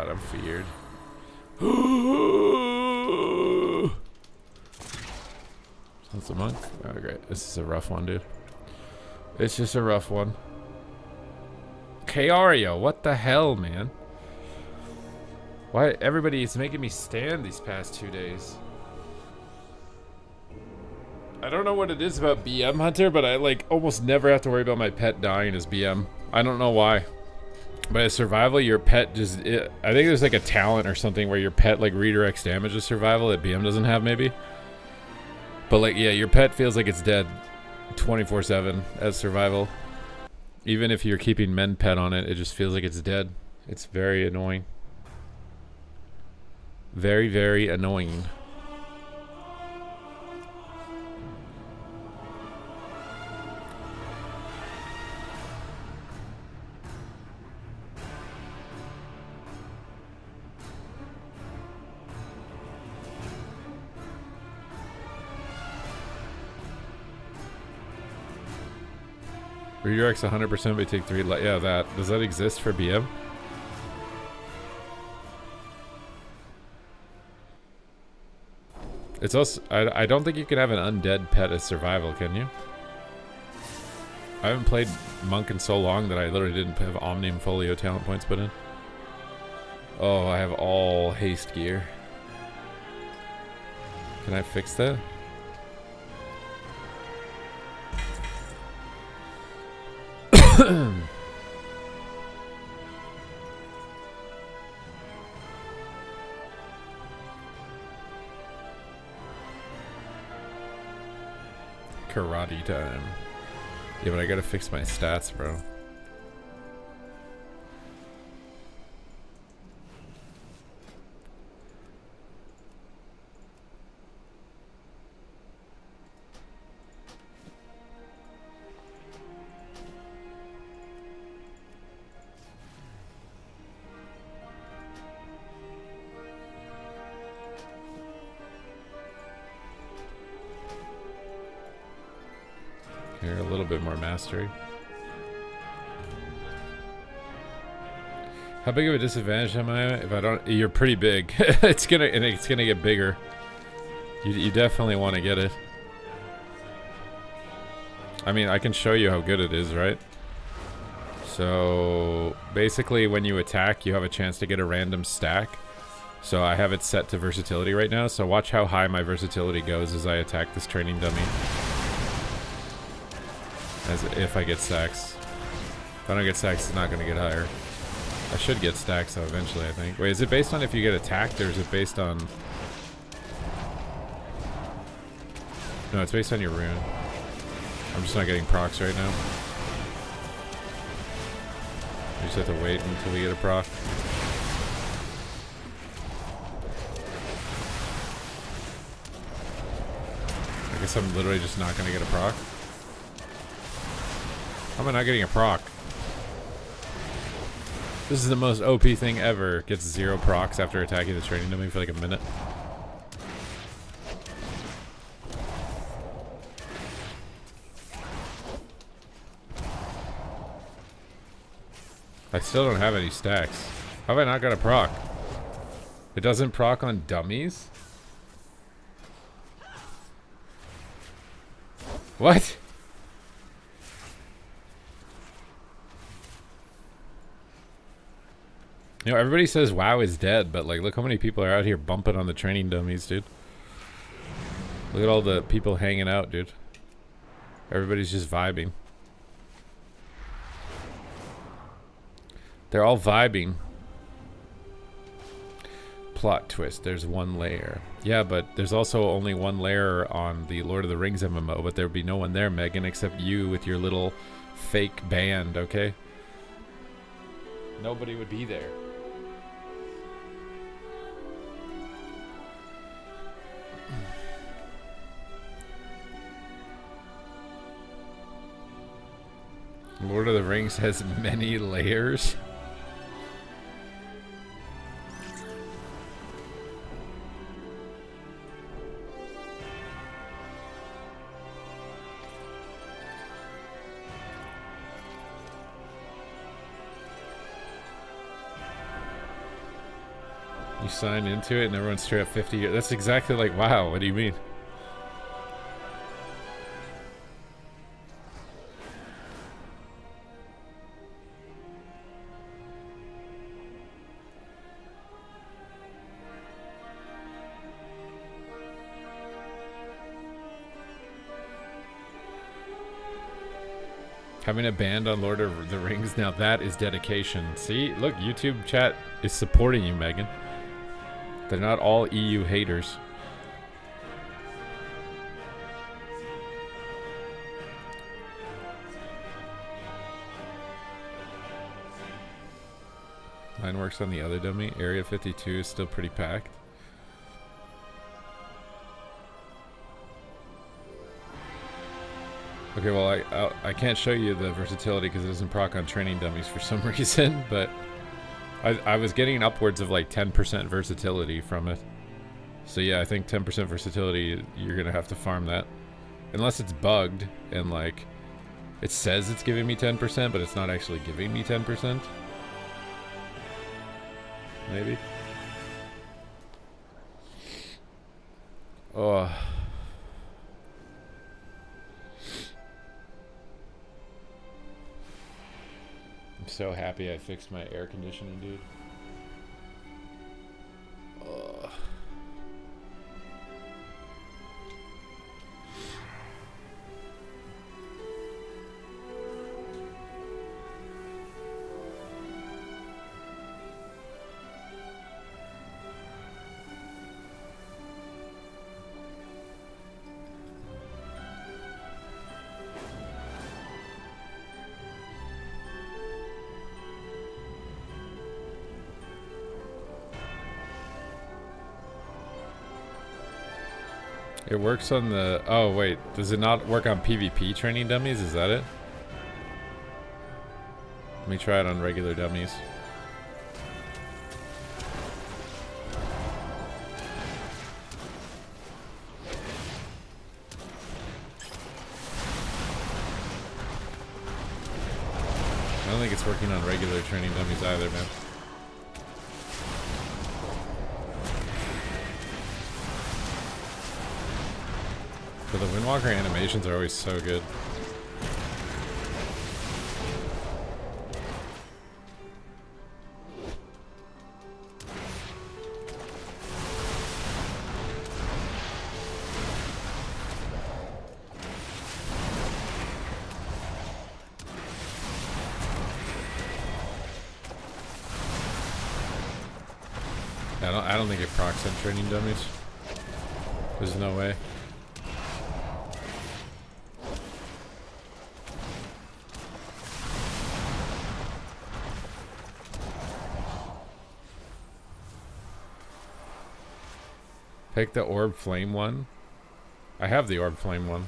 god, I'm feared. That's a monk. Oh, great. This is a rough one, dude. It's just a rough one. Kaario, what the hell, man? Why everybody is making me stand these past 2 days? I don't know what it is about BM Hunter, but I like almost never have to worry about my pet dying as BM. I don't know why. But as survival, your pet just... I think there's like a talent or something where your pet like redirects damage to survival that BM doesn't have maybe. But like, yeah, your pet feels like it's dead 24/7 as survival. Even if you're keeping men pet on it, it just feels like it's dead. It's very annoying. Very, very annoying. Redirects 100%, but take 3. Yeah, that. Does that exist for BM? It's also... I don't think you can have an undead pet as survival, can you? I haven't played Monk in so long that I literally didn't have Omnium Folio talent points put in. Oh, I have all haste gear. Can I fix that? Karate time. Yeah, but I gotta fix my stats, bro. Here, a little bit more mastery. How big of a disadvantage am I if I don't? You're pretty big. it's gonna get bigger. You definitely want to get it. I mean, I can show you how good it is, right? So basically, when you attack, you have a chance to get a random stack. So I have it set to versatility right now. So watch how high my versatility goes as I attack this training dummy. As if I get stacks. If I don't get stacks, it's not going to get higher. I should get stacks though eventually, I think. Wait, is it based on if you get attacked, or is it based on... No, it's based on your rune. I'm just not getting procs right now. We just have to wait until we get a proc. I guess I'm literally just not going to get a proc. How am I not getting a proc? This is the most OP thing ever. Gets 0 procs after attacking the training dummy for like a minute. I still don't have any stacks. How have I not got a proc? It doesn't proc on dummies? What? You know, everybody says WoW is dead, but like, look how many people are out here bumping on the training dummies, dude. Look at all the people hanging out, dude. Everybody's just vibing. They're all vibing. Plot twist, there's 1 layer. Yeah, but there's also only 1 layer on the Lord of the Rings MMO, but there would be no one there, Megan, except you with your little fake band, okay? Nobody would be there. Lord of the Rings has many layers. You sign into it and everyone's straight up 50 years. That's exactly like, wow, what do you mean? Having a band on Lord of the Rings, now that is dedication. See, look, YouTube chat is supporting you, Megan. They're not all EU haters. Mine works on the other dummy. Area 52 is still pretty packed. Okay, well, I can't show you the versatility because it doesn't proc on training dummies for some reason, but I was getting upwards of like 10% versatility from it. So yeah, I think 10% versatility, you're going to have to farm that. Unless it's bugged and like, it says it's giving me 10%, but it's not actually giving me 10%. Maybe. Oh. I'm so happy I fixed my air conditioning, dude. Ugh. It works on the... Oh, wait. Does it not work on PvP training dummies? Is that it? Let me try it on regular dummies. I don't think it's working on regular training dummies either, man. But the Windwalker animations are always so good. I don't think it procs on training dummies. There's no way. Pick the orb flame one. I have the orb flame one.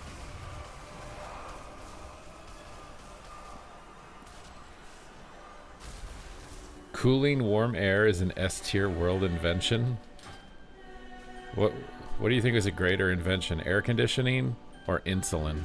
Cooling warm air is an S-tier world invention. What do you think is a greater invention? Air conditioning or insulin?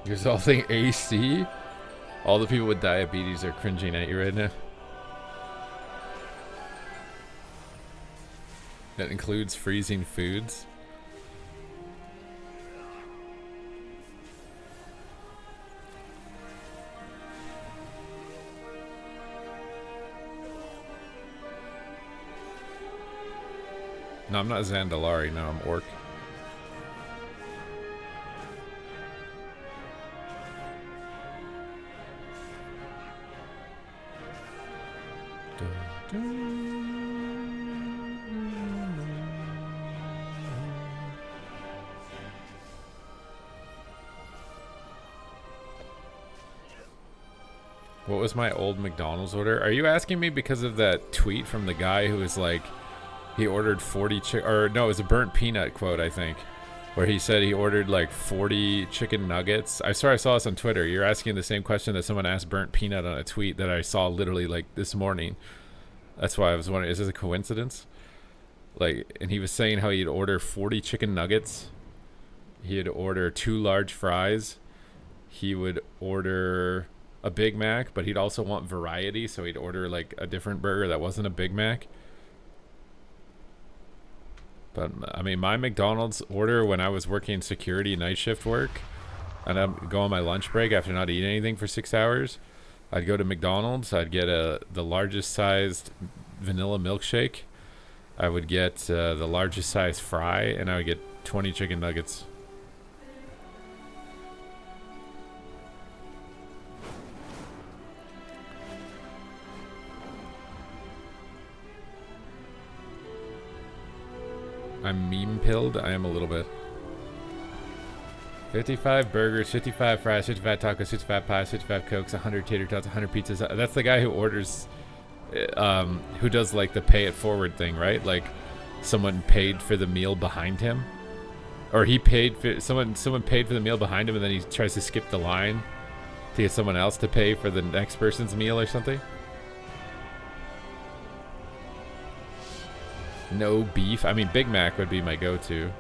You're all think AC? All the people with diabetes are cringing at you right now. That includes freezing foods. No, I'm not Zandalari. No, I'm Orc. What was my old McDonald's order? Are you asking me because of that tweet from the guy who was like, he ordered 40 or no, it was a burnt peanut quote, I think. where he said he ordered like 40 chicken nuggets. I swear I saw this on Twitter. You're asking the same question that someone asked Burnt Peanut on a tweet that I saw literally like this morning. That's why I was wondering, is this a coincidence? Like, and he was saying how he'd order 40 chicken nuggets. He'd order 2 large fries. He would order a Big Mac, but he'd also want variety, so he'd order like a different burger that wasn't a Big Mac. But I mean, my McDonald's order when I was working security night shift work, and I'd go on my lunch break after not eating anything for 6 hours, I'd go to McDonald's. I'd get the largest sized vanilla milkshake. I would get the largest size fry, and I would get 20 chicken nuggets. I'm meme pilled. I am a little bit. 55 burgers, 55 fries, 55 tacos, 55 pies, 55 cokes, 100 tater tots, 100 pizzas. That's the guy who orders, who does like the pay it forward thing, right? Like someone paid for the meal behind him, or he paid for someone paid for the meal behind him, and then he tries to skip the line to get someone else to pay for the next person's meal or something. No beef. I mean, Big Mac would be my go-to.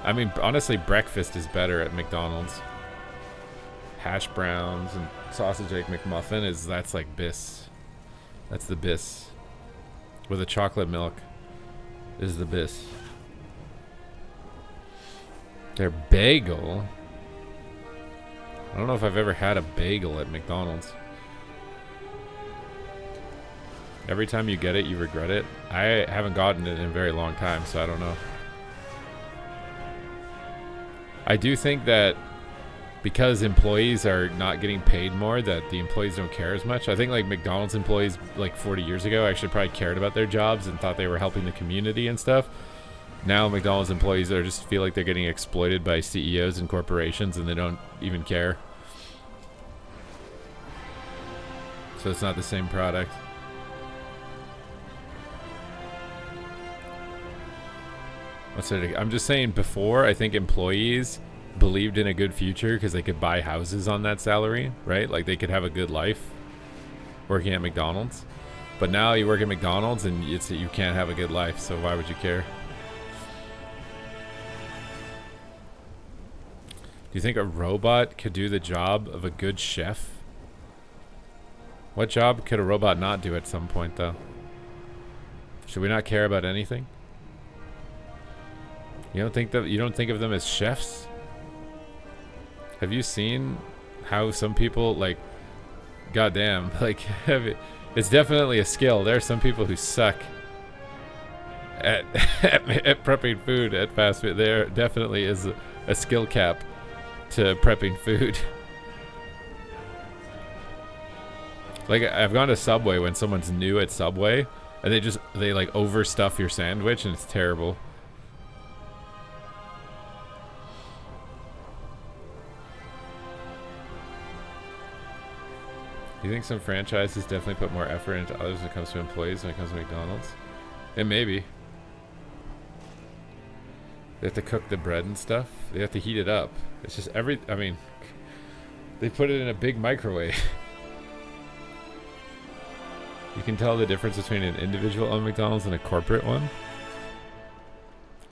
I mean, honestly, breakfast is better at McDonald's. Hash browns and sausage egg McMuffin that's like bis. That's the bis. With a chocolate milk is the bis. Their bagel. I don't know if I've ever had a bagel at McDonald's. Every time you get it, you regret it. I haven't gotten it in a very long time, so I don't know. I do think that because employees are not getting paid more, that the employees don't care as much. I think like McDonald's employees like 40 years ago actually probably cared about their jobs and thought they were helping the community and stuff. Now McDonald's employees are just feel like they're getting exploited by CEOs and corporations, and they don't even care. So it's not the same product. I'm just saying, before, I think employees believed in a good future because they could buy houses on that salary, right? Like they could have a good life working at McDonald's. But now you work at McDonald's and you can't have a good life, so why would you care? Do you think a robot could do the job of a good chef? What job could a robot not do at some point, though? Should we not care about anything? You don't think of them as chefs? Have you seen how some people like, goddamn, like it's definitely a skill. There are some people who suck at prepping food at fast food. There definitely is a skill cap to prepping food. Like I've gone to Subway when someone's new at Subway, and they like overstuff your sandwich, and it's terrible. Do you think some franchises definitely put more effort into others when it comes to employees when it comes to McDonald's? And maybe. They have to cook the bread and stuff. They have to heat it up. It's just I mean, they put it in a big microwave. You can tell the difference between an individual owned McDonald's and a corporate one.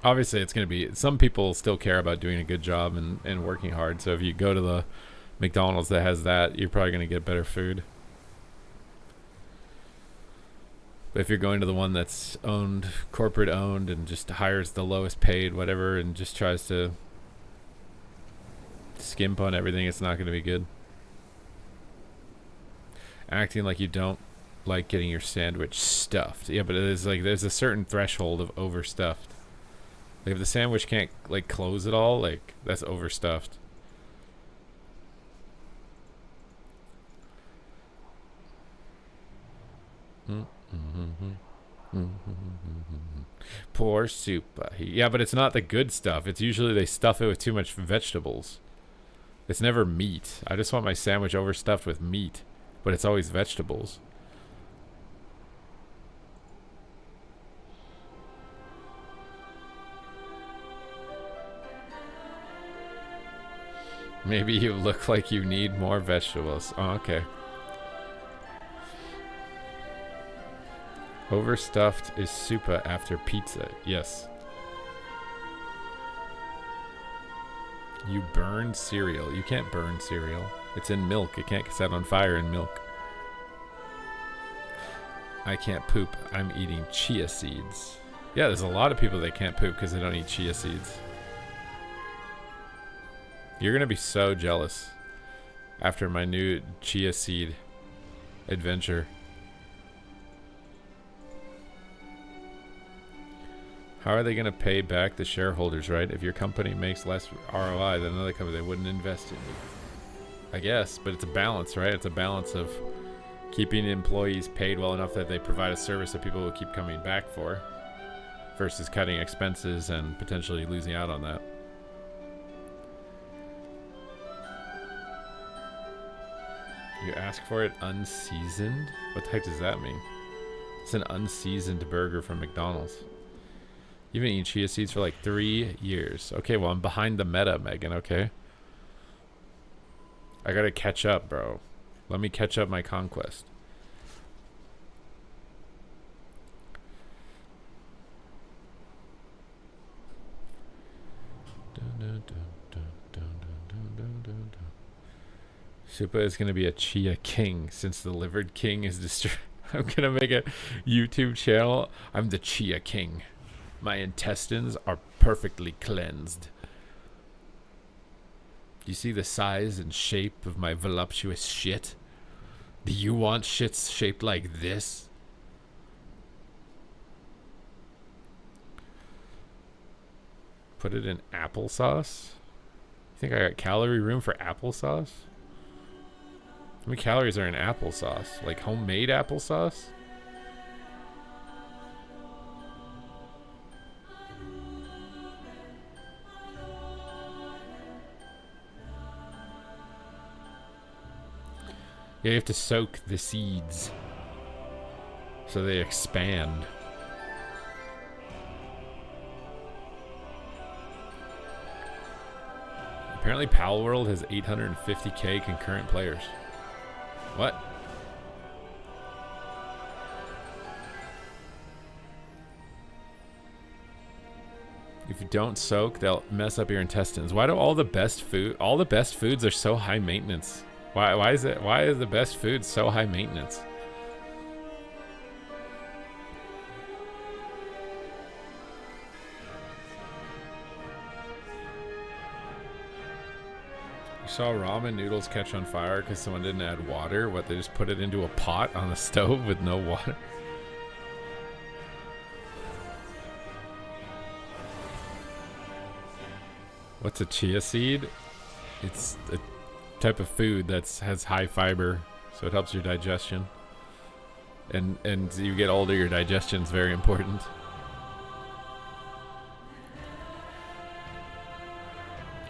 Obviously, it's going to be... Some people still care about doing a good job and working hard. So if you go to the McDonald's that has that, you're probably going to get better food. But if you're going to the one that's corporate owned, and just hires the lowest paid, whatever, and just tries to skimp on everything, it's not going to be good. Acting like you don't like getting your sandwich stuffed. Yeah, but there's a certain threshold of overstuffed. Like if the sandwich can't like close at all, like that's overstuffed. Poor soup. Yeah, but it's not the good stuff. It's usually they stuff it with too much vegetables. It's never meat. I just want my sandwich overstuffed with meat, but it's always vegetables. Maybe you look like you need more vegetables. Oh, okay. Overstuffed is super after pizza. Yes. You burn cereal. You can't burn cereal. It's in milk. It can't set on fire in milk. I can't poop. I'm eating chia seeds. Yeah, there's a lot of people that can't poop because they don't eat chia seeds. You're going to be so jealous after my new chia seed adventure. How are they going to pay back the shareholders, right? If your company makes less ROI than another company, they wouldn't invest in you. I guess, but it's a balance, right? It's a balance of keeping employees paid well enough that they provide a service that people will keep coming back for versus cutting expenses and potentially losing out on that. You ask for it unseasoned? What the heck does that mean? It's an unseasoned burger from McDonald's. You've been eating chia seeds for like 3 years. Okay, well, I'm behind the meta, Megan, okay? I gotta catch up, bro. Let me catch up my conquest. Supa is going to be a chia king since the livered king is destroyed. I'm going to make a YouTube channel. I'm the chia king. My intestines are perfectly cleansed. Do you see the size and shape of my voluptuous shit? Do you want shits shaped like this? Put it in applesauce? You think I got calorie room for applesauce? How many calories are in applesauce? Like homemade applesauce? Yeah, you have to soak the seeds so they expand. Apparently Pal World has 850k concurrent players. What? If you don't soak, they'll mess up your intestines. Why do all the best foods are so high maintenance? Why is the best food so high maintenance? You saw ramen noodles catch on fire because someone didn't add water? What, they just put it into a pot on the stove with no water? What's a chia seed? It's a type of food that has high fiber, so it helps your digestion. And as you get older, your digestion is very important.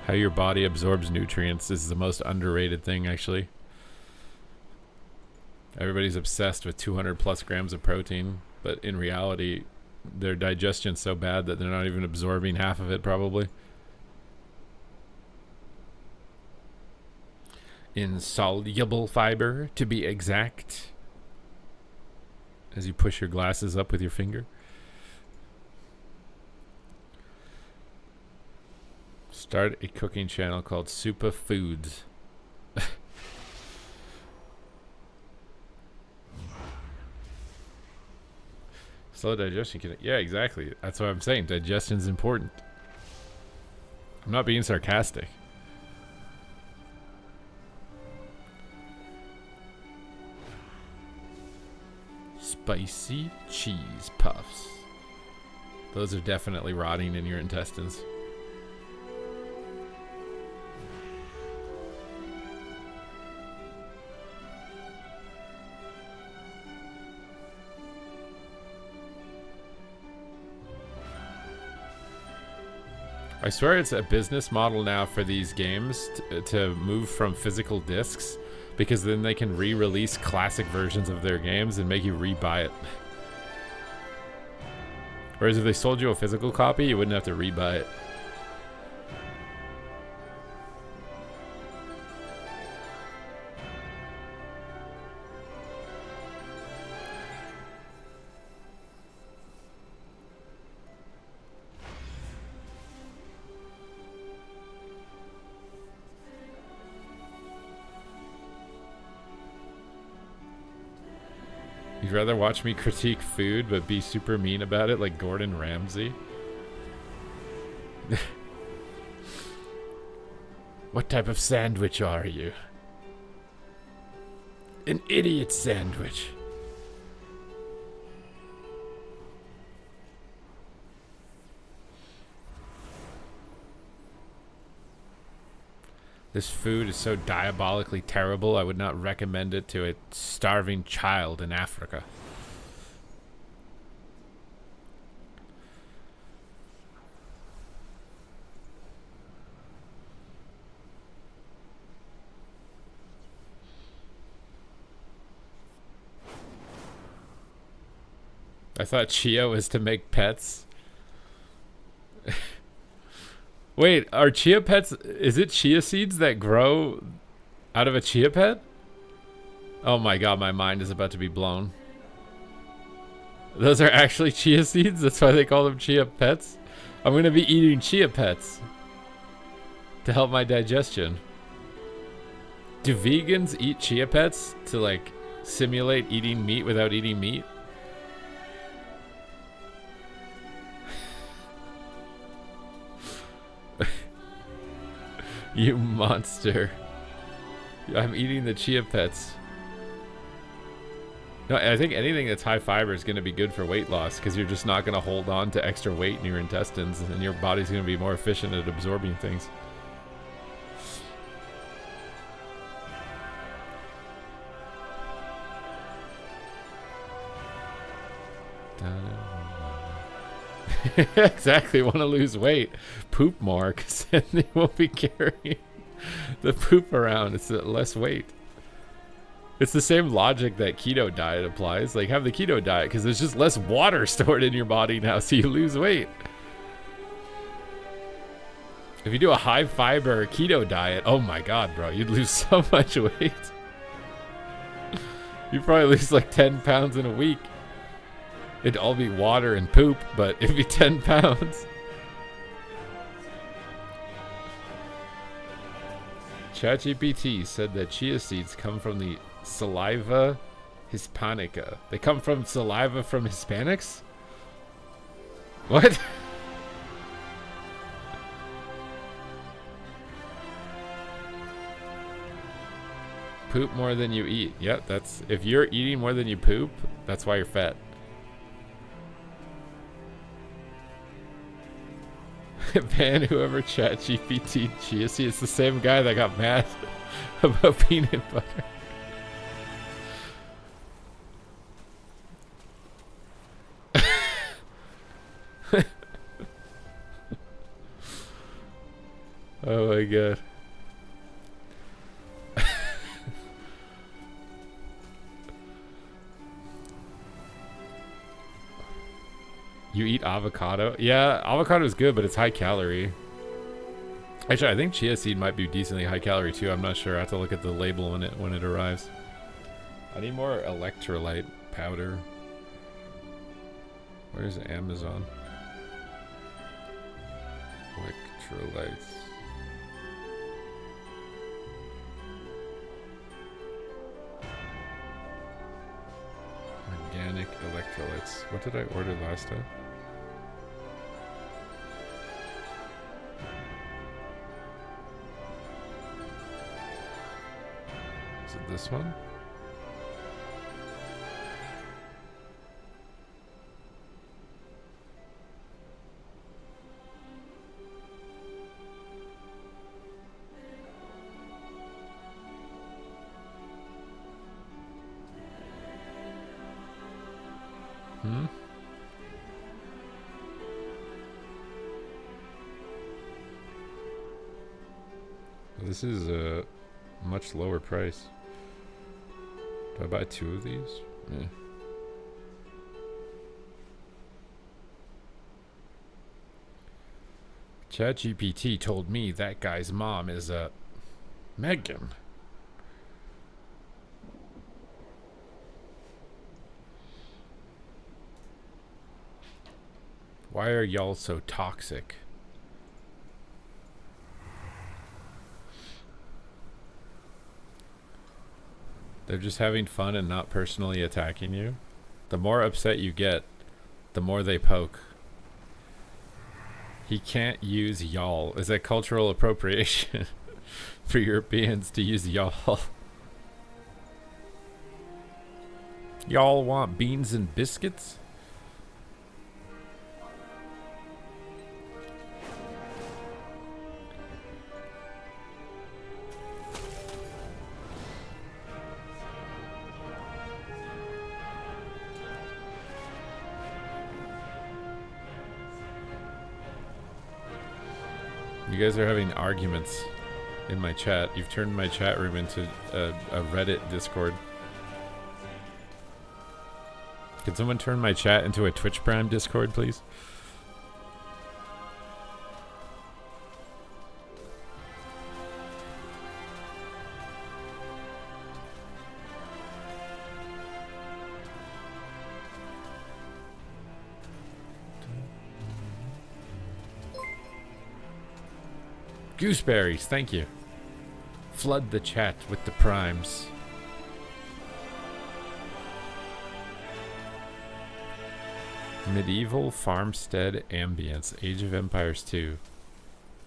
How your body absorbs nutrients is the most underrated thing, actually. Everybody's obsessed with 200 plus grams of protein, but in reality, their digestion's so bad that they're not even absorbing half of it, probably. Insoluble fiber, to be exact. As you push your glasses up with your finger. Start a cooking channel called Supa Foods. Slow digestion can... Yeah, exactly. That's what I'm saying. Digestion's important. I'm not being sarcastic. Spicy cheese puffs. Those are definitely rotting in your intestines. I swear it's a business model now for these games to move from physical discs, because then they can re-release classic versions of their games and make you re-buy it. Whereas if they sold you a physical copy, you wouldn't have to re-buy it. You'd rather watch me critique food but be super mean about it like Gordon Ramsay? What type of sandwich are you? An idiot sandwich. This food is so diabolically terrible, I would not recommend it to a starving child in Africa. I thought chia was to make pets. Wait, are chia pets... Is it chia seeds that grow out of a chia pet? Oh my god, my mind is about to be blown. Those are actually chia seeds? That's why they call them chia pets? I'm gonna be eating chia pets to help my digestion. Do vegans eat chia pets to, like, simulate eating meat without eating meat? You monster. I'm eating the chia pets. No, I think anything that's high fiber is going to be good for weight loss because you're just not going to hold on to extra weight in your intestines and your body's going to be more efficient at absorbing things. Exactly, want to lose weight. Poop more, because then they won't be carrying the poop around. It's less weight. It's the same logic that keto diet applies. Like, have the keto diet, because there's just less water stored in your body now, so you lose weight. If you do a high fiber keto diet, oh my god, bro, you'd lose so much weight. You'd probably lose like 10 pounds in a week. It'd all be water and poop, but it'd be 10 pounds. ChatGPT said that chia seeds come from the saliva hispanica. They come from saliva from Hispanics? What? Poop more than you eat. Yep, that's... If you're eating more than you poop, that's why you're fat. Ban whoever ChatGPT chia seed. It's the same guy that got mad about peanut butter. Oh my god. You eat avocado? Yeah, avocado is good, but it's high calorie. Actually, I think chia seed might be decently high calorie too. I'm not sure. I have to look at the label when it arrives. I need more electrolyte powder. Where's Amazon? Electrolytes. Organic electrolytes. What did I order last time? Is it this one? This is a much lower price. Do I buy 2 of these? Yeah. ChatGPT told me that guy's mom is a Megan. Why are y'all so toxic? They're just having fun and not personally attacking you? The more upset you get, the more they poke. He can't use y'all. Is that cultural appropriation for Europeans to use y'all? Y'all want beans and biscuits? You guys are having arguments in my chat. You've turned my chat room into a Reddit Discord. Can someone turn my chat into a Twitch Prime Discord, please? Gooseberries, thank you. Flood the chat with the primes. Medieval farmstead ambience. Age of Empires 2.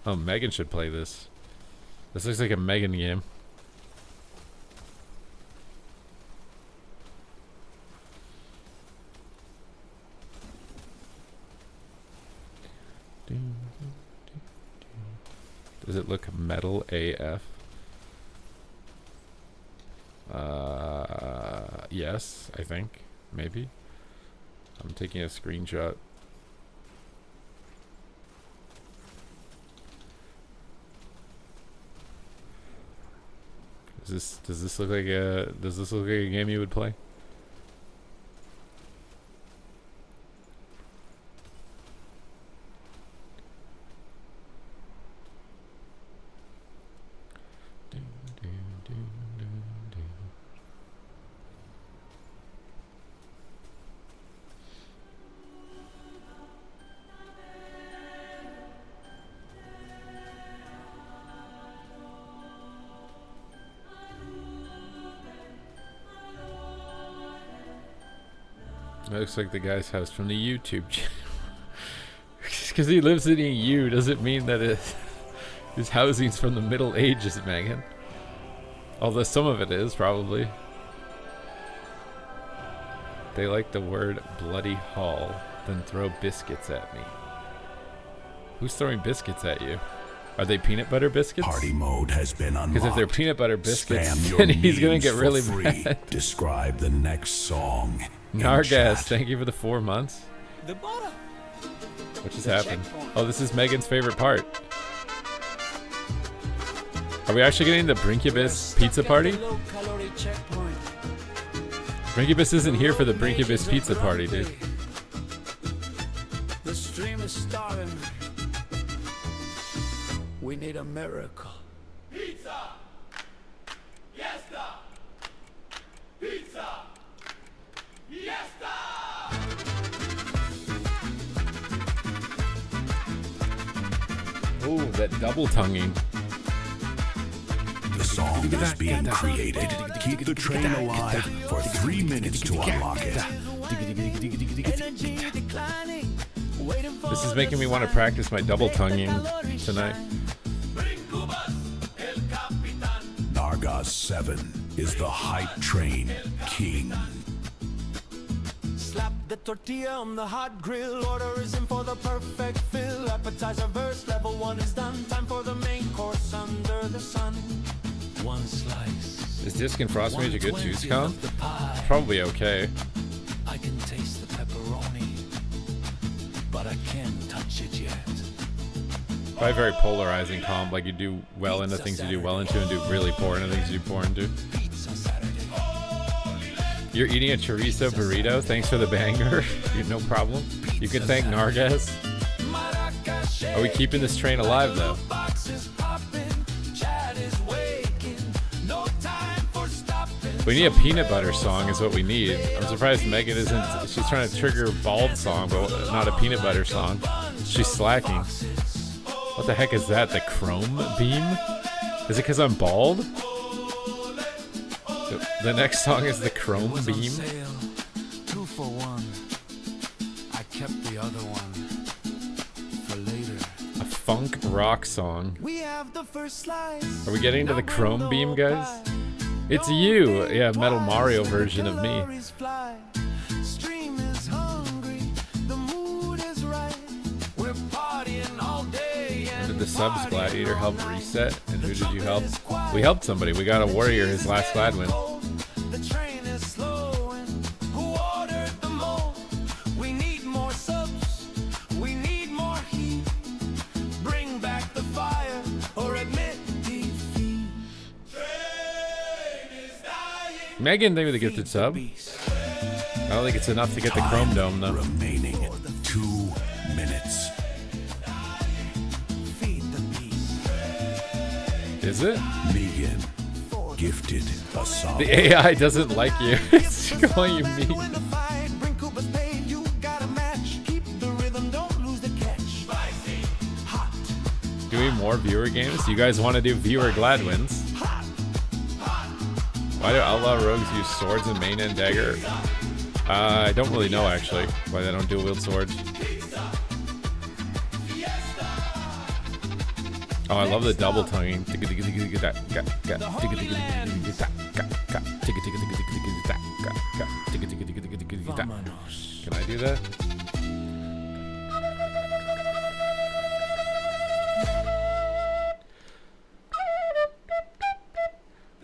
Oh, Megan should play this. This looks like a Megan game. Does it look metal AF? Yes, I think. Maybe. I'm taking a screenshot. Does this look like a game you would play? That looks like the guy's house from the YouTube channel. Just because he lives in EU doesn't mean that his housing's from the Middle Ages, Megan. Although some of it is, probably. They like the word bloody hall, then throw biscuits at me. Who's throwing biscuits at you? Are they peanut butter biscuits? Party mode has been unlocked. Because if they're peanut butter biscuits, Spam your then he's gonna memes get for really free. mad. Describe the next song. in Nargas, chat. thank you for the 4 months. The border. What just The happened? checkpoint. Oh, this is Megan's favorite part. Are we actually getting the Brinkubus pizza party? Low-calorie checkpoint. Brinkubus isn't here for the Brinkubus pizza party, dude. The stream is starving. We need a miracle. Pizza! Yesta! Pizza! Yesta! Oh, that double tonguing. The song is being created. Keep the train alive for 3 minutes to unlock it. Energy declining. Waiting for This is making me want to practice my double tonguing tonight. Nargas 7 is the hype train king. Slap the tortilla on the hot grill. Order is in for the perfect fill. Appetizer verse, level 1 is done. Time for the main course under the sun. One slice. Is Disc and Frost Mage a good juice 1/20th comp? of the pie. Probably okay. I can taste the pepperoni, but I can't touch it yet. Probably very polarizing comp. Like you do well into things you do well into and do really poor into things you do poor into. Pizza Saturday. You're eating a chorizo burrito. Thanks for the banger. No problem. You can thank Nargas. Are we keeping this train alive though? We need a peanut butter song is what we need. I'm surprised Megan isn't. She's trying to trigger a bald song, but not a peanut butter song. She's slacking. What the heck is that? The chrome beam? Is it because I'm bald? The next song is the chrome beam. for one. I kept the other one for later. A funk rock song. We have the first slice. Are we getting into the chrome beam, guys? It's you. Yeah, Metal Mario version of me. Stream is hungry, the mood is right. We're partying all day. Did the subs Gladiator help reset? And who did you help? We helped somebody. We got a warrior his last glad win. The train is slowing. Who ordered the mold? We need more subs. We need more heat. Bring back the fire or admit defeat. Megan, thank you for the gifted sub. I don't think it's enough to get the Chrome Dome, though. Remaining 2 minutes. Feed the beast. Is it? Megan gifted a song. The AI doesn't like you. It's calling you mean. Win the fight, bring Cooper's pain. You got a match. Keep the rhythm, don't lose the catch. Spicy, hot, Doing more viewer games? You guys want to do viewer glad wins? hot, hot. Why do outlaw rogues use swords and main and dagger? I don't really know, actually, why they don't dual wield swords. Oh, I love the double tonguing. Can I do that?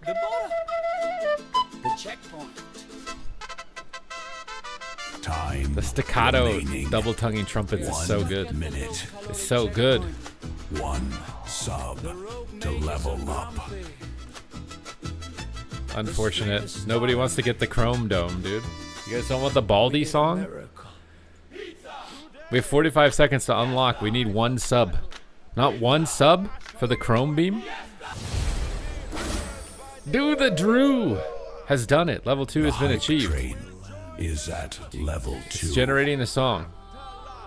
The border. The checkpoint. Time. The staccato remaining double tonguing trumpets is so 1 good. minute. It's so good. 1 sub to level up. Unfortunate. Nobody wants to get the Chrome Dome, dude. You guys don't want the Baldy song? We have 45 seconds to unlock. We need 1 sub. Not 1 sub for the Chrome Beam? Do the Drew has done it. Level 2 has been Hype achieved. Train is at level 2. It's generating the song.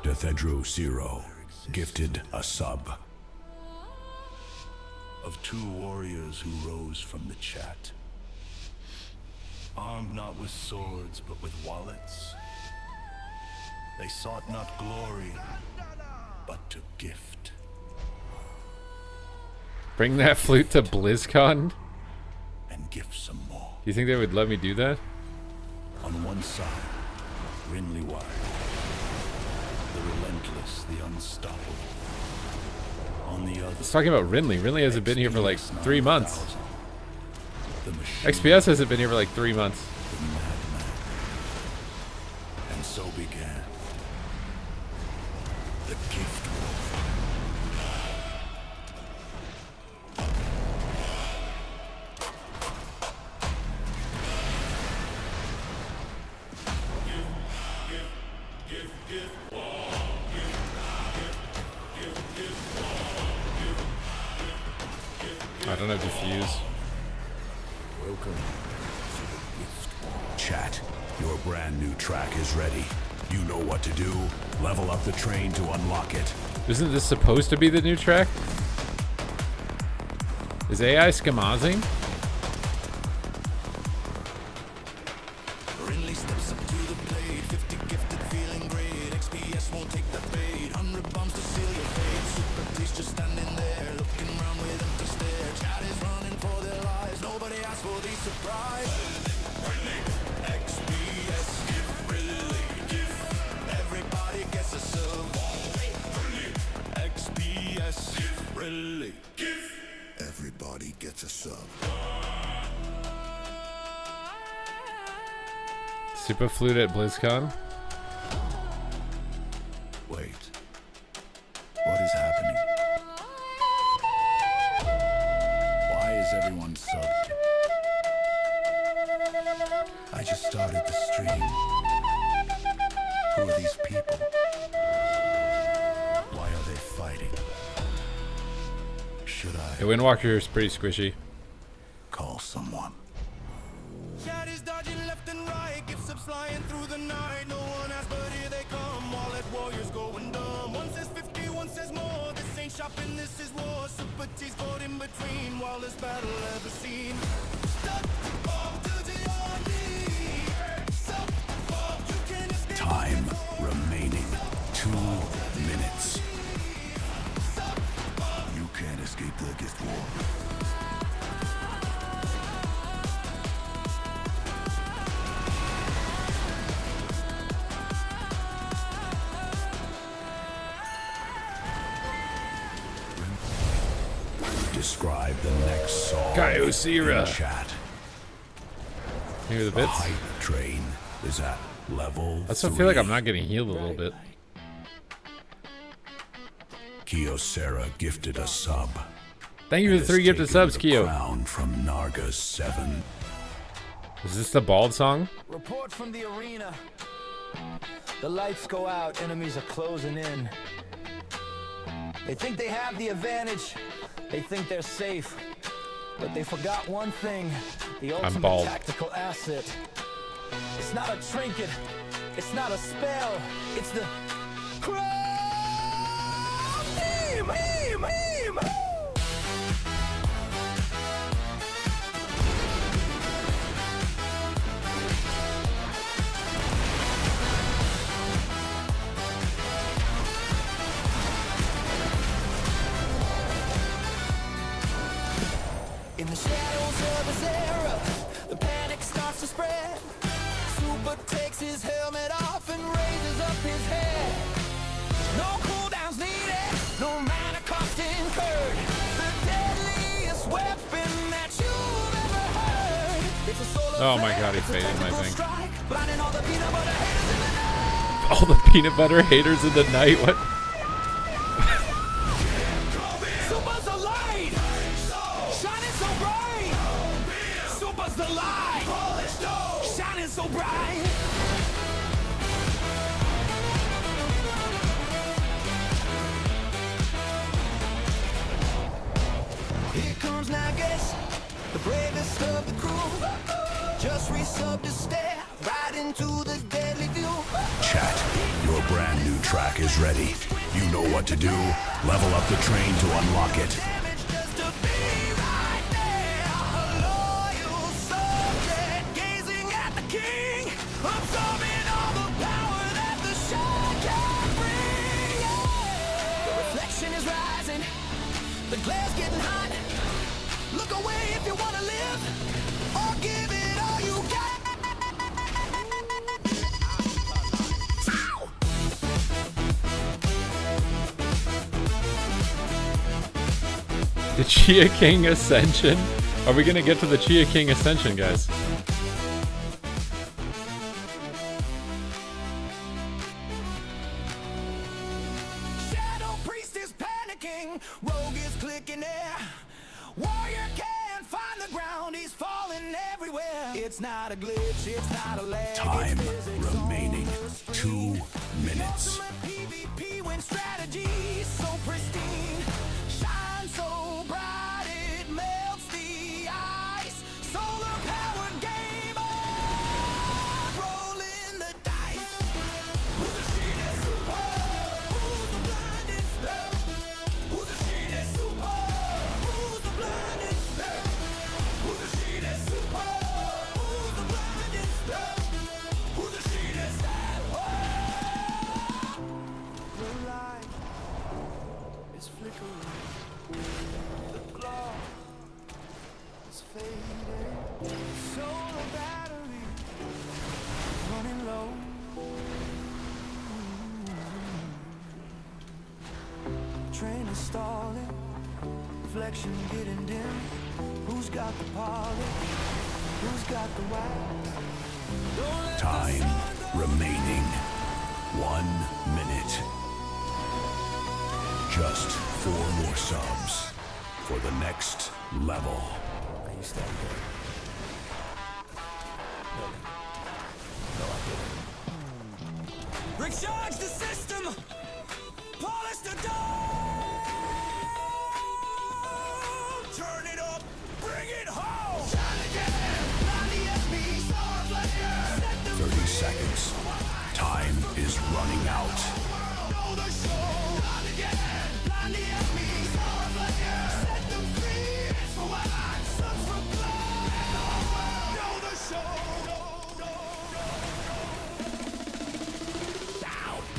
Defedro Zero gifted a sub. Of 2 warriors who rose from the chat, armed not with swords but with wallets, they sought not glory but to gift. Bring that flute to BlizzCon? And give some more. Do you think they would let me do that? On one side, Rinley Wire, the relentless, the unstoppable. On the other, Let's talking about Rinley. Rinley hasn't been here for like 3 months. the machine, XPS hasn't been here for like 3 months. the madman. And so began the gift war. I don't know, diffuse. Welcome to the gift war. Chat, your brand new track is ready. You know what to do. Level up the train to unlock it. Isn't this supposed to be the new track? Is AI schemazing? Rinley steps up to the blade. 50 gifted, feeling great. XPS won't take the bait. 100 bombs to seal your fate. Super T's just standing there, looking round with empty stare. Chat is running for their lives. Nobody asked for the surprise. XPS, everybody gets a sub. XPS, really. Everybody gets a sub. Super flute at BlizzCon? Wait. What is happening? Why is everyone subbed? I just started the stream. Who are these people? Why are they fighting? Should The I Windwalker is pretty squishy. call someone? Chat is dodging left and right, gifts up flying through the night. No one asked, but here they come. All at warriors going dumb. One says 50, one says more. This ain't shopping, this is war. Super T's caught in between. Wildest battle ever seen. Stop, bomb to the army. Stop, bomb, you can describe the next song Kyocera. in chat. Hear the The bits? hype train is at level I also 3. feel like I'm not getting healed a little bit. Kyocera gifted a sub. Thank you for the 3 gifted subs, Kyo. Crown from Narga's 7. Is this the bald song? Report from the arena. The lights go out, enemies are closing in. They think they have the advantage. They think they're safe. But they forgot one thing, the ultimate bald. tactical asset. It's not a trinket. It's not a spell. It's the crown. Meme. In the shadows of his era, the panic starts to spread. Super takes his helmet off and raises up his head. No cooldowns needed, no mana cost incurred. The deadliest weapon that you've ever heard. It's a solar Oh my flare, god, he it's a faded my tactical thing. strike, blinding all the peanut butter haters in the night. All the peanut butter haters in the night. What? Super's the light, shining so bright. Super's the light, shining so bright. Here comes Nagas, the bravest of the crew. Just resubbed to stare right into the deadly view. Chat, your brand new track is ready. You know what to do. Level up the train to unlock it. Damage just to be right there. A loyal subject gazing at the king, absorbing all the power that the shine can bring. Yeah. The reflection is rising, the glare's getting hot. Look away if you want to live, or give it all you got. The Chia King Ascension? Are we gonna get to the Chia King Ascension, guys? Shadow Priest is panicking, Rogue is clicking air. Warrior can't find the ground, he's falling everywhere. It's not a glitch, it's not a lag. Time it's physics on remaining. the screen. 2 minutes. Ultimate PvP win strategy, so pristine. Shine so bright, it melts the ice. Solar powered game on, rolling the dice. Who's the sheenest super? Who's the blindest spell? Who's the sheenest super? Who's the blindest spell? Who's the sheenest super? Who's the blindest spell? Who's the sheenest spell? The light is flickering. The glow is fading. Solar battery running low. Train is stalling, reflection getting dim. Who's got the power? Who's got the wire? Time remaining. 1 minute. Just 4 more subs for the next level. Are you staying here? No, I didn't. Recharge the system! Polish the dome! Turn it up! Bring it home! Shine again! Blind the enemy, star flare! Set them 30 seconds. Time is running out. know the show! Blind again! Blind the enemy, star flare! Set them free! It's for one! Suns for blood! And the world know the show!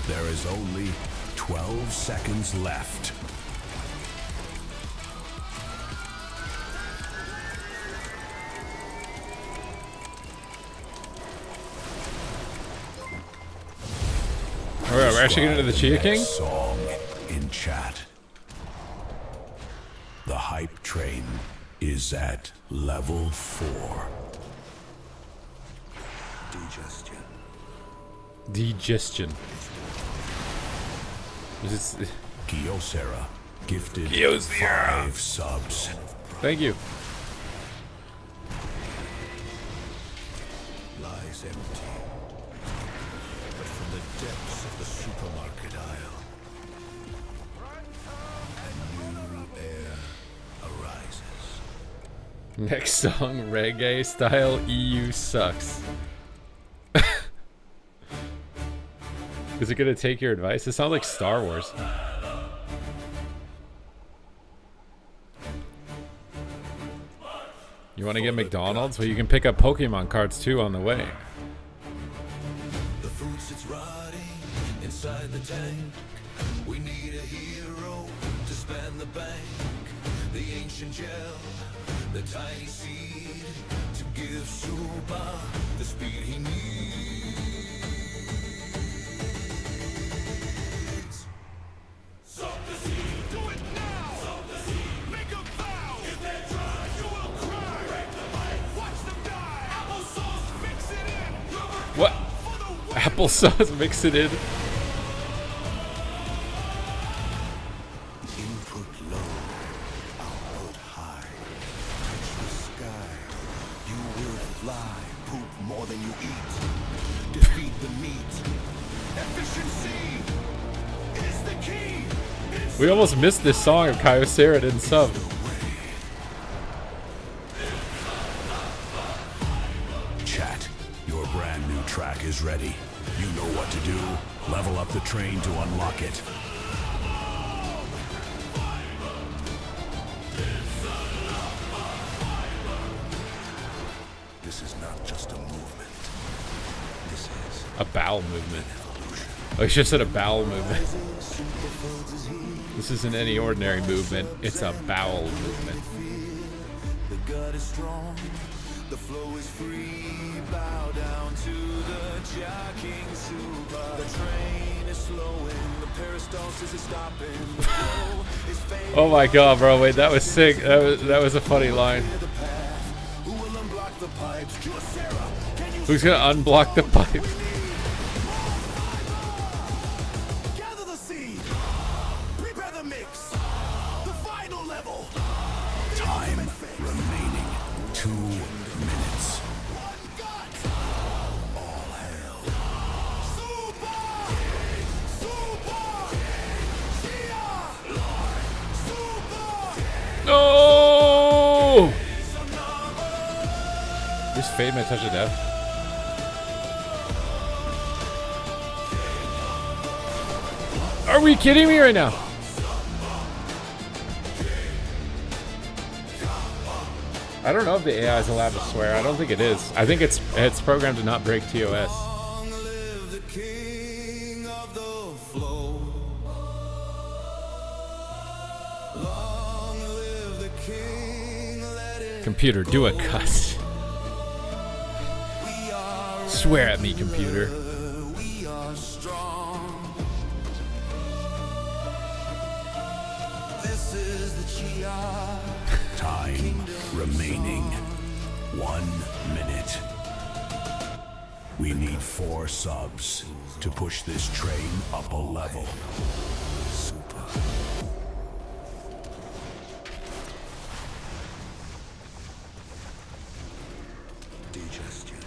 There is only 12 seconds left. Alright, we're actually getting to the Chia King? Song in chat. The hype train is at level 4. Digestion. Digestion. Is this, Kyocera gifted Kyocera. 5 subs. thank you. Lies empty. But from the depths of the supermarket aisle, a new air arises. Next song, reggae style EU sucks. Is it gonna take your advice? It sounds like Star Wars. You want to get McDonald's? Well, you can pick up Pokemon cards too on the way. The food sits rotting inside the tank. We need a hero to span the bank. The ancient gel, the tiny seed to give Super the speed he needs. Sow the seed, do it now. Sow the seed, make a vow. If they try, you will cry. Break the pipe, watch them die. Applesauce, mix it in. What? Applesauce, mix it in. Input low, output high. Touch the sky, you will fly. Poop more than you eat. Defeat the meat. Efficiency is the key. It's We almost missed this song if Kyocera didn't sub. Chat, your brand new track is ready. You know what to do. Level up the train to unlock it. This is not just a movement. This is A bowel movement. evolution. Oh, he just said a bowel movement. Superfoods is here. This isn't any ordinary movement. It's a bowel movement. The gut is strong, the flow is free. Bow down to the jockeying super. The train is slowing, the peristalsis is stopping. The flow is fading. Oh my god, bro! Wait, that was sick. That was a funny line. The path. Who will unblock the pipes? Kyocera, can you Who's gonna unblock the pipe? gather the seed? Prepare the mix. The final level. Time remaining 2 minutes. One gut. All hail. Super. Super. Chia. Super. No! Just fade my touch of death. Are we kidding me right now? I don't know if the AI is allowed to swear. I don't think it is. I think it's programmed to not break TOS. Long live the king of the flow. Long live the king. Let it Computer, do a cuss. we are Swear at me, computer. we are strong. This is the Chia. Time remaining 1 minute. We need 4 subs to push this train up a level. Digestion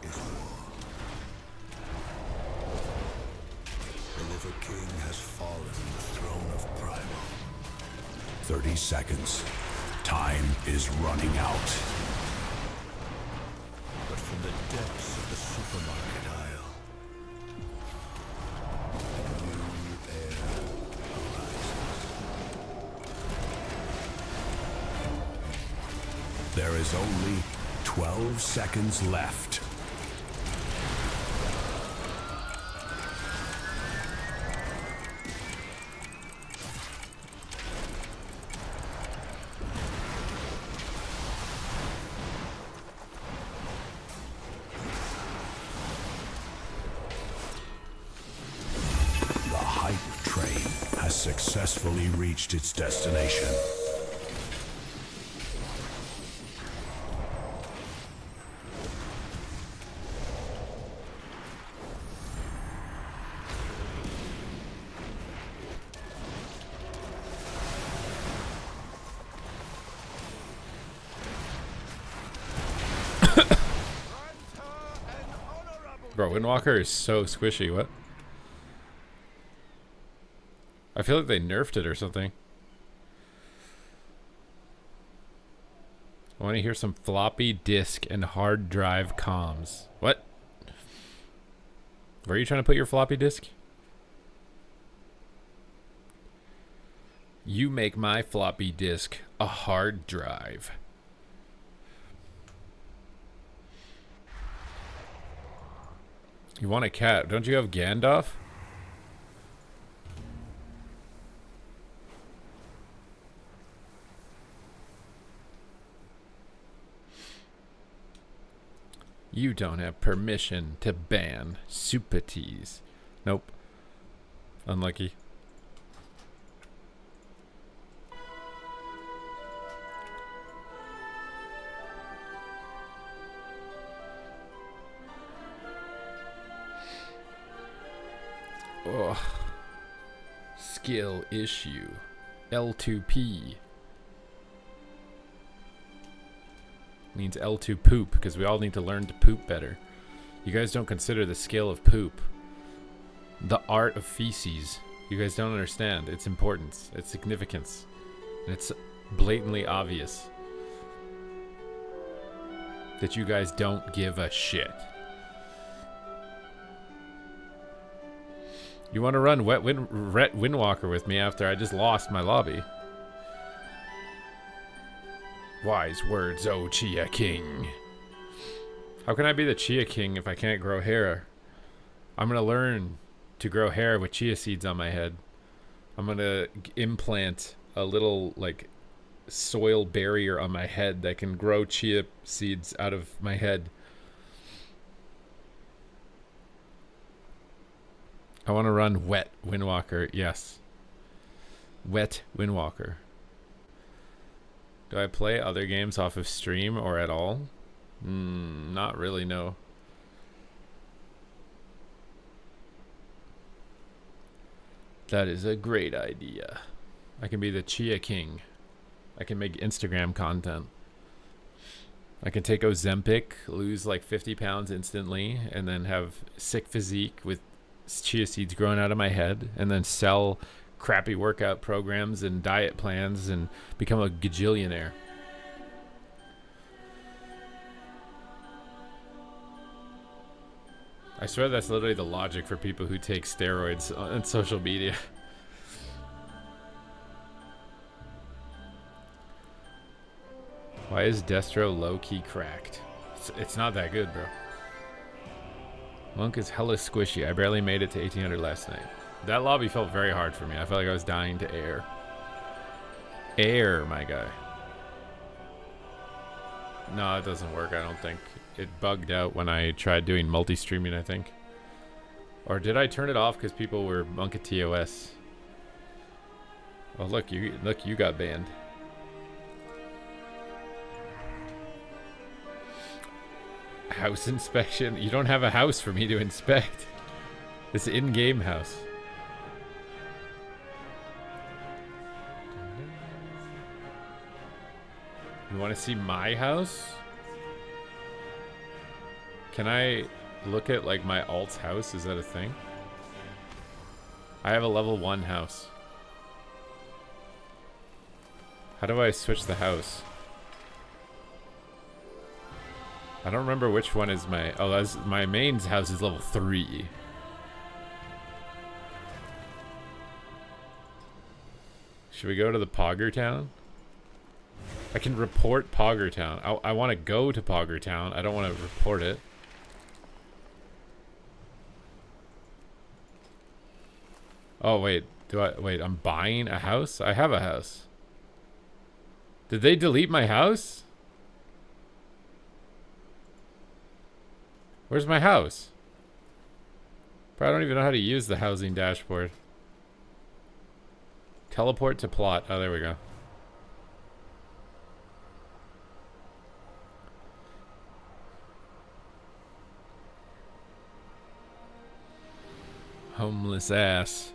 is war. The Liver King has fallen the throne of Primal. 30 seconds. Time is running out. But from the depths of the supermarket aisle, a new air arises. There is only 12 seconds left. The hype train has successfully reached its destination. Bro, Windwalker is so squishy. What? I feel like they nerfed it or something. I want to hear some floppy disk and hard drive comms. What? Where are you trying to put your floppy disk? You make my floppy disk a hard drive. You want a cat? Don't you have Gandalf? You don't have permission to ban Supatees. Nope. Unlucky. Ugh. Skill issue. L2P. Means L2 poop, because we all need to learn to poop better. You guys don't consider the skill of poop. The art of feces. You guys don't understand its importance, its significance. And it's blatantly obvious that you guys don't give a shit. You want to run Windwalker with me after I just lost my lobby? Wise words, O Chia King. How can I be the Chia King if I can't grow hair? I'm going to learn to grow hair with chia seeds on my head. I'm going to implant a little, like, soil barrier on my head that can grow chia seeds out of my head. I want to run wet Windwalker. Yes. Wet Windwalker. Do I play other games off of stream or at all? Not really, no. That is a great idea. I can be the Chia King. I can make Instagram content. I can take Ozempic, lose like 50 pounds instantly, and then have sick physique with chia seeds growing out of my head, and then sell crappy workout programs and diet plans and become a gajillionaire. I swear that's literally the logic for people who take steroids on social media. Why is Destro low-key cracked? It's not that good, bro. Monk is hella squishy. I barely made it to 1800 last night. That lobby felt very hard for me. I felt like I was dying to air. Air, my guy. No, it doesn't work, I don't think. It bugged out when I tried doing multi-streaming, I think. Or did I turn it off because people were Monk at TOS? Oh, look, you got banned. House inspection? You don't have a house for me to inspect. This in-game house. You want to see my house? Can I look at like my alt's house? Is that a thing? I have a level 1 house. How do I switch the house? I don't remember which one is my... Oh, that's my main's house is level 3. Should we go to the Pogger Town? I can report Pogger Town. I want to go to Pogger Town. I don't want to report it. Oh, wait. Wait, I'm buying a house? I have a house. Did they delete my house? Where's my house? Bro, I don't even know how to use the housing dashboard. Teleport to plot. Oh, there we go. Homeless ass.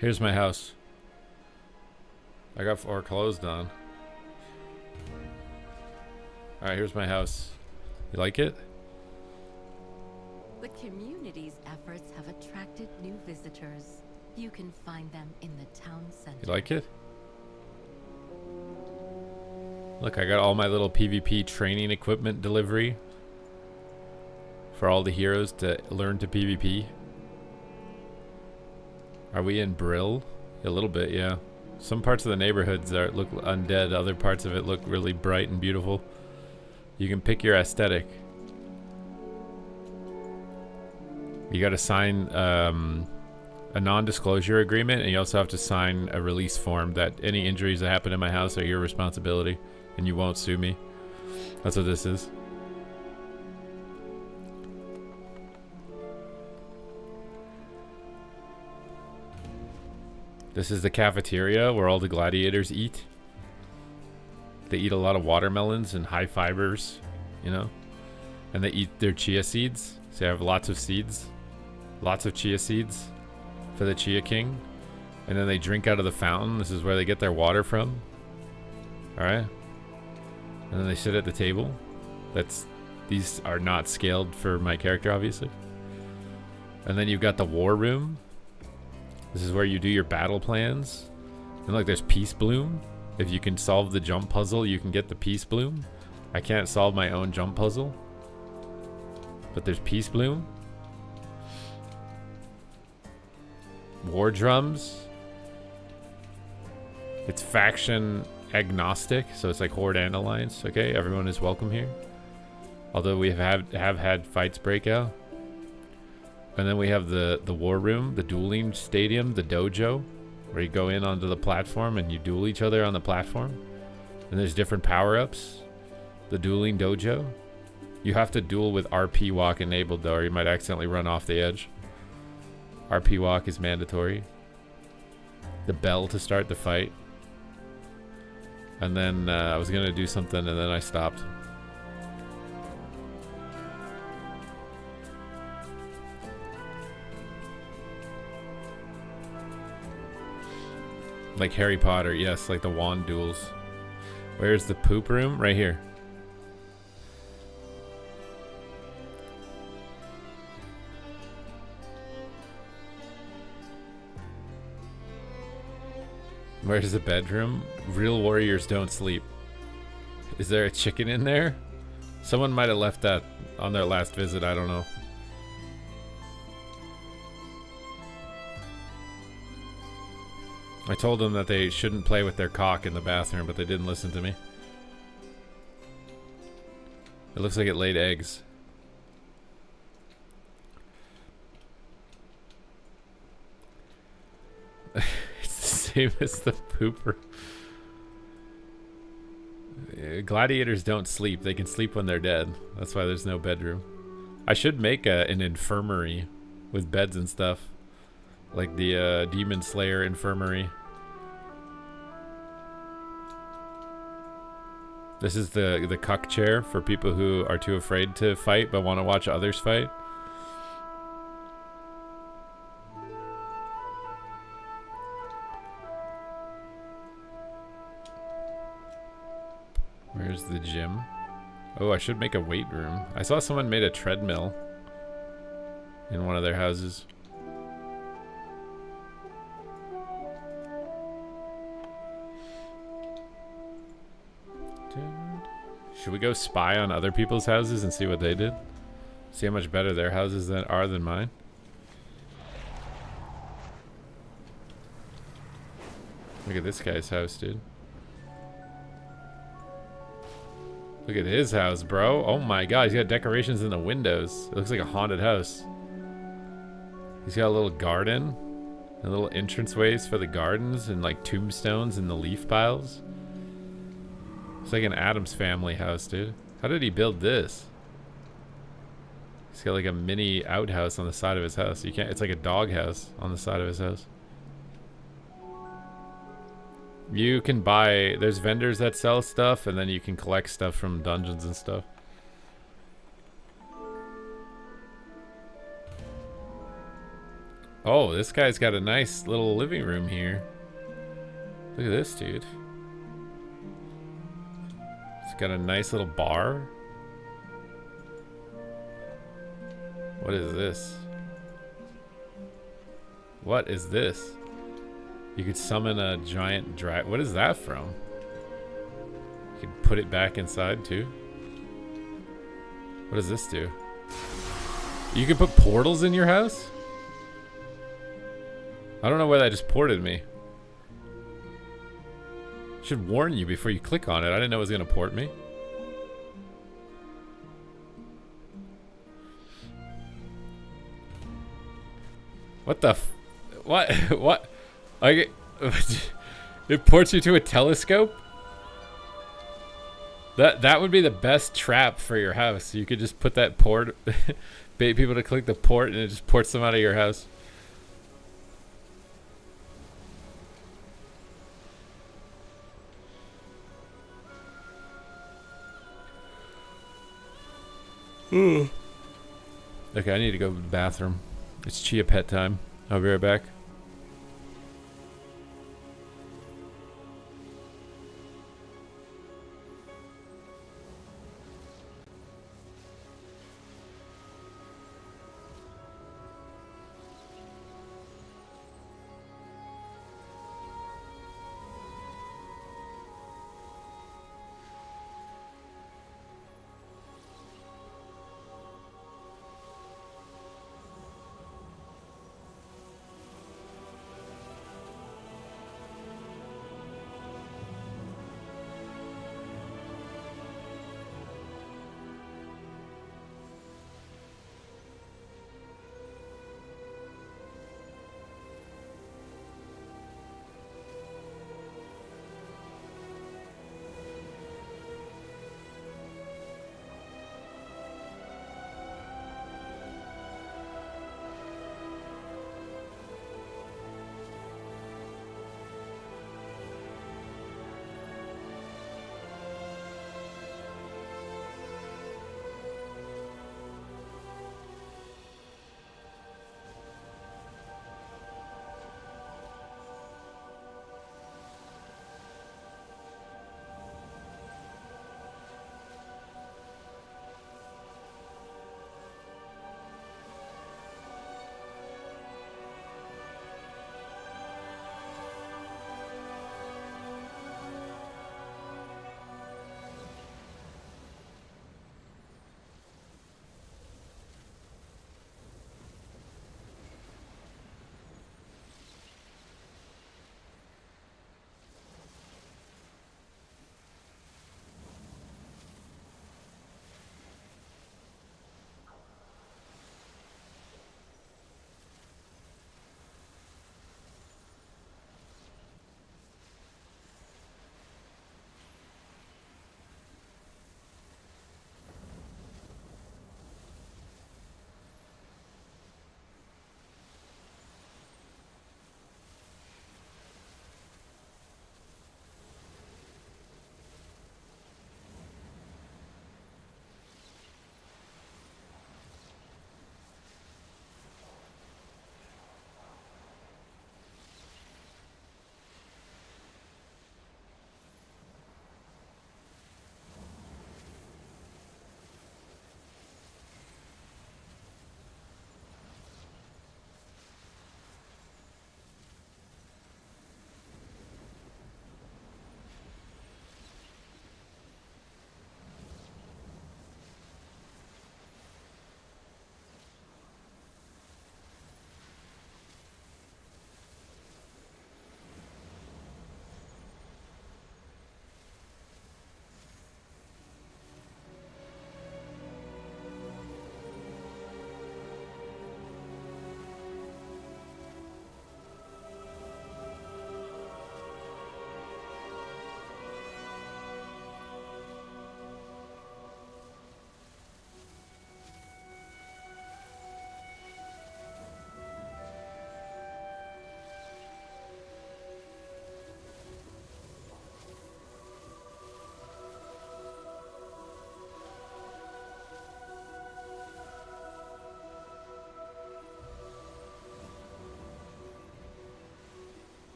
Here's my house. I got foreclosed on. Alright, here's my house. You like it? The community's efforts have attracted new visitors. You can find them in the town center. You like it? Look, I got all my little PvP training equipment delivery for all the heroes to learn to PvP. Are we in Brill? A little bit, yeah. Some parts of the neighborhoods look undead. Other parts of it look really bright and beautiful. You can pick your aesthetic. You got to sign a non-disclosure agreement, and you also have to sign a release form that any injuries that happen in my house are your responsibility, and you won't sue me. That's what this is. This is the cafeteria where all the gladiators eat. They eat a lot of watermelons and high fibers, you know? And they eat their chia seeds. So they have lots of seeds. Lots of chia seeds for the Chia King. And then they drink out of the fountain. This is where they get their water from. Alright? And then they sit at the table. These are not scaled for my character, obviously. And then you've got the war room. This is where you do your battle plans. And look, there's Peace Bloom. If you can solve the jump puzzle, you can get the Peace Bloom. I can't solve my own jump puzzle. But there's Peace Bloom. War drums. It's faction agnostic, so it's like Horde and Alliance. Okay, everyone is welcome here. Although we have had fights break out. And then we have the war room, the dueling stadium, the dojo, where you go in onto the platform and you duel each other on the platform. And there's different power-ups. The dueling dojo. You have to duel with RP walk enabled though, or you might accidentally run off the edge. RP walk is mandatory. The bell to start the fight. And then I was gonna do something and then I stopped. Like Harry Potter, yes, like the wand duels. Where's the poop room? Right here. Where's the bedroom? Real warriors don't sleep. Is there a chicken in there? Someone might have left that on their last visit, I don't know. I told them that they shouldn't play with their cock in the bathroom, but they didn't listen to me. It looks like it laid eggs. It's the same as the pooper. Gladiators don't sleep. They can sleep when they're dead. That's why there's no bedroom. I should make an infirmary with beds and stuff. Like the Demon Slayer infirmary. This is the cuck chair for people who are too afraid to fight but want to watch others fight. Where's the gym? Oh, I should make a weight room. I saw someone made a treadmill in one of their houses. Should we go spy on other people's houses and see what they did? See how much better their houses are than mine? Look at this guy's house, dude. Look at his house, bro. Oh my god, he's got decorations in the windows. It looks like a haunted house. He's got a little garden. And little entranceways for the gardens and like tombstones in the leaf piles. It's like an Addams Family house, dude. How did he build this? He's got like a mini outhouse on the side of his house. You can't. It's like a dog house on the side of his house. You can buy, there's vendors that sell stuff, and then you can collect stuff from dungeons and stuff. Oh, this guy's got a nice little living room here. Look at this, dude. It's got a nice little bar. What is this? What is this? You could summon a giant dragon. What is that from? You can put it back inside too. What does this do? You can put portals in your house? I don't know why that just ported me. Should warn you before you click on it. I didn't know it was gonna port me. What the f- What? What? Like, it ports you to a telescope? That would be the best trap for your house. You could just put that port, bait people to click the port, and it just ports them out of your house. Okay, I need to go to the bathroom. It's Chia Pet time. I'll be right back.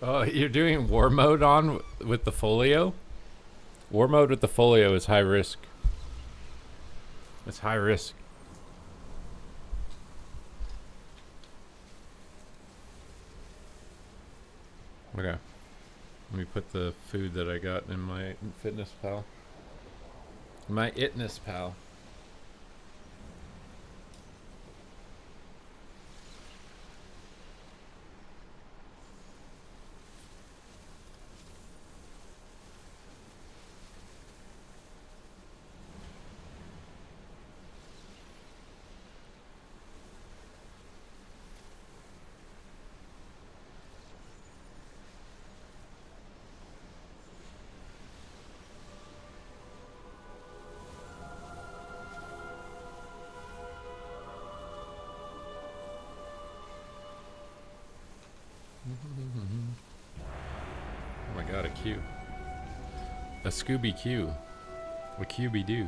Oh, you're doing war mode on with the folio? War mode with the folio is high risk. It's high risk. Okay. Let me put the food that I got in my fitness pal. My itness pal. Oh my god, a Q. A Scooby Q. A QB do.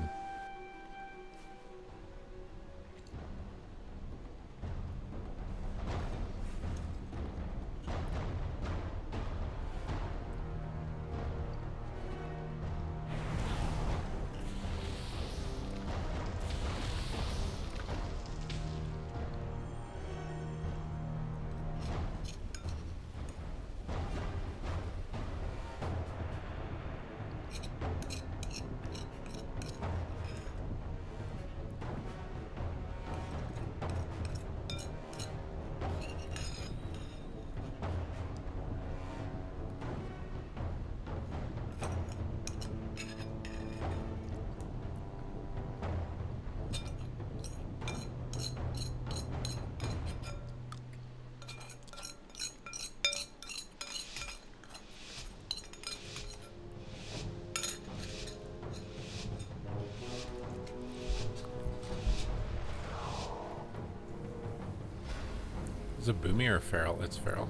Is it Boomy or Feral? It's Feral.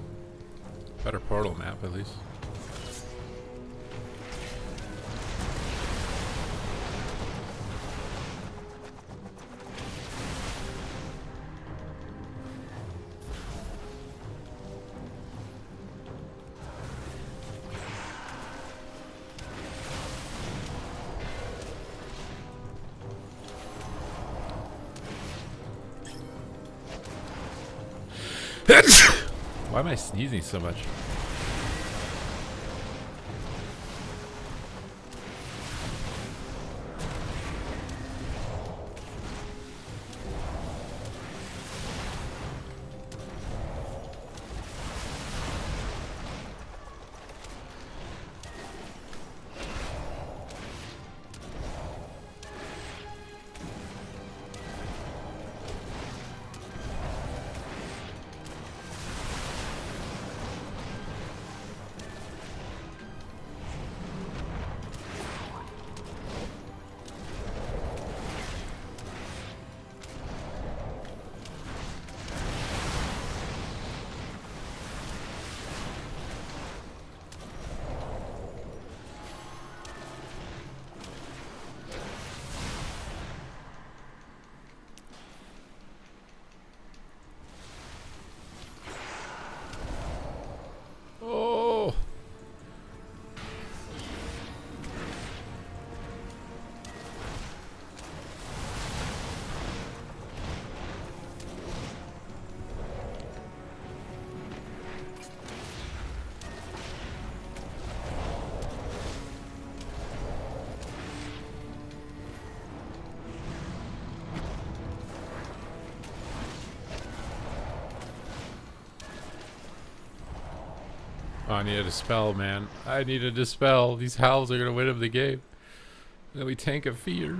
Better portal map, at least. Why am I sneezing so much? Oh. I need a dispel, man. I need a dispel. These howls are gonna win him the game. Then we tank a fear.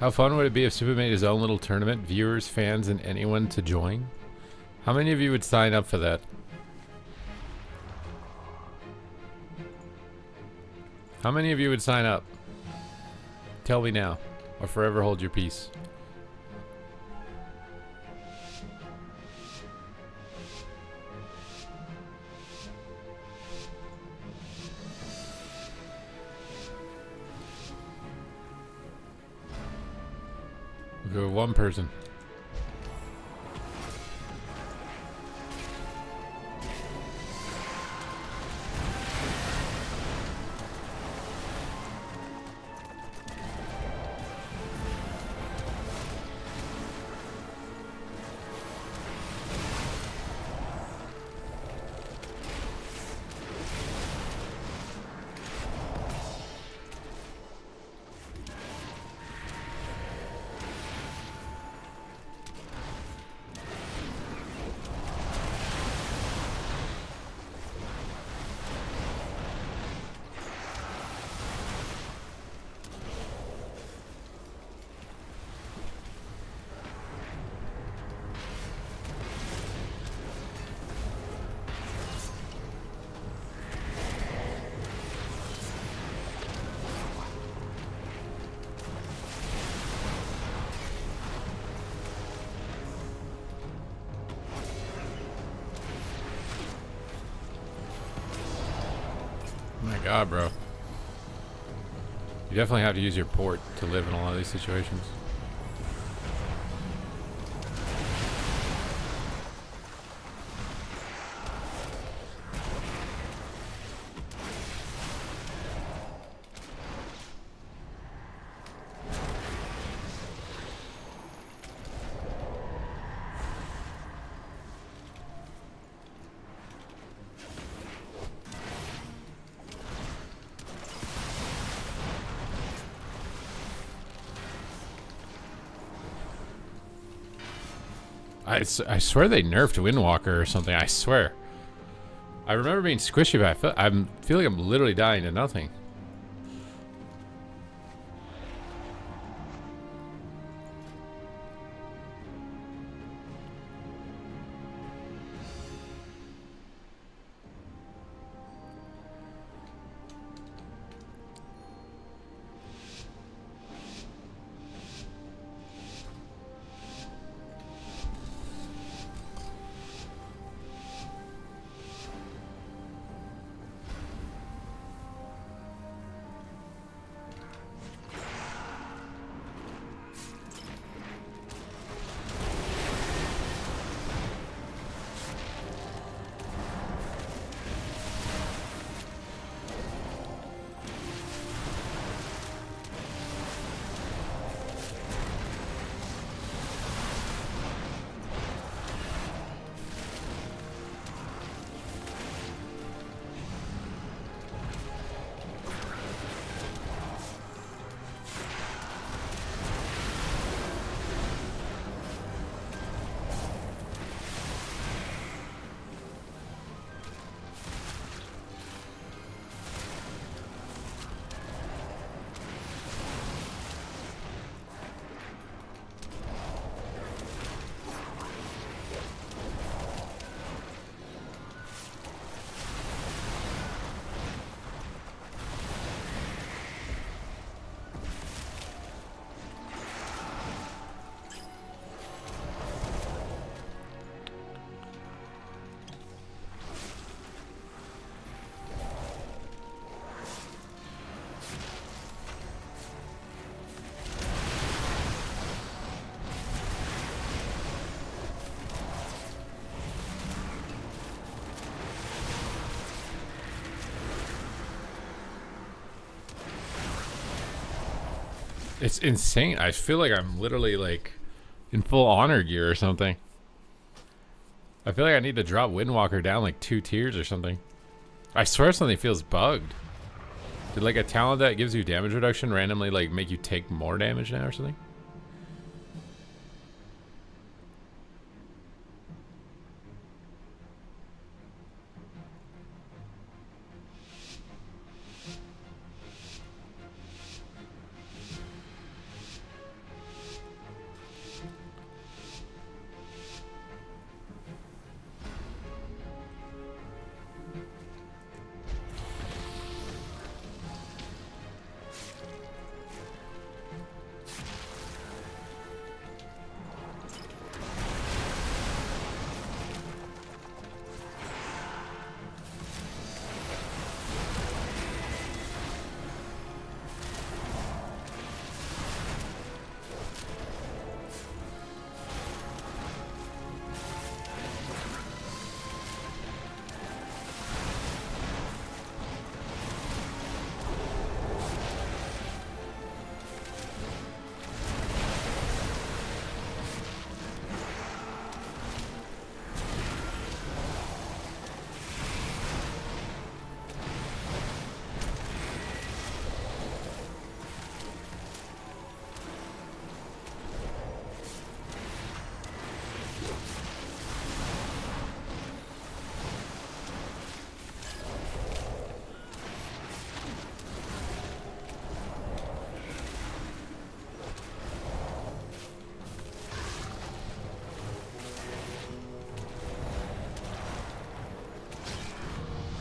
How fun would it be if Super made his own little tournament? Viewers, fans, and anyone to join? How many of you would sign up for that? How many of you would sign up? Tell me now, or forever hold your peace. We'll go with one person. Oh my god, bro. You definitely have to use your port to live in a lot of these situations. I swear they nerfed Windwalker or something. I swear. I remember being squishy, but I feel like I'm literally dying to nothing. It's insane. I feel like I'm literally like in full honor gear or something. I feel like I need to drop Windwalker down like 2 tiers or something. I swear something feels bugged. Did like a talent that gives you damage reduction randomly like make you take more damage now or something?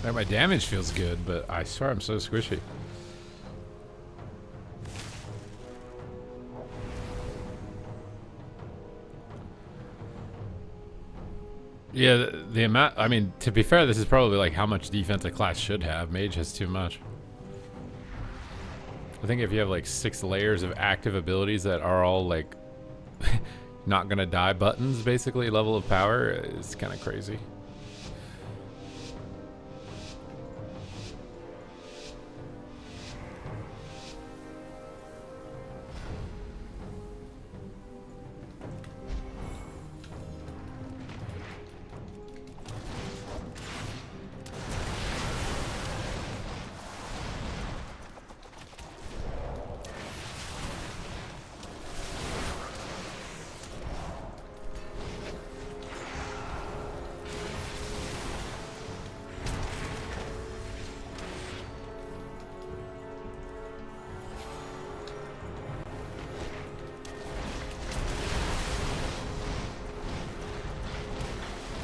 Like, my damage feels good, but I swear I'm so squishy. Yeah, the amount, I mean, to be fair, this is probably like how much defense a class should have. Mage has too much. I think if you have like 6 layers of active abilities that are all like not gonna die buttons, basically, level of power, it's kind of crazy.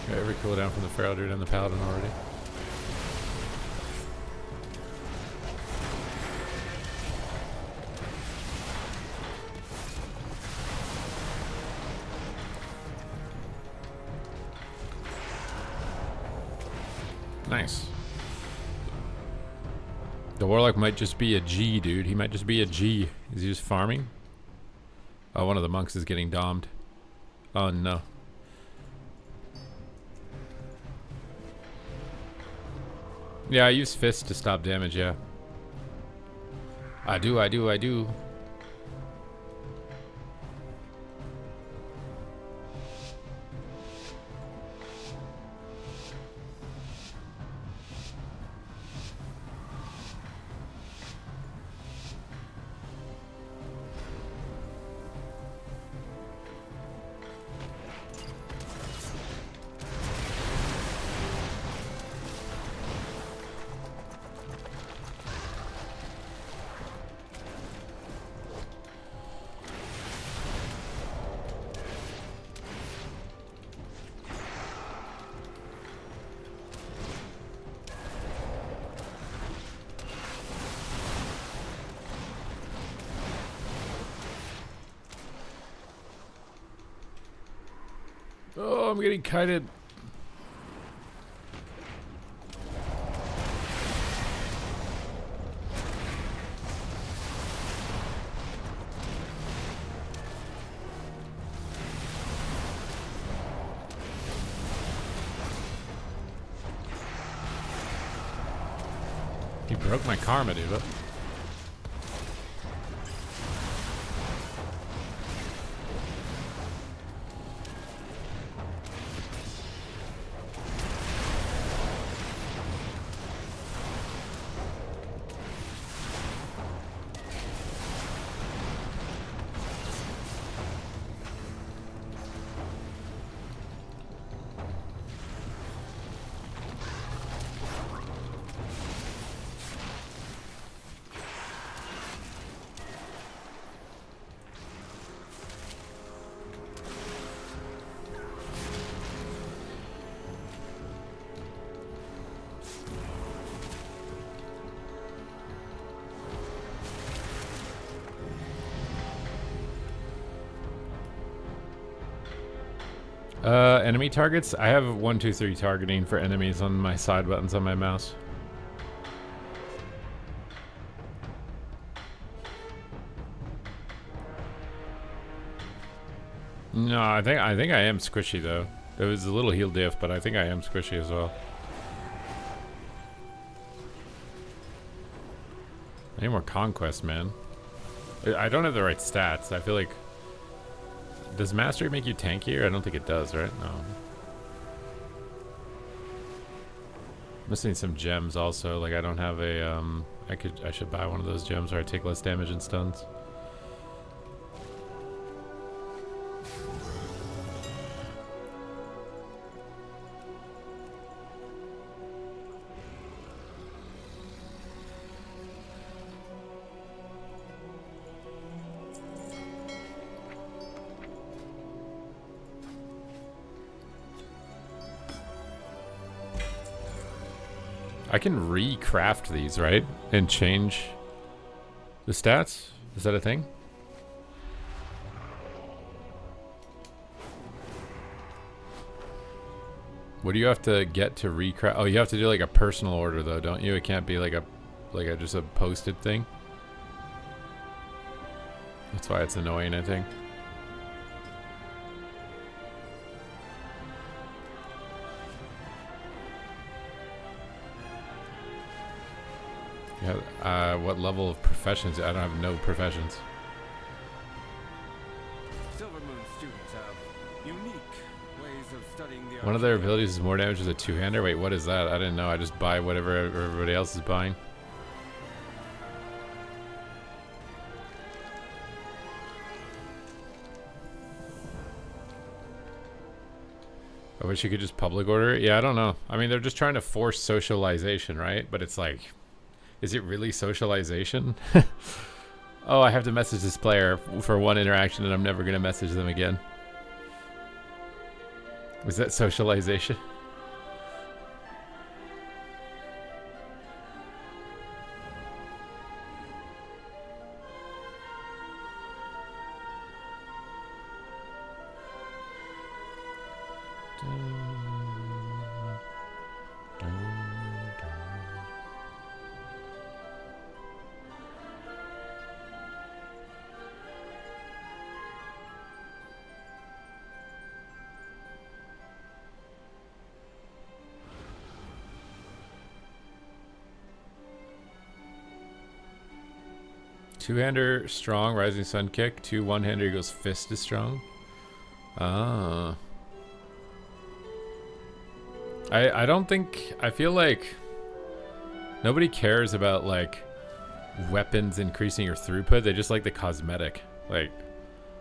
Got every cooldown from the Feral Dude and the Paladin already. Nice. The Warlock might just be a G, dude. He might just be a G. Is he just farming? Oh, one of the monks is getting domed. Oh, no. Yeah, I use Fist to stop damage, yeah. I do. Oh, I'm getting kited. He broke my karma, dude. Enemy targets? I have 1, 2, 3 targeting for enemies on my side buttons on my mouse. No, I think I am squishy though. It was a little heal diff, but I think I am squishy as well. I need more conquest, man. I don't have the right stats. I feel like... Does Mastery make you tankier? I don't think it does, right? No. Missing some gems also. Like I don't have a I should buy one of those gems where I take less damage and stuns. I can recraft these, right? And change the stats? Is that a thing? What do you have to get to recraft? Oh, you have to do like a personal order though, don't you? It can't be like a just a posted thing. That's why it's annoying, I think. Yeah, what level of professions? I don't have no professions. Silver Moon students have unique ways of studying the One of their abilities is more damage as a two-hander. Wait, what is that? I didn't know. I just buy whatever everybody else is buying. I wish you could just public order it. Yeah, I don't know. I mean, they're just trying to force socialization, right? But it's like, is it really socialization? Oh, I have to message this player for one interaction and I'm never going to message them again. Was that socialization? Two-hander strong, rising sun kick. Two one-hander goes fist is strong. Ah. I don't think, I feel like nobody cares about like weapons increasing your throughput. They just like the cosmetic. Like,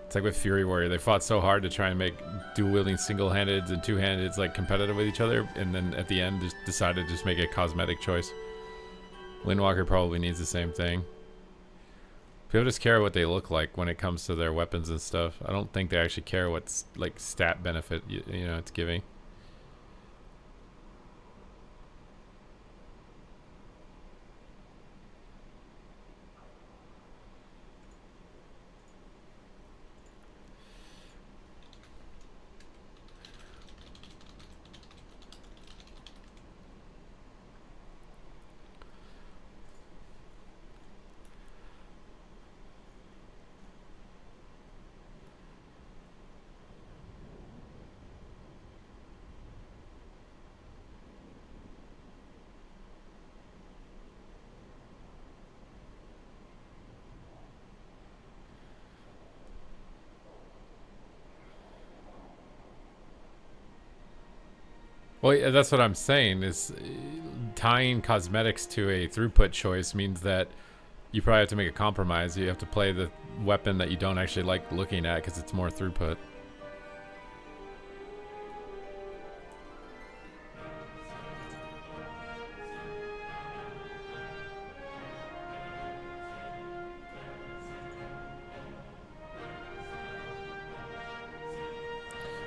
it's like with Fury Warrior. They fought so hard to try and make dual-wielding single-handeds and two-handeds like competitive with each other, and then at the end just decided to just make a cosmetic choice. Windwalker probably needs the same thing. People just care what they look like when it comes to their weapons and stuff. I don't think they actually care what's like stat benefit you know it's giving. Well, yeah, that's what I'm saying is tying cosmetics to a throughput choice means that you probably have to make a compromise. You have to play the weapon that you don't actually like looking at because it's more throughput.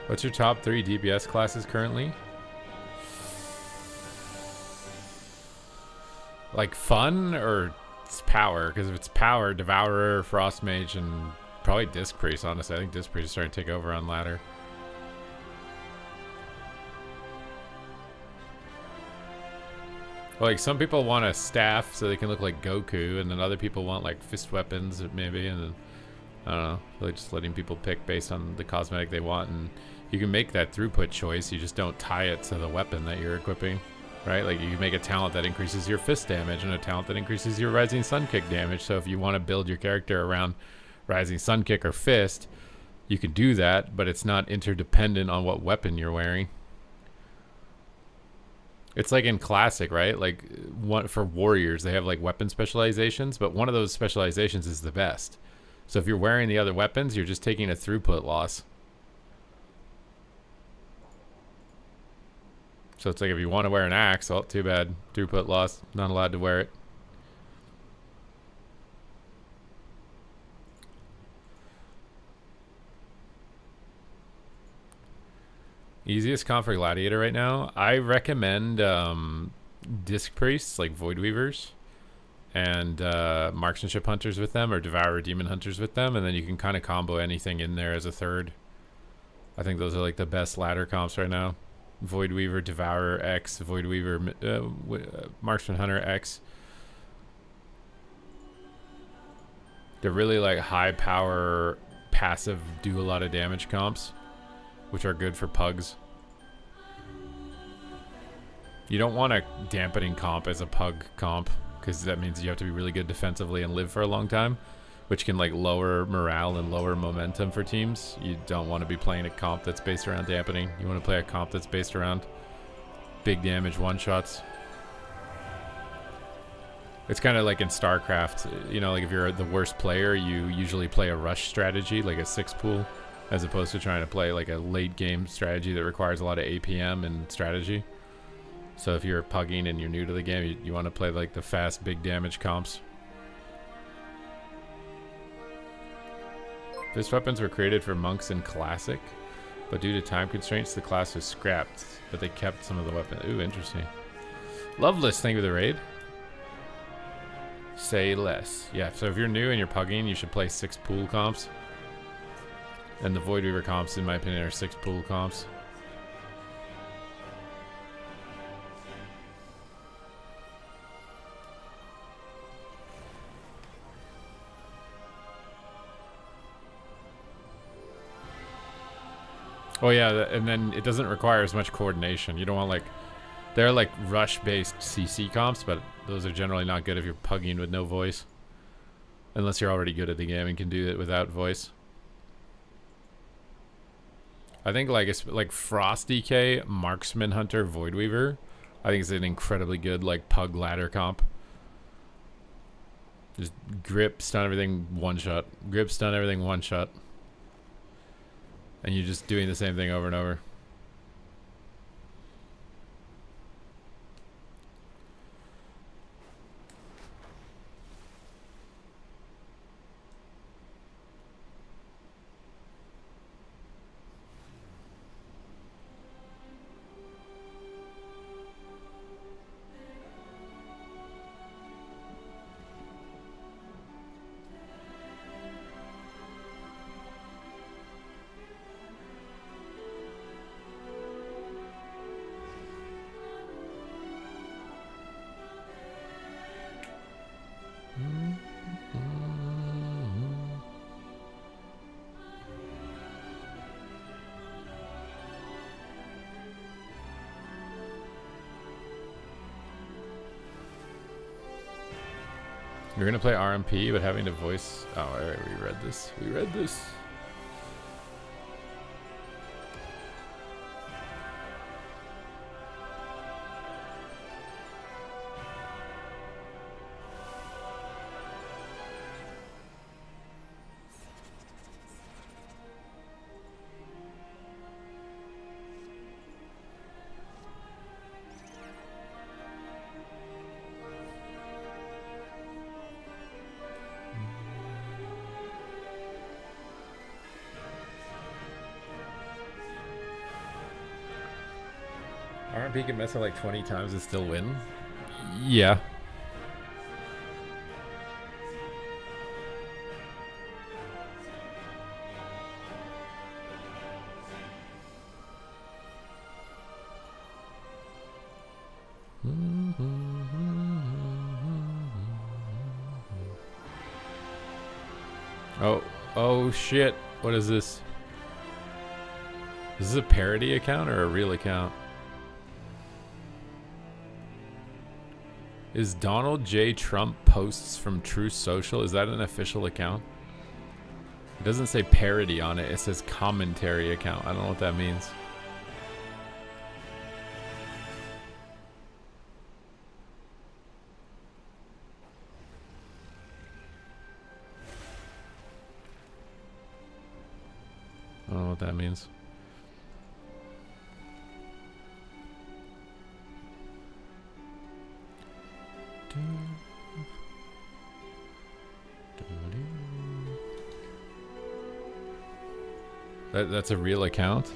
What's your top 3 DPS classes currently? Like fun or it's power? Because if it's power, Devourer, Frost Mage, and probably Disc Priest, honestly. I think Disc Priest is starting to take over on ladder. Well, like some people want a staff so they can look like Goku, and then other people want like fist weapons maybe, and then I don't know, like just letting people pick based on the cosmetic they want, and you can make that throughput choice. You just don't tie it to the weapon that you're equipping. Right, like you can make a talent that increases your fist damage and a talent that increases your rising sun kick damage. So if you want to build your character around rising sun kick or fist, you can do that, but it's not interdependent on what weapon you're wearing. It's like in classic, right? Like for warriors, they have like weapon specializations, but one of those specializations is the best. So if you're wearing the other weapons, you're just taking a throughput loss. So it's like if you want to wear an axe, oh, too bad. Throughput loss. Not allowed to wear it. Easiest comp for Gladiator right now? I recommend disc priests, like Void Weavers, and marksmanship hunters with them, or devourer demon hunters with them, and then you can kind of combo anything in there as a third. I think those are like the best ladder comps right now. Void Weaver, Devourer X, Void Weaver, Marksman Hunter X. They're really like high power, passive, do a lot of damage comps, which are good for pugs. You don't want a dampening comp as a pug comp, because that means you have to be really good defensively and live for a long time, which can like lower morale and lower momentum for teams. You don't want to be playing a comp that's based around dampening. You want to play a comp that's based around big damage one-shots. It's kind of like in StarCraft, you know, like if you're the worst player, you usually play a rush strategy, like a 6-pool, as opposed to trying to play like a late game strategy that requires a lot of APM and strategy. So if you're pugging and you're new to the game, you want to play like the fast, big damage comps. Fist weapons were created for monks in Classic, but due to time constraints, the class was scrapped, but they kept some of the weapons. Ooh, interesting. Loveless, thank you for the raid. Say less. Yeah, so if you're new and you're pugging, you should play 6-pool comps. And the Void Weaver comps, in my opinion, are 6-pool comps. Oh yeah, and then it doesn't require as much coordination. You don't want like, they're like rush-based CC comps, but those are generally not good if you're pugging with no voice. Unless you're already good at the game and can do it without voice. I think like it's like Frost DK, Marksman Hunter, Void Weaver, I think it's an incredibly good like pug ladder comp. Just grip, stun everything, one shot. Grip, stun everything, one shot. And you're just doing the same thing over and over. You're gonna play RMP, but having to voice. Oh, alright, we read this. We read this. RMP can mess up like 20 times and still win? Yeah. Oh shit. What is this? Is this a parody account or a real account? Is Donald J. Trump posts from Truth Social? Is that an official account? It doesn't say parody on it. It says commentary account. I don't know what that means. I don't know what that means. That's a real account?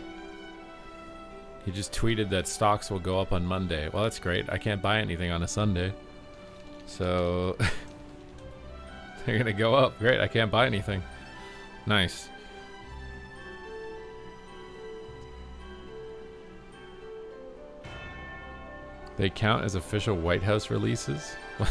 He just tweeted that stocks will go up on Monday. Well, that's great. I can't buy anything on a Sunday. So they're gonna go up. Great, I can't buy anything. Nice. They count as official White House releases? What?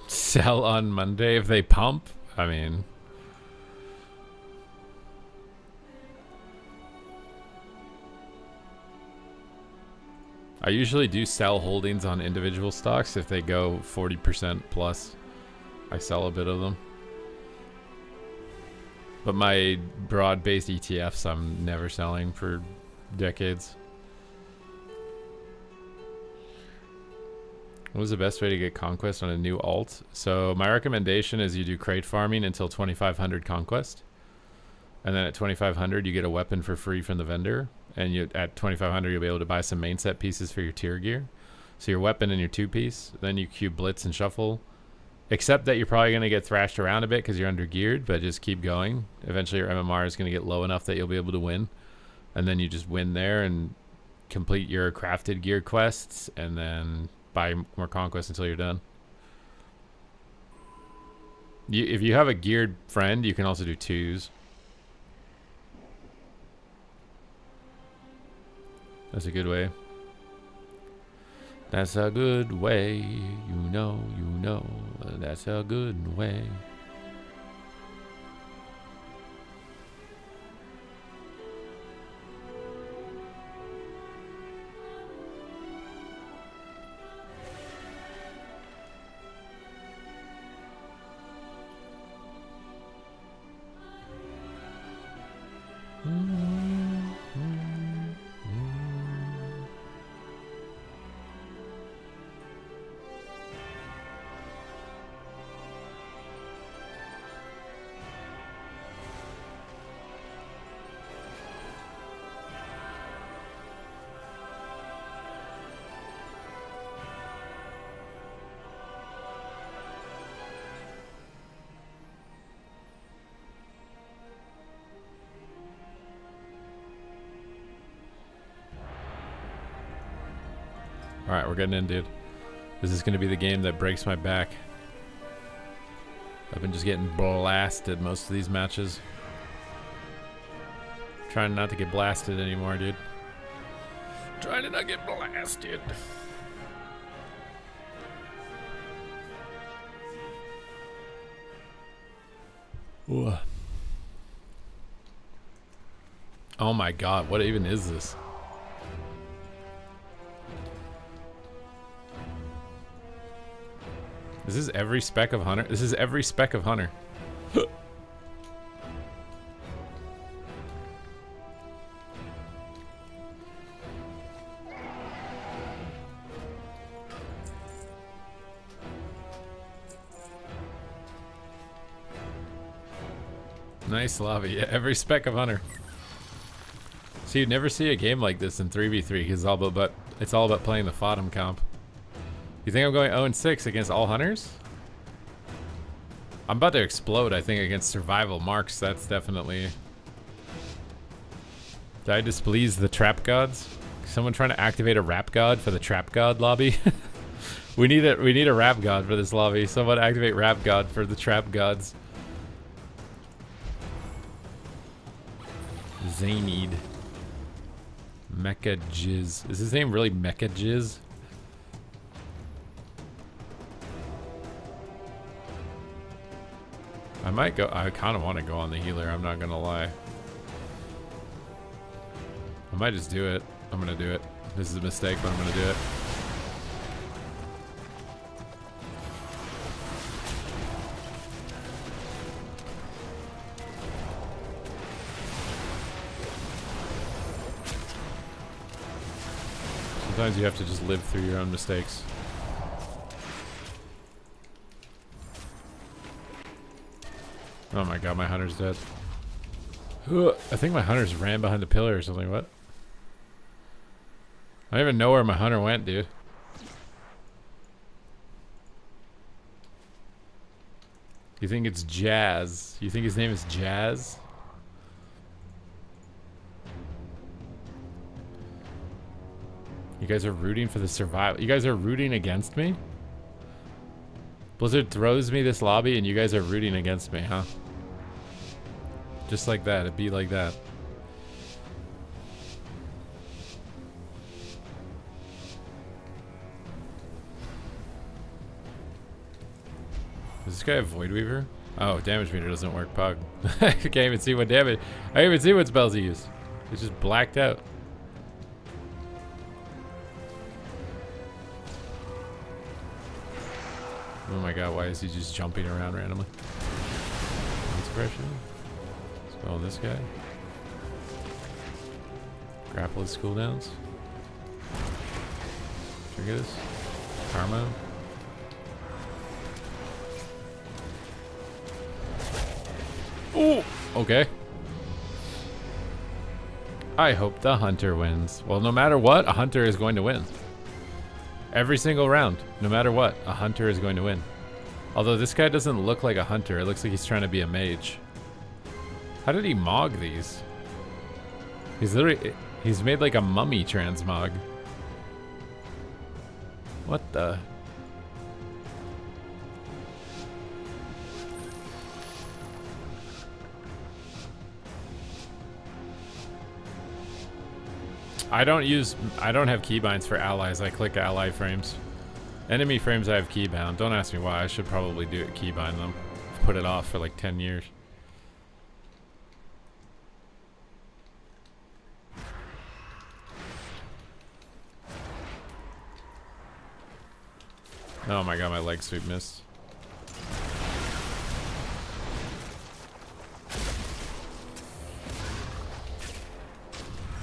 Sell on Monday if they pump? I mean... I usually do sell holdings on individual stocks if they go 40% plus. I sell a bit of them. But my broad-based ETFs I'm never selling for decades. What was the best way to get conquest on a new alt? So my recommendation is you do crate farming until 2500 conquest. And then at 2500 you get a weapon for free from the vendor. And you at 2500 you'll be able to buy some main set pieces for your tier gear. So your weapon and your 2-piece. Then you queue blitz and shuffle. Except that you're probably going to get thrashed around a bit because you're under geared, but just keep going. Eventually your MMR is going to get low enough that you'll be able to win. And then you just win there and complete your crafted gear quests and then buy more conquest until you're done. If you have a geared friend, you can also do 2s. That's a good way. That's a good way. You know, that's a good way. Alright, we're getting in, dude. This is going to be the game that breaks my back. I've been just getting blasted most of these matches. Trying not to get blasted anymore, dude. Trying to not get blasted. Ooh. Oh my god, what even is this? This is every spec of Hunter? This is every spec of Hunter. Nice lobby. Yeah, every spec of Hunter. So you'd never see a game like this in 3v3 because it's all about playing the Fodom comp. You think I'm going 0-6 against all Hunters? I'm about to explode, I think, against Survival Marks. That's definitely... Did I displease the Trap Gods? Someone trying to activate a Rap God for the Trap God lobby? we need a Rap God for this lobby. Someone activate Rap God for the Trap Gods. Zaynid. Mecha Jizz. Is his name really Mecha Jizz? I might go. I kind of want to go on the healer. I'm not gonna lie. I might just do it. I'm gonna do it. This is a mistake, but I'm gonna do it. Sometimes you have to just live through your own mistakes. Oh my god, my hunter's dead. I think my hunter's ran behind the pillar or something. What? I don't even know where my hunter went, dude. You think it's Jazz? You think his name is Jazz? You guys are rooting for the survival. You guys are rooting against me? Blizzard throws me this lobby and you guys are rooting against me, huh? Just like that. It'd be like that. Does this guy have Void Weaver? Oh, damage meter doesn't work, Pug. I can't even see what damage. I can't even see what spells he used. It's just blacked out. Oh my god, why is he just jumping around randomly? Inspiration. Let's go on this guy. Grapple his cooldowns. Trigger this. Karma. Ooh! Okay. I hope the hunter wins. Well, no matter what, a hunter is going to win. Every single round, no matter what, a hunter is going to win. Although this guy doesn't look like a hunter. It looks like he's trying to be a mage. How did he mog these? He's literally... He's made like a mummy transmog. What the... I don't have keybinds for allies. I click ally frames. Enemy frames I have keybound. Don't ask me why. I should probably do it, keybind them. Put it off for like 10 years. Oh my god, my leg sweep missed.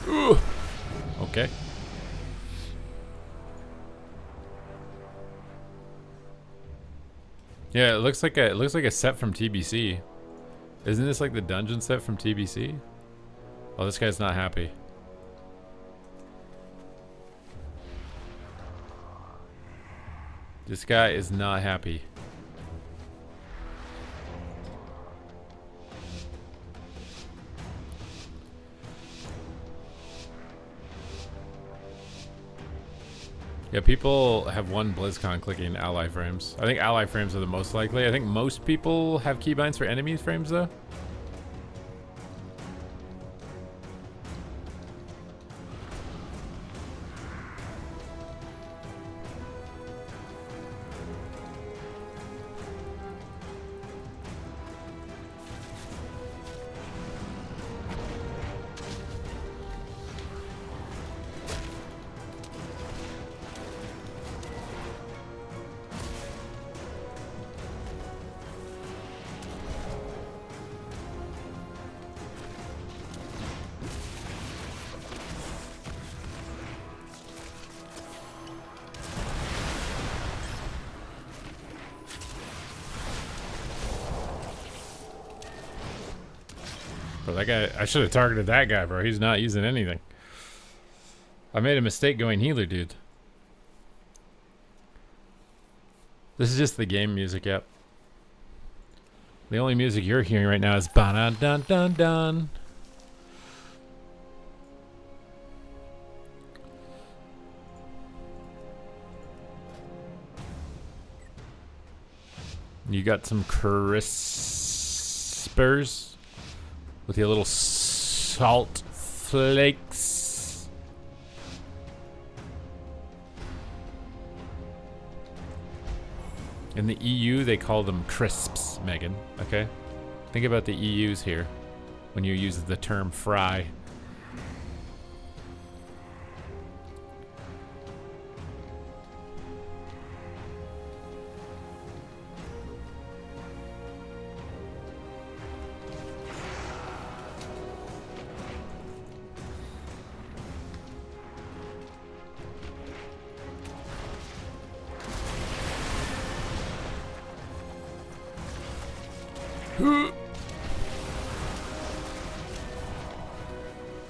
Ooh. Okay. Yeah, it looks like a set from TBC. Isn't this like the dungeon set from TBC? Oh, this guy's not happy. This guy is not happy. Yeah, people have won BlizzCon clicking ally frames. I think ally frames are the most likely. I think most people have keybinds for enemy frames though. Bro, that guy, I should have targeted that guy, bro. He's not using anything. I made a mistake going healer, dude. This is just the game music, yep. The only music you're hearing right now is ba-dun-dun-dun-dun. You got some crispers with your little salt flakes. In the EU, they call them crisps, Megan. Okay? Think about the EUs here when you use the term fry.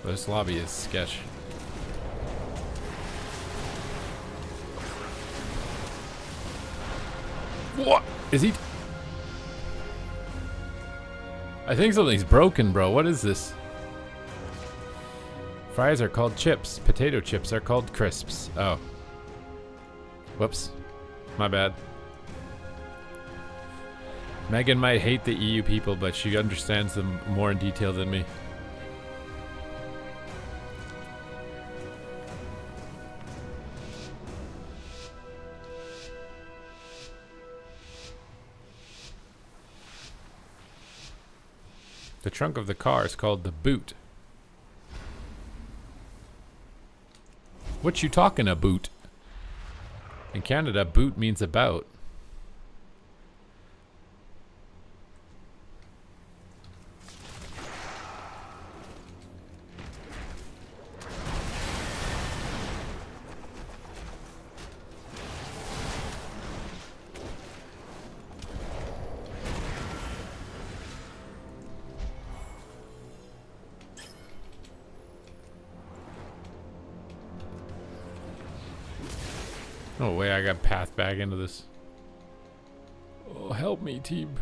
This lobby is sketch. What? Is he... I think something's broken, bro. What is this? Fries are called chips. Potato chips are called crisps. Oh. Whoops. My bad. Megan might hate the EU people, but she understands them more in detail than me. The trunk of the car is called the boot. What you talking about? In Canada, boot means about. No way I got passed back into this. Oh, help me, team.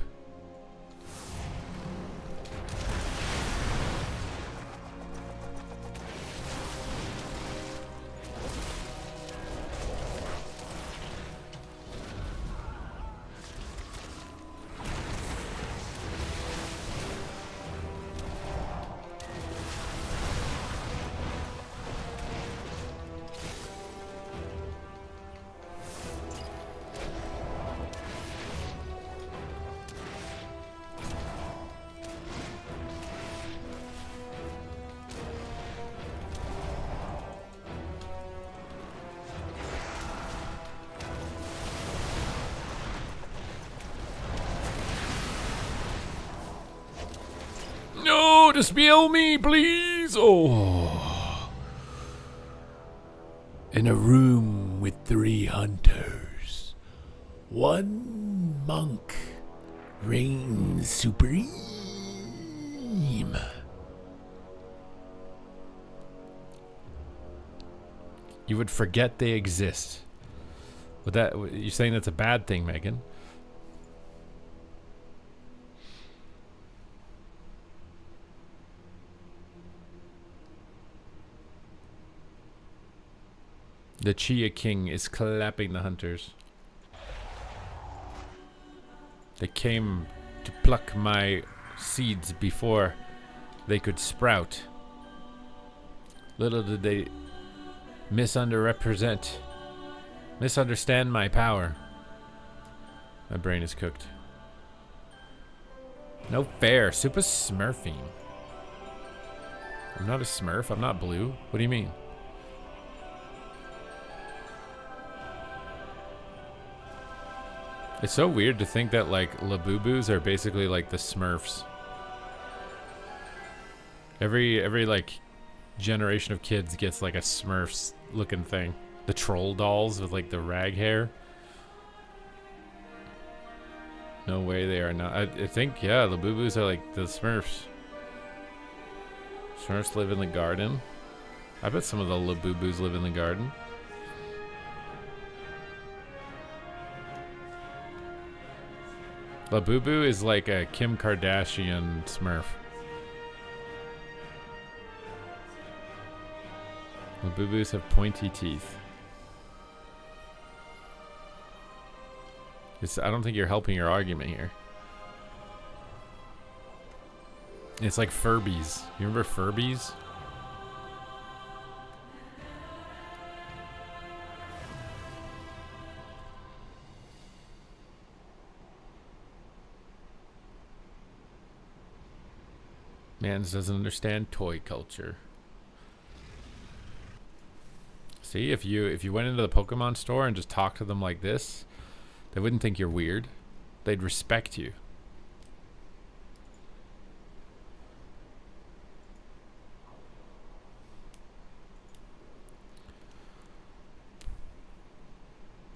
No, dispel me, please. Oh. In a room with 3 hunters, 1 monk reigns supreme. You would forget they exist. Would that? You're saying that's a bad thing, Megan? The Chia King is clapping the hunters. They came to pluck my seeds before they could sprout. Little did they misunderstand my power. My brain is cooked. No fair. Super smurfing. I'm not a smurf. I'm not blue. What do you mean? It's so weird to think that, like, Labubus are basically like the Smurfs. Every like generation of kids gets like a Smurfs looking thing. The troll dolls with like the rag hair. No way they are not. I think, yeah, Labubus are like the Smurfs. Smurfs live in the garden. I bet some of the Labubus live in the garden. Labubu is like a Kim Kardashian Smurf. Labubus have pointy teeth. I don't think you're helping your argument here. It's like Furbies. You remember Furbies? Mans doesn't understand toy culture. See, if you went into the Pokemon store and just talked to them like this, they wouldn't think you're weird. They'd respect you.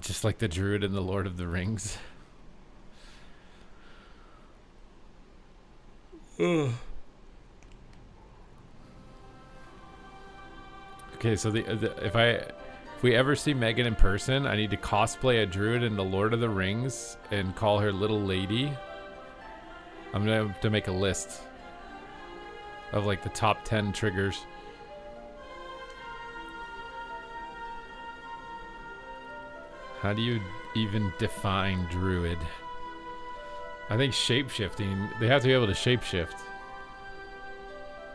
Just like the druid in the Lord of the Rings. Ugh. Okay, so if I If we ever see Megan in person, I need to cosplay a druid in the Lord of the Rings and call her Little Lady. I'm gonna have to make a list of like the top 10 triggers. How do you even define druid? I think shapeshifting, they have to be able to shapeshift.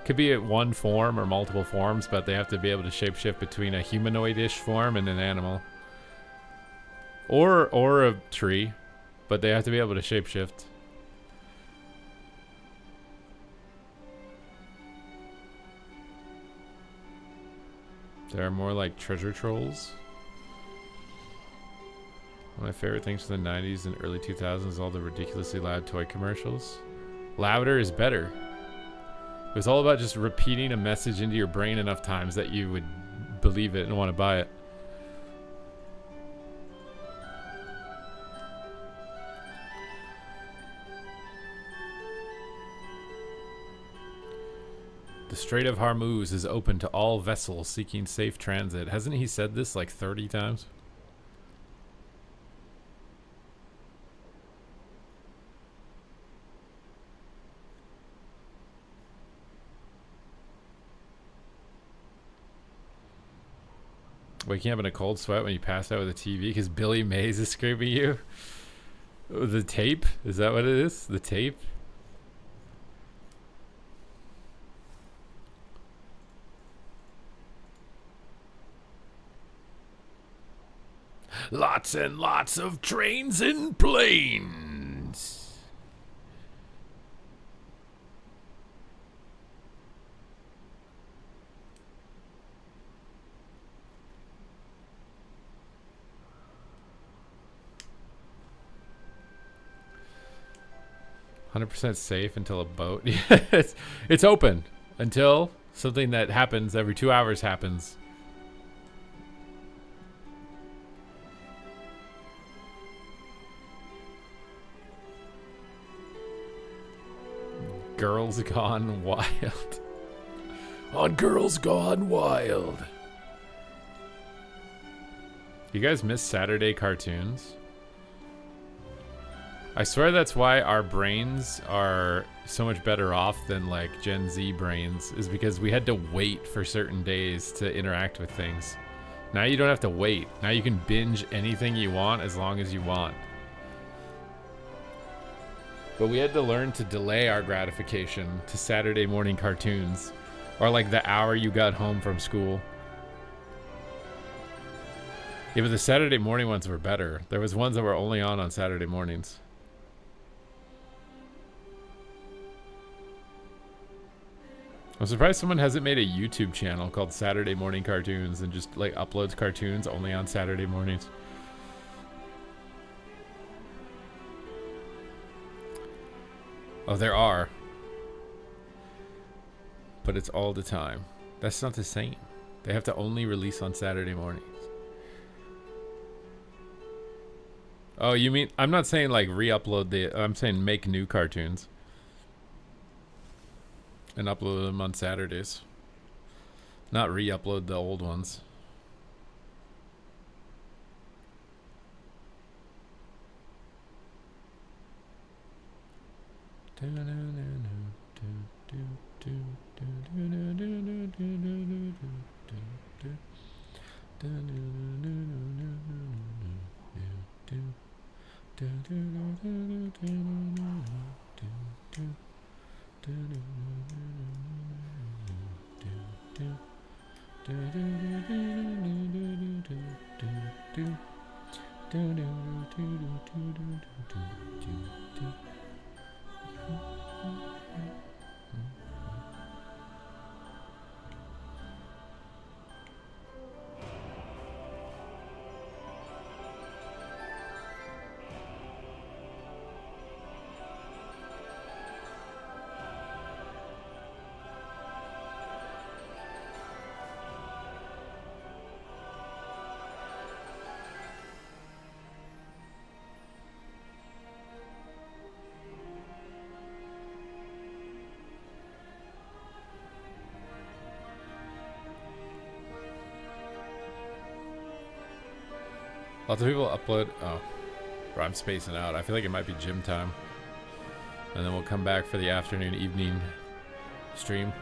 Could be at one form or multiple forms, but they have to be able to shapeshift between a humanoid-ish form and an animal. Or a tree, but they have to be able to shapeshift. There are more like treasure trolls. One of my favorite things from the 90s and early 2000s is all the ridiculously loud toy commercials. Louder is better. It was all about just repeating a message into your brain enough times that you would believe it and want to buy it. The Strait of Hormuz is open to all vessels seeking safe transit. Hasn't he said this like 30 times? Waking up in a cold sweat when you pass out with a TV because Billy Mays is screaming you. The tape? Is that what it is? The tape? Lots and lots of trains and planes. "100% safe until a boat." It's open until something that happens every 2 hours happens. Girls Gone Wild. On Girls Gone Wild. You guys miss Saturday cartoons? I swear that's why our brains are so much better off than like Gen Z brains, is because we had to wait for certain days to interact with things. Now you don't have to wait. Now you can binge anything you want as long as you want. But we had to learn to delay our gratification to Saturday morning cartoons, or like the hour you got home from school. Yeah, but the Saturday morning ones were better. There was ones that were only on Saturday mornings. I'm surprised someone hasn't made a YouTube channel called Saturday Morning Cartoons and just like uploads cartoons only on Saturday mornings. Oh, there are. But it's all the time. That's not the same. They have to only release on Saturday mornings. Oh, you mean, I'm not saying like re-upload I'm saying make new cartoons. And upload them on Saturdays. Not re-upload the old ones. Lots of people upload. Oh, bro, I'm spacing out. I feel like it might be gym time. And then we'll come back for the afternoon, evening stream.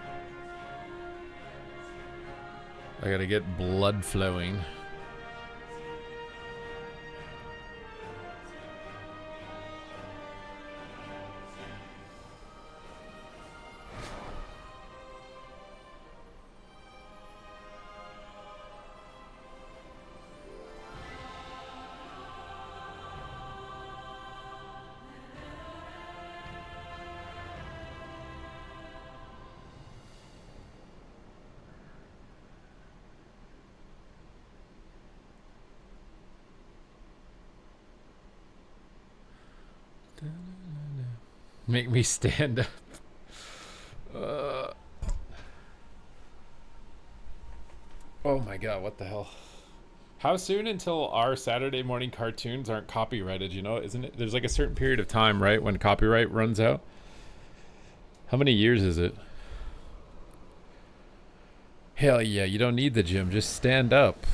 I gotta get blood flowing. Make me stand up. Oh my god, what the hell? How soon until our Saturday morning cartoons aren't copyrighted, you know? Isn't it? There's like a certain period of time, right, when copyright runs out? How many years is it? Hell yeah, you don't need the gym. Just stand up.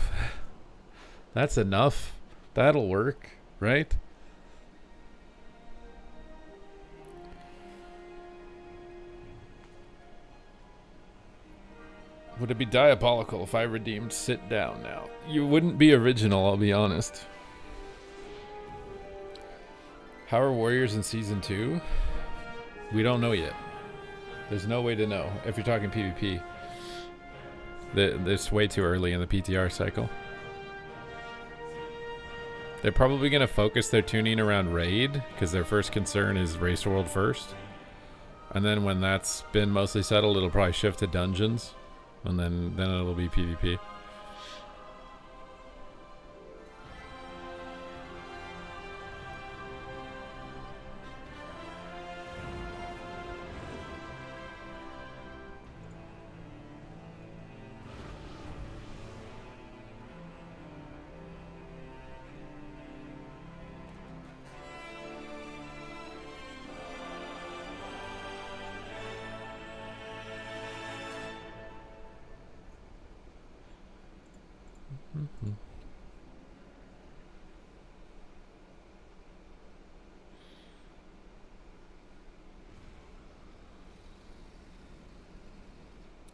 That's enough. That'll work, right? Would it be diabolical if I redeemed sit down now? You wouldn't be original, I'll be honest. How are Warriors in Season 2? We don't know yet. There's no way to know if you're talking PvP. It's way too early in the PTR cycle. They're probably going to focus their tuning around Raid, because their first concern is Race World first. And then when that's been mostly settled, it'll probably shift to Dungeons. And then it'll be PvP.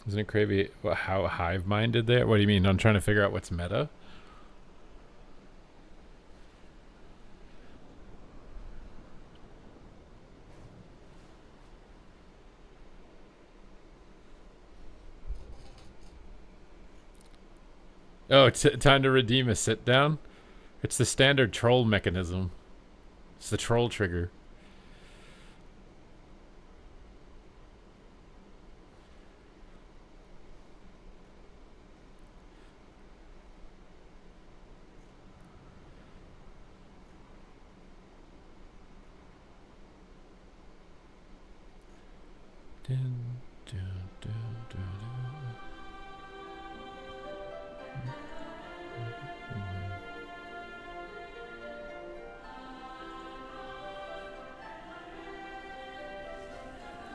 Isn't it crazy how hive-minded they are? What do you mean? I'm trying to figure out what's meta? Oh, it's time to redeem a sit-down? It's the standard troll mechanism. It's the troll trigger.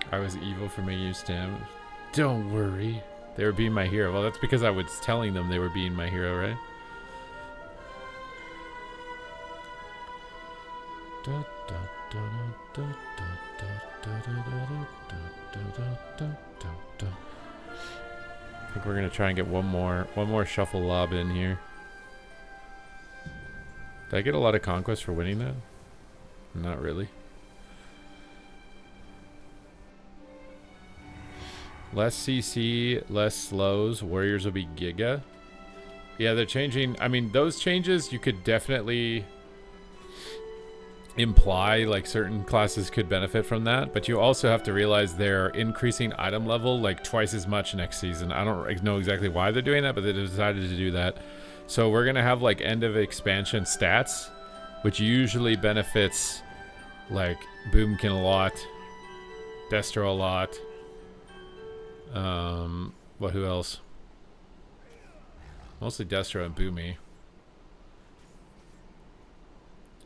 I was evil for making you stand. Don't worry. They were being my hero. Well, that's because I was telling them they were being my hero, right? I think we're gonna try and get one more shuffle lob in here. Did I get a lot of conquest for winning that? Not really. Less CC, less slows. Warriors will be Giga. Yeah, they're changing. I mean, those changes you could definitely imply like certain classes could benefit from that, but you also have to realize they're increasing item level like twice as much next season. I don't know exactly why they're doing that, but they decided to do that. So we're gonna have like end of expansion stats, which usually benefits like Boomkin a lot, Destro a lot. Who else? Mostly Destro and Boomy.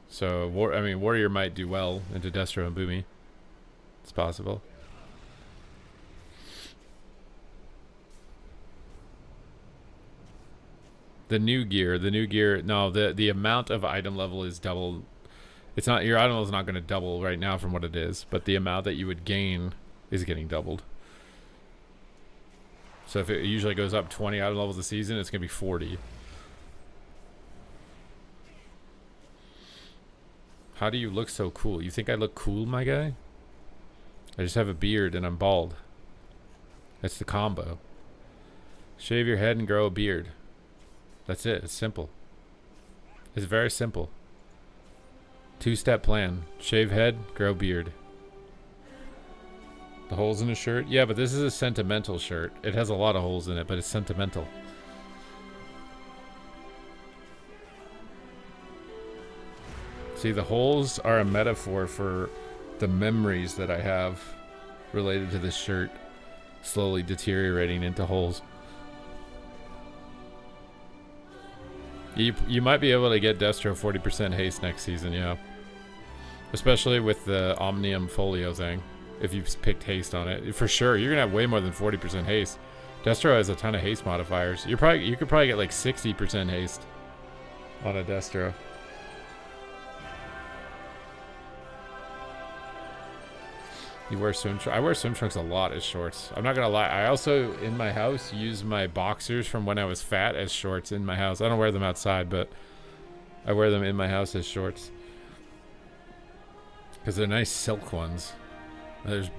So Warrior might do well into Destro and Boomy. It's possible. The new gear. No, the amount of item level is double. It's not, your item level is not going to double right now from what it is, but the amount that you would gain is getting doubled. So if it usually goes up 20 item levels a season, it's going to be 40. How do you look so cool? You think I look cool, my guy? I just have a beard and I'm bald. That's the combo. Shave your head and grow a beard. That's it. It's simple. It's very simple. 2-step plan. Shave head, grow beard. The holes in the shirt? Yeah, but this is a sentimental shirt. It has a lot of holes in it, but it's sentimental. See, the holes are a metaphor for the memories that I have related to this shirt slowly deteriorating into holes. You might be able to get Destro 40% haste next season, yeah. Especially with the Omnium Folio thing. If you've picked haste on it. For sure, you're going to have way more than 40% haste. Destro has a ton of haste modifiers. You could probably get like 60% haste on a Destro. You wear swim trunks? I wear swim trunks a lot as shorts. I'm not gonna lie. I also, in my house, use my boxers from when I was fat as shorts in my house. I don't wear them outside, but I wear them in my house as shorts. Because they're nice silk ones. There's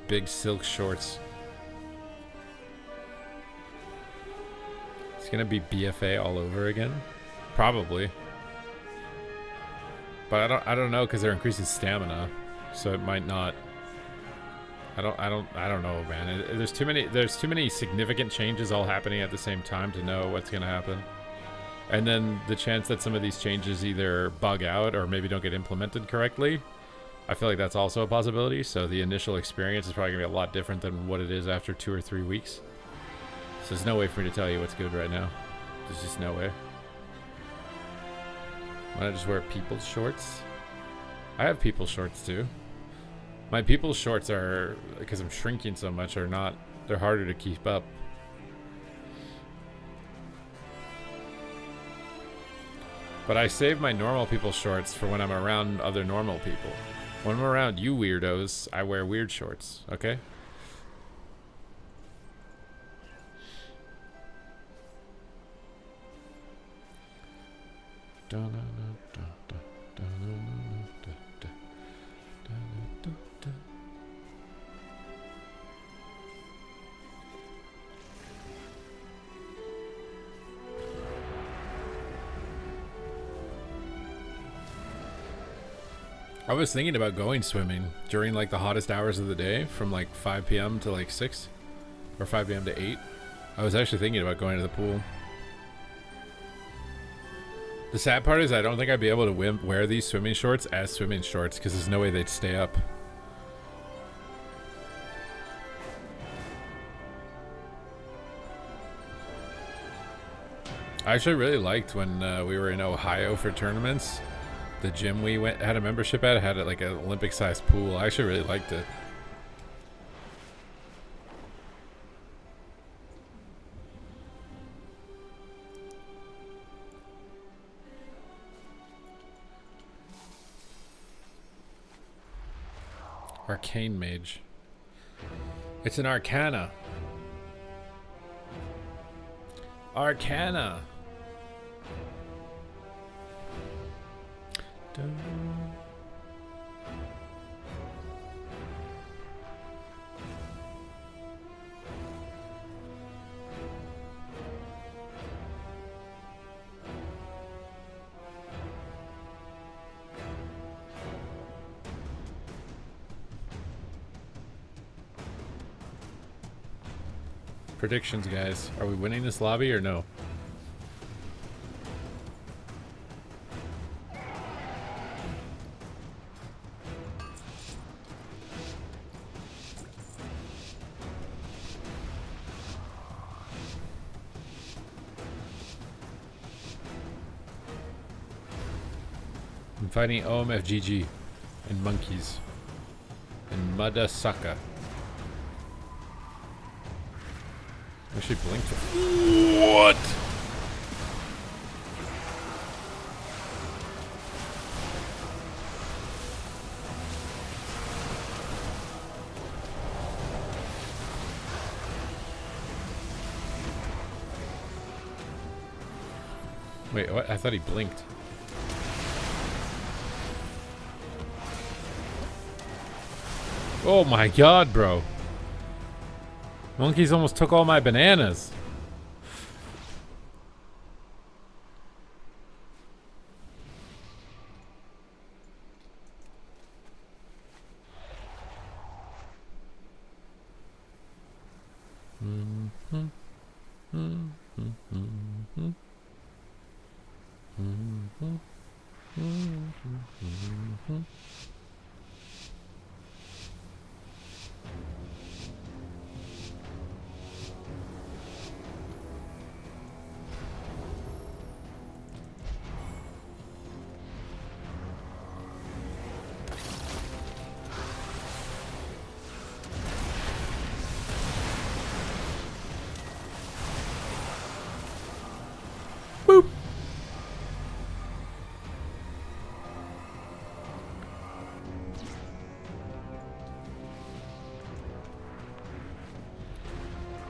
big silk shorts. It's gonna be BFA all over again? Probably. But I don't know, because they're increasing stamina. So it might not. I don't know, man. There's too many significant changes all happening at the same time to know what's gonna happen. And then the chance that some of these changes either bug out or maybe don't get implemented correctly, I feel like that's also a possibility. So the initial experience is probably gonna be a lot different than what it is after 2 or 3 weeks. So there's no way for me to tell you what's good right now. There's just no way. Why not just wear people's shorts? I have people's shorts too. My people's shorts are, because I'm shrinking so much, they're harder to keep up. But I save my normal people's shorts for when I'm around other normal people. When I'm around you weirdos, I wear weird shorts, okay? I was thinking about going swimming during like the hottest hours of the day from like 5 p.m. to like 6 or 5 p.m. to 8. I was actually thinking about going to the pool. The sad part is I don't think I'd be able to wear these swimming shorts as swimming shorts because there's no way they'd stay up. I actually really liked when we were in Ohio for tournaments. The gym we had a membership at had like an Olympic-sized pool. I actually really liked it. Arcane Mage. It's an Arcana. Arcana. Predictions, guys. Are we winning this lobby or no? I'm fighting OMFGG and monkeys and Mudasaka. Actually blinked. What? Wait, what? I thought he blinked. Oh my god, bro. Monkeys almost took all my bananas.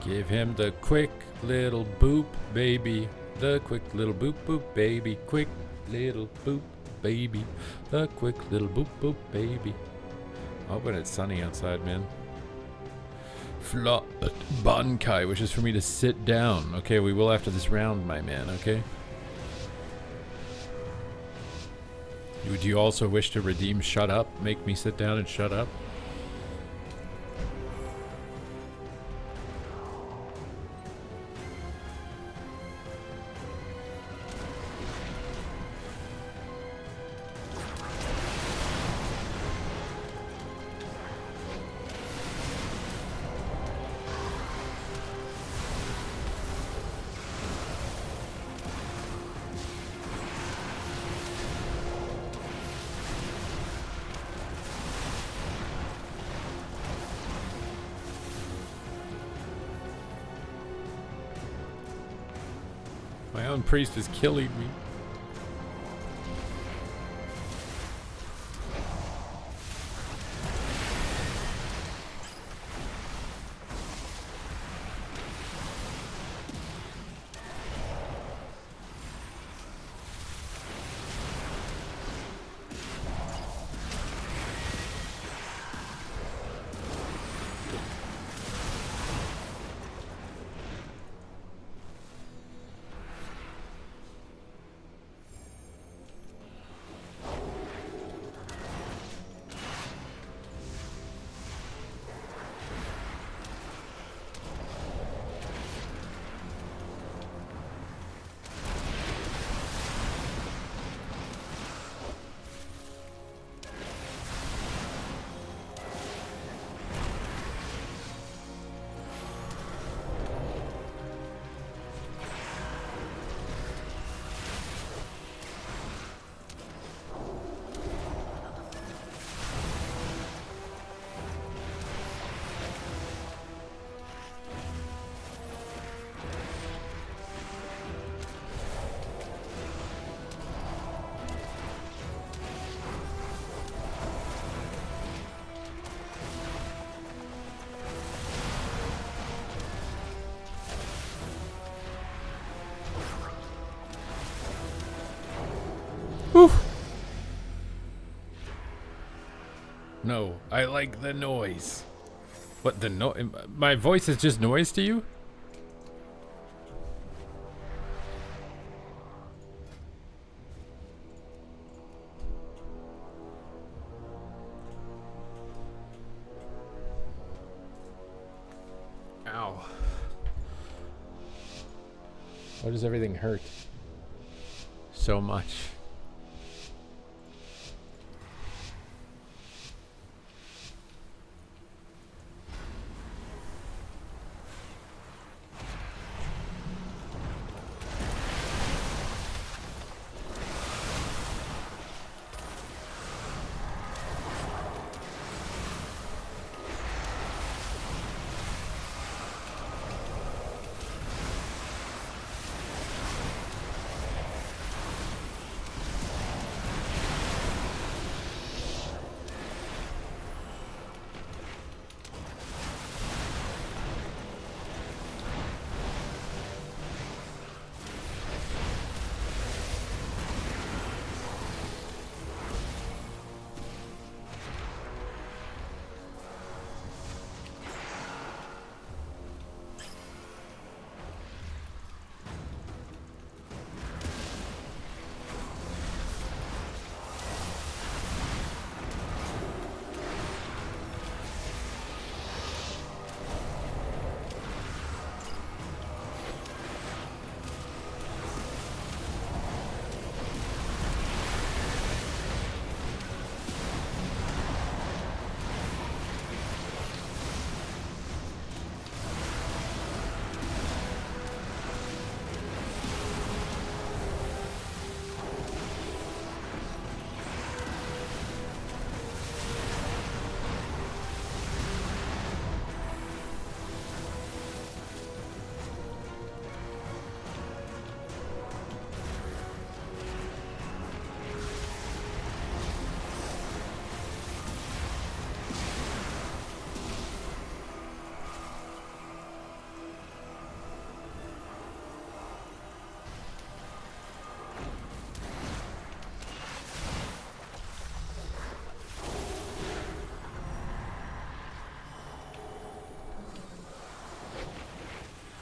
Give him the quick little boop, baby. The quick little boop, boop, baby. Quick little boop, baby. The quick little boop, boop, baby. Oh, but it's sunny outside, man. Flot Bankai wishes for me to sit down. Okay, we will after this round, my man, okay? Would you also wish to redeem shut up? Make me sit down and shut up? My own priest is killing me. No, I like the noise. What, the my voice is just noise to you? Ow. Why does everything hurt so much?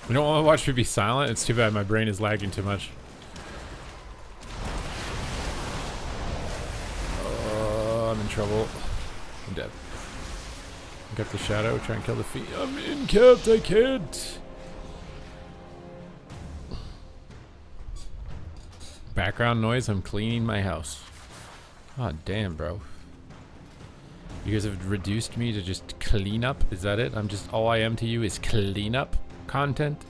You don't want to watch me be silent? It's too bad my brain is lagging too much. Oh, I'm in trouble. I'm dead. Get the shadow, try and kill the fiend. I'm in, Capt, I can't. Background noise, I'm cleaning my house. God damn, bro. You guys have reduced me to just clean up? Is that it? I'm just, all I am to you is clean up content?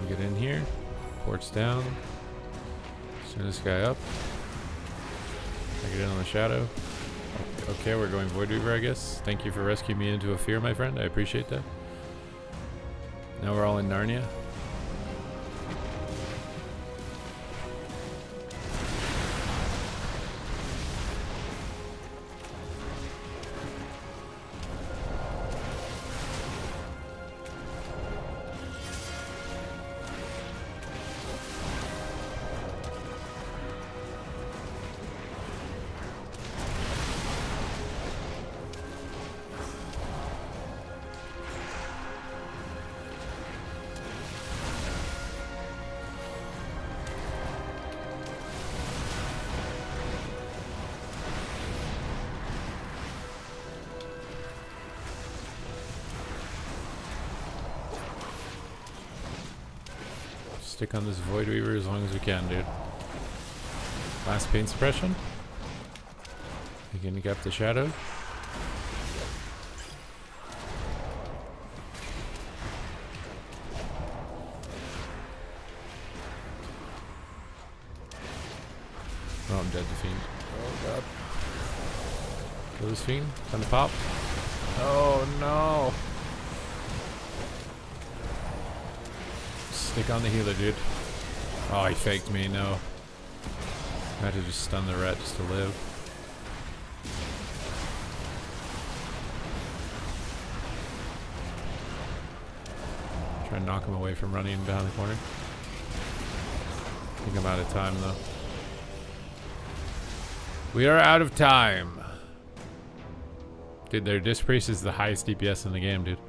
Get in here. Ports down. Send this guy up. I get in on the shadow. Okay, we're going Void Weaver, I guess. Thank you for rescuing me into a fear, my friend. I appreciate that. Now we're all in Narnia. Stick on this Void Weaver as long as we can, dude. Last pain suppression. Again, get the shadow. Oh, I'm dead to Fiend. Oh god. Kill this Fiend. Time to pop. Oh no. Stick on the healer, dude. Oh, he faked me, no. I had to just stun the rat just to live. Try and knock him away from running behind the corner. I think I'm out of time, though. We are out of time. Dude, their Disc Priest is the highest DPS in the game, dude.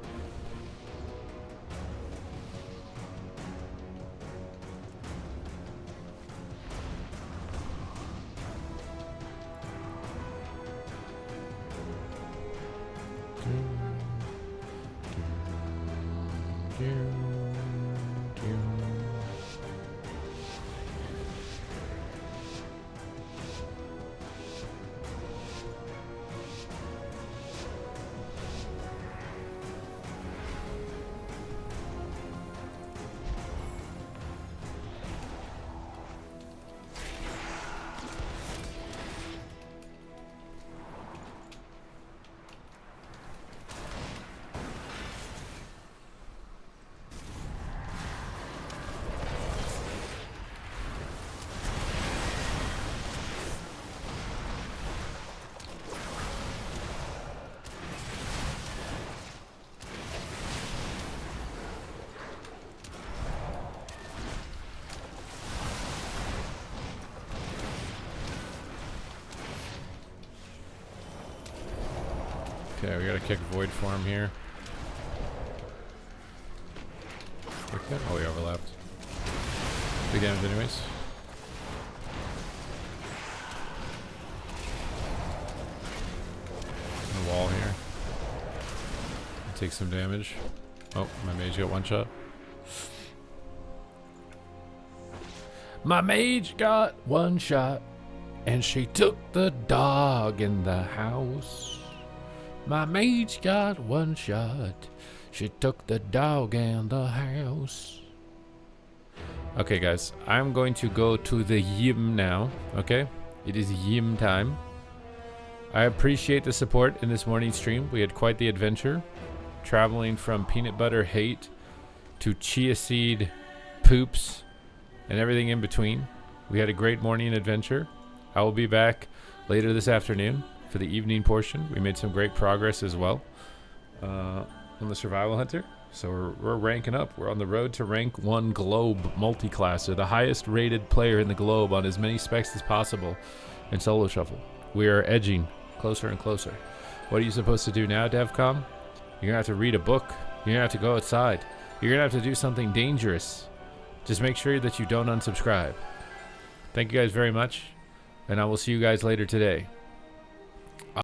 Okay, we gotta kick Void Form here. Okay. Oh, we overlapped. Big damage anyways. On the wall here. Take some damage. Oh, my mage got one shot. My mage got one shot, and she took the dog in the house. My mage got one shot. She took the dog in the house. Okay, guys. I'm going to go to the Yim now. Okay? It is Yim time. I appreciate the support in this morning's stream. We had quite the adventure. Traveling from peanut butter hate to chia seed poops and everything in between. We had a great morning adventure. I will be back later this afternoon for the evening portion. We made some great progress as well on the Survival Hunter. So we're ranking up. We're on the road to rank 1 globe multi-classer, the highest rated player in the globe on as many specs as possible in Solo Shuffle. We are edging closer and closer. What are you supposed to do now, DevCom? You're going to have to read a book. You're going to have to go outside. You're going to have to do something dangerous. Just make sure that you don't unsubscribe. Thank you guys very much, and I will see you guys later today.